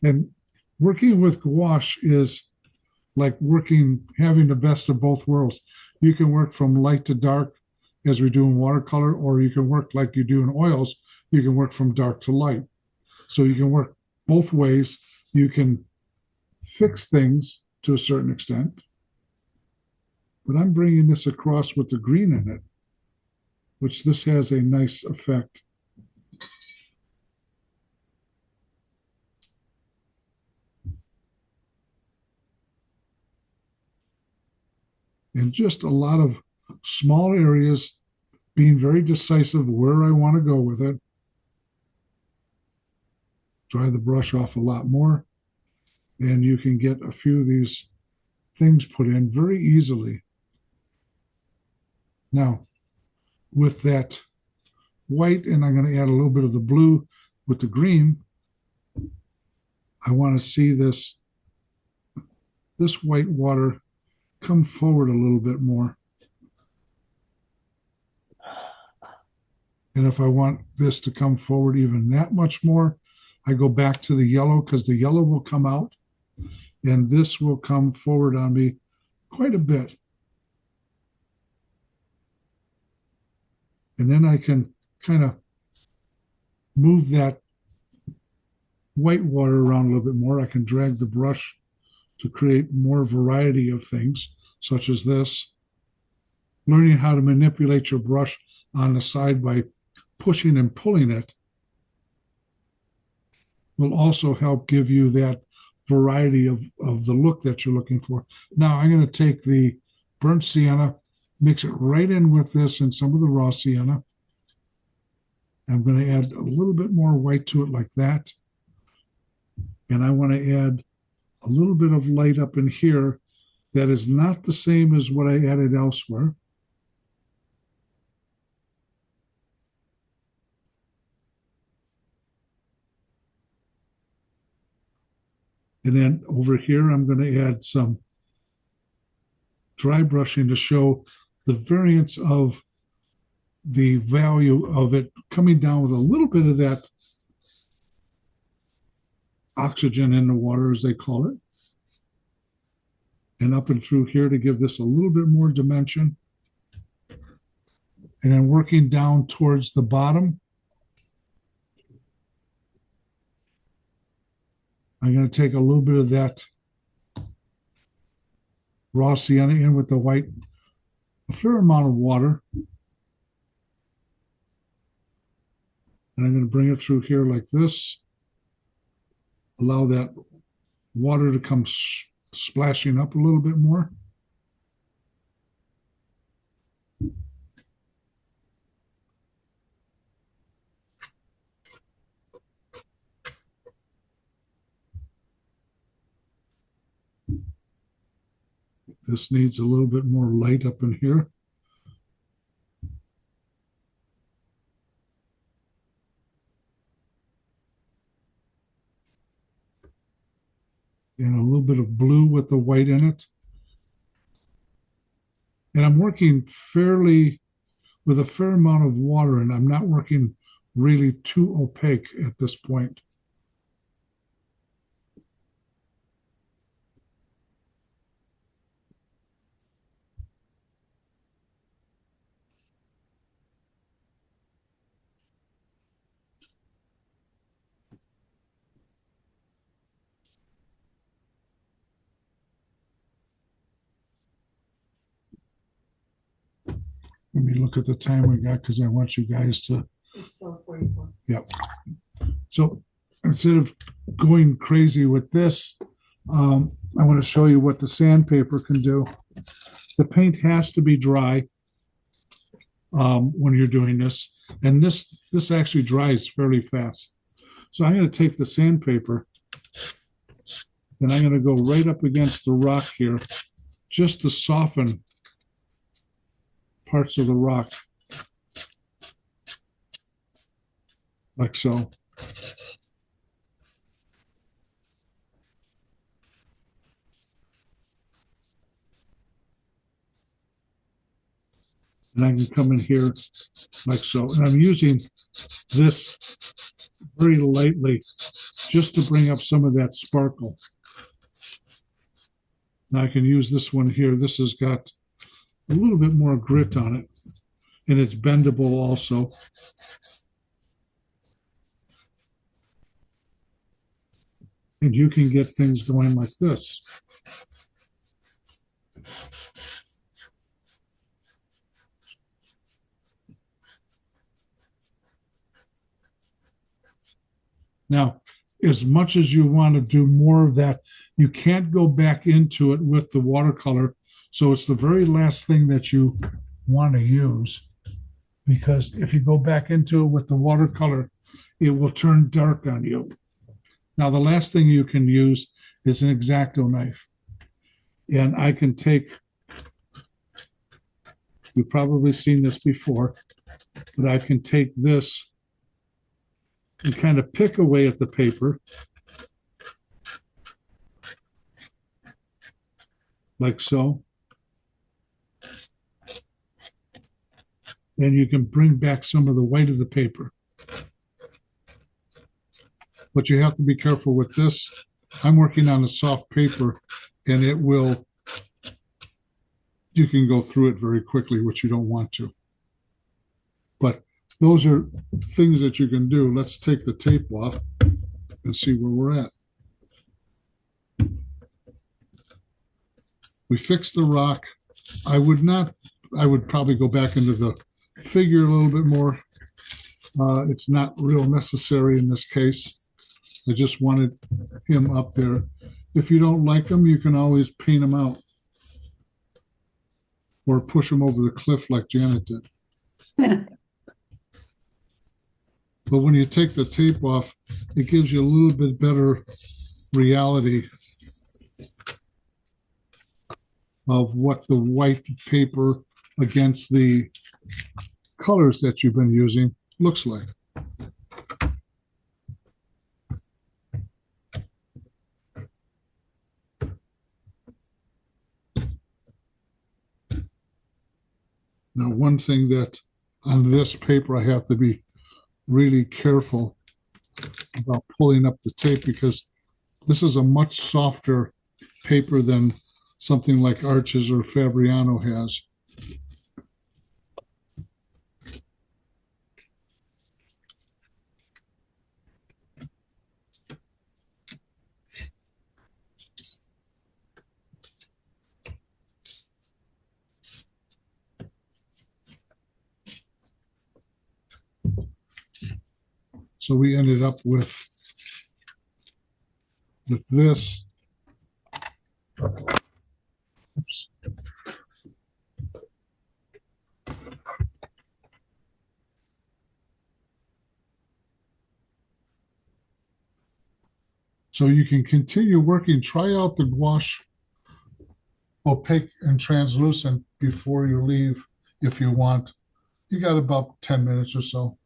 Speaker 1: And working with gouache is like having the best of both worlds. You can work from light to dark as we do in watercolor, or you can work like you do in oils. You can work from dark to light. So you can work both ways. You can fix things to a certain extent. But I'm bringing this across with the green in it, which this has a nice effect. And just a lot of small areas, being very decisive where I want to go with it. Dry the brush off a lot more, and you can get a few of these things put in very easily. Now, with that white, and I'm going to add a little bit of the blue with the green, I want to see this white water come forward a little bit more. And if I want this to come forward even that much more, I go back to the yellow, because the yellow will come out and this will come forward on me quite a bit. And then I can kind of move that white water around a little bit more. I can drag the brush to create more variety of things, such as this. Learning how to manipulate your brush on the side by pushing and pulling it will also help give you that variety of the look that you're looking for. Now I'm going to take the burnt sienna, mix it right in with this and some of the raw sienna. I'm going to add a little bit more white to it like that. And I want to add a little bit of light up in here that is not the same as what I added elsewhere. And then over here, I'm going to add some dry brushing to show the variance of the value of it coming down with a little bit of that oxygen in the water, as they call it. And up and through here to give this a little bit more dimension. And then working down towards the bottom, I'm going to take a little bit of that raw sienna in with the white, a fair amount of water. And I'm going to bring it through here like this. Allow that water to come splashing up a little bit more. This needs a little bit more light up in here. And a little bit of blue with the white in it. And I'm working with a fair amount of water, and I'm not working really too opaque at this point. Let me look at the time we got because I want you guys to.
Speaker 11: It's 12:44.
Speaker 1: Yep. So instead of going crazy with this, I want to show you what the sandpaper can do. The paint has to be dry when you're doing this, and this actually dries fairly fast. So I'm going to take the sandpaper and I'm going to go right up against the rock here, just to soften parts of the rock, like so. And I can come in here like so. And I'm using this very lightly just to bring up some of that sparkle. Now I can use this one here. This has got a little bit more grit on it, and it's bendable also. And you can get things going like this. Now, as much as you want to do more of that, you can't go back into it with the watercolor. So it's the very last thing that you want to use, because if you go back into it with the watercolor, it will turn dark on you. Now, the last thing you can use is an X-Acto knife. And I can take, you've probably seen this before, but I can take this and kind of pick away at the paper, like so. And you can bring back some of the white of the paper. But you have to be careful with this. I'm working on a soft paper, and you can go through it very quickly, which you don't want to. But those are things that you can do. Let's take the tape off and see where we're at. We fixed the rock. I would probably go back into the figure a little bit more. It's not real necessary in this case. I just wanted him up there. If you don't like him, you can always paint him out or push him over the cliff like Janet did. But when you take the tape off, it gives you a little bit better reality of what the white paper against the colors that you've been using looks like. Now, one thing that on this paper I have to be really careful about pulling up the tape, because this is a much softer paper than something like Arches or Fabriano has. So we ended up with this. Oops. So you can continue working. Try out the gouache opaque and translucent before you leave if you want. You got about 10 minutes or so.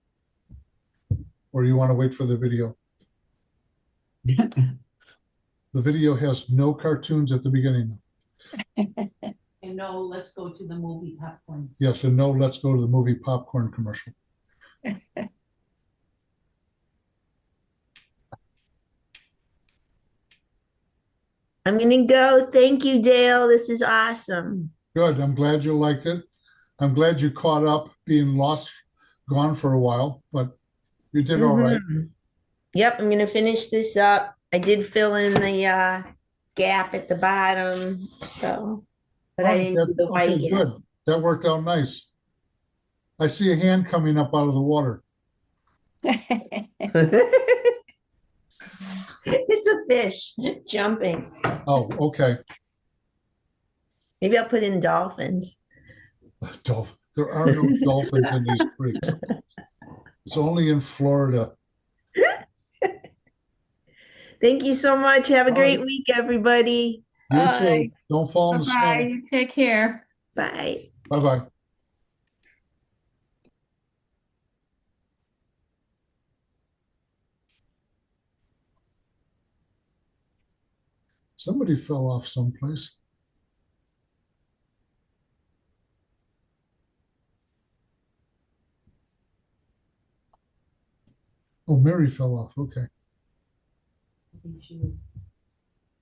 Speaker 1: Or you want to wait for the video. The video has no cartoons at the beginning.
Speaker 11: And no, let's go to the movie popcorn.
Speaker 1: Yes, and no, let's go to the movie popcorn commercial.
Speaker 5: I'm gonna go. Thank you, Dale. This is awesome.
Speaker 1: Good. I'm glad you liked it. I'm glad you caught up being gone for a while, but you did all right.
Speaker 5: Yep, I'm gonna finish this up. I did fill in the gap at the bottom, so, but I didn't do the white
Speaker 1: Okay,
Speaker 5: yet.
Speaker 1: good. That worked out nice. I see a hand coming up out of the water.
Speaker 5: It's a fish jumping.
Speaker 1: Oh, okay.
Speaker 5: Maybe I'll put in dolphins.
Speaker 1: There are no dolphins in these creeks. It's only in Florida.
Speaker 5: Thank you so much. Have a
Speaker 1: All
Speaker 5: great
Speaker 1: right.
Speaker 5: week, everybody.
Speaker 1: You
Speaker 4: Bye.
Speaker 1: too. Don't fall in the
Speaker 3: Bye-bye.
Speaker 1: snow.
Speaker 3: You take care.
Speaker 5: Bye.
Speaker 1: Bye-bye. Somebody fell off someplace. Oh, Mary fell off. Okay.
Speaker 11: I think she was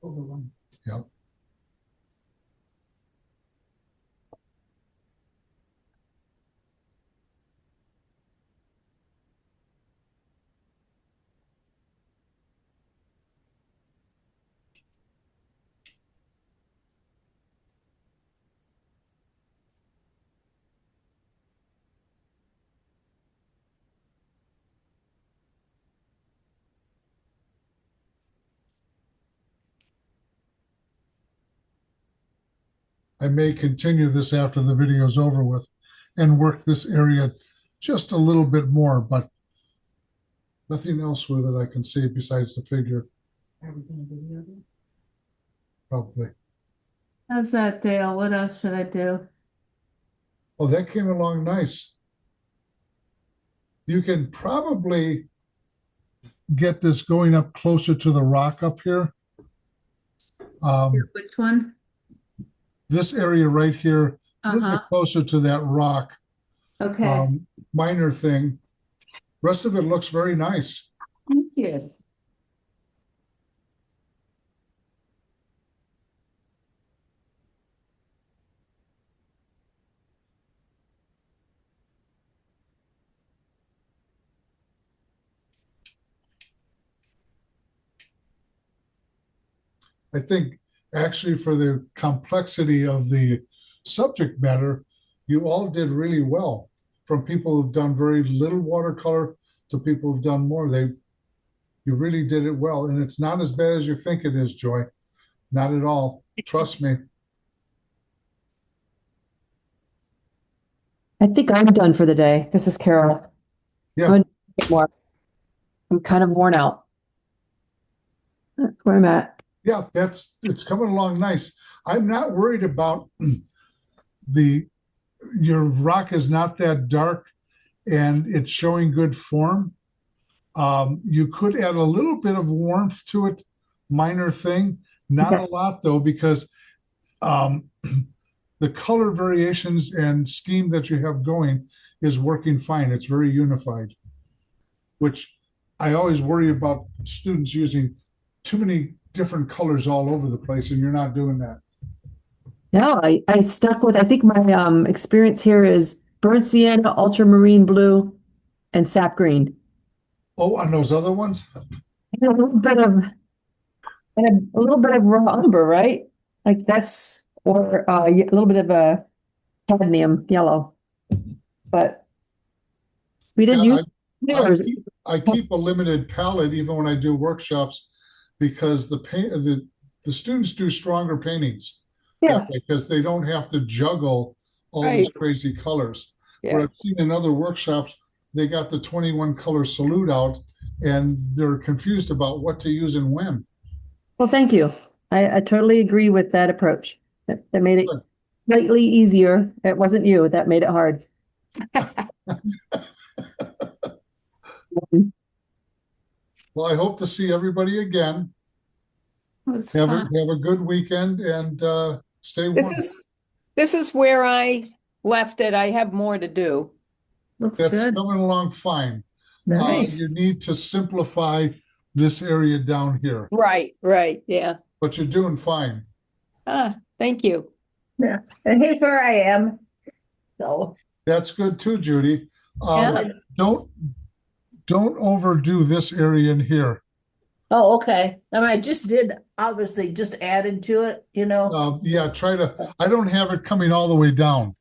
Speaker 11: over one.
Speaker 1: Yeah. I may continue this after the video is over with and work this area just a little bit more, but nothing else with it I can see besides the figure,
Speaker 11: Are we gonna video this?
Speaker 1: probably.
Speaker 3: How's that, Dale? What else should I do?
Speaker 1: Oh, that came along nice. You can probably get this going up closer to the rock up here.
Speaker 3: Which one?
Speaker 1: This area right here, a little
Speaker 3: Uh-huh.
Speaker 1: bit closer to that rock.
Speaker 3: Okay.
Speaker 1: Minor thing. Rest of it looks very nice.
Speaker 3: Thank you.
Speaker 1: I think actually for the complexity of the subject matter, you all did really well. From people who've done very little watercolor to people who've done more, you really did it well. And it's not as bad as you think it is, Joy. Not at all. Trust me.
Speaker 6: I think I'm done for the day. This is Carol.
Speaker 1: Yeah.
Speaker 6: I'm gonna get more. I'm kind of worn out. That's where I'm at.
Speaker 1: Yeah, it's coming along nice. I'm not worried about your rock is not that dark and it's showing good form. You could add a little bit of warmth to it, minor thing, not
Speaker 6: Okay.
Speaker 1: a lot though, because the color variations and scheme that you have going is working fine. It's very unified, which I always worry about students using too many different colors all over the place, and you're not doing that.
Speaker 6: No, I stuck with, I think my experience here is burnt sienna, ultramarine blue, and sap green.
Speaker 1: Oh, and those other ones?
Speaker 6: And a little bit of raw umber, right? Like that's, or a little bit of a cadmium yellow. But we didn't
Speaker 1: Yeah,
Speaker 6: use.
Speaker 1: I keep a limited palette even when I do workshops because the students do stronger paintings.
Speaker 6: Yeah.
Speaker 1: Because they don't have to juggle all
Speaker 4: Right.
Speaker 1: these crazy colors.
Speaker 4: Yeah.
Speaker 1: What I've seen in other workshops, they got the 21 color salute out and they're confused about what to use and when.
Speaker 6: Well, thank you. I totally agree with that approach. That made it
Speaker 1: Good.
Speaker 6: slightly easier. It wasn't you that made it hard.
Speaker 1: Well, I hope to see everybody again.
Speaker 3: It was
Speaker 1: Have
Speaker 3: fun.
Speaker 1: a good weekend and stay warm.
Speaker 4: This is where I left it. I have more to do.
Speaker 3: Looks
Speaker 1: That's
Speaker 3: good.
Speaker 1: coming along fine.
Speaker 6: Nice.
Speaker 1: You need to simplify this area down here,
Speaker 4: Right, yeah.
Speaker 1: but you're doing fine.
Speaker 4: Thank you.
Speaker 9: Yeah, and here's where I am. So,
Speaker 1: That's good too, Judy.
Speaker 4: Yeah.
Speaker 1: Don't overdo this area in here.
Speaker 9: oh, okay. I mean, I just did, obviously, just added to it, you know?
Speaker 1: Yeah, I don't have it coming all the way down.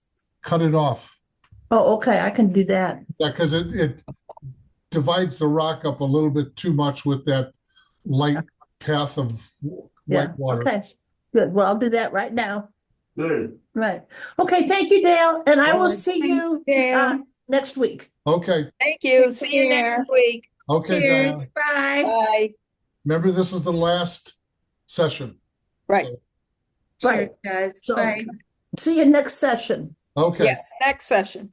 Speaker 1: Cut it off.
Speaker 9: Oh, okay, I can do that.
Speaker 1: Yeah, because it divides the rock up a little bit too much with that light path of
Speaker 9: Yeah,
Speaker 1: white water.
Speaker 9: okay, good. Well, I'll do that right now.
Speaker 10: Good.
Speaker 9: Right. Okay, thank you, Dale, and I will
Speaker 1: All right.
Speaker 9: see you
Speaker 3: Dale.
Speaker 9: next week.
Speaker 1: Okay,
Speaker 4: Thank you.
Speaker 3: Take
Speaker 4: See you next
Speaker 3: care.
Speaker 4: week.
Speaker 1: okay,
Speaker 3: Cheers.
Speaker 1: Diana.
Speaker 3: Bye.
Speaker 4: Bye.
Speaker 1: Remember, this is the last session.
Speaker 4: Right.
Speaker 9: Right.
Speaker 3: Cheers, guys.
Speaker 9: So,
Speaker 3: Bye.
Speaker 9: see you next session.
Speaker 1: Okay.
Speaker 4: Yes, next session.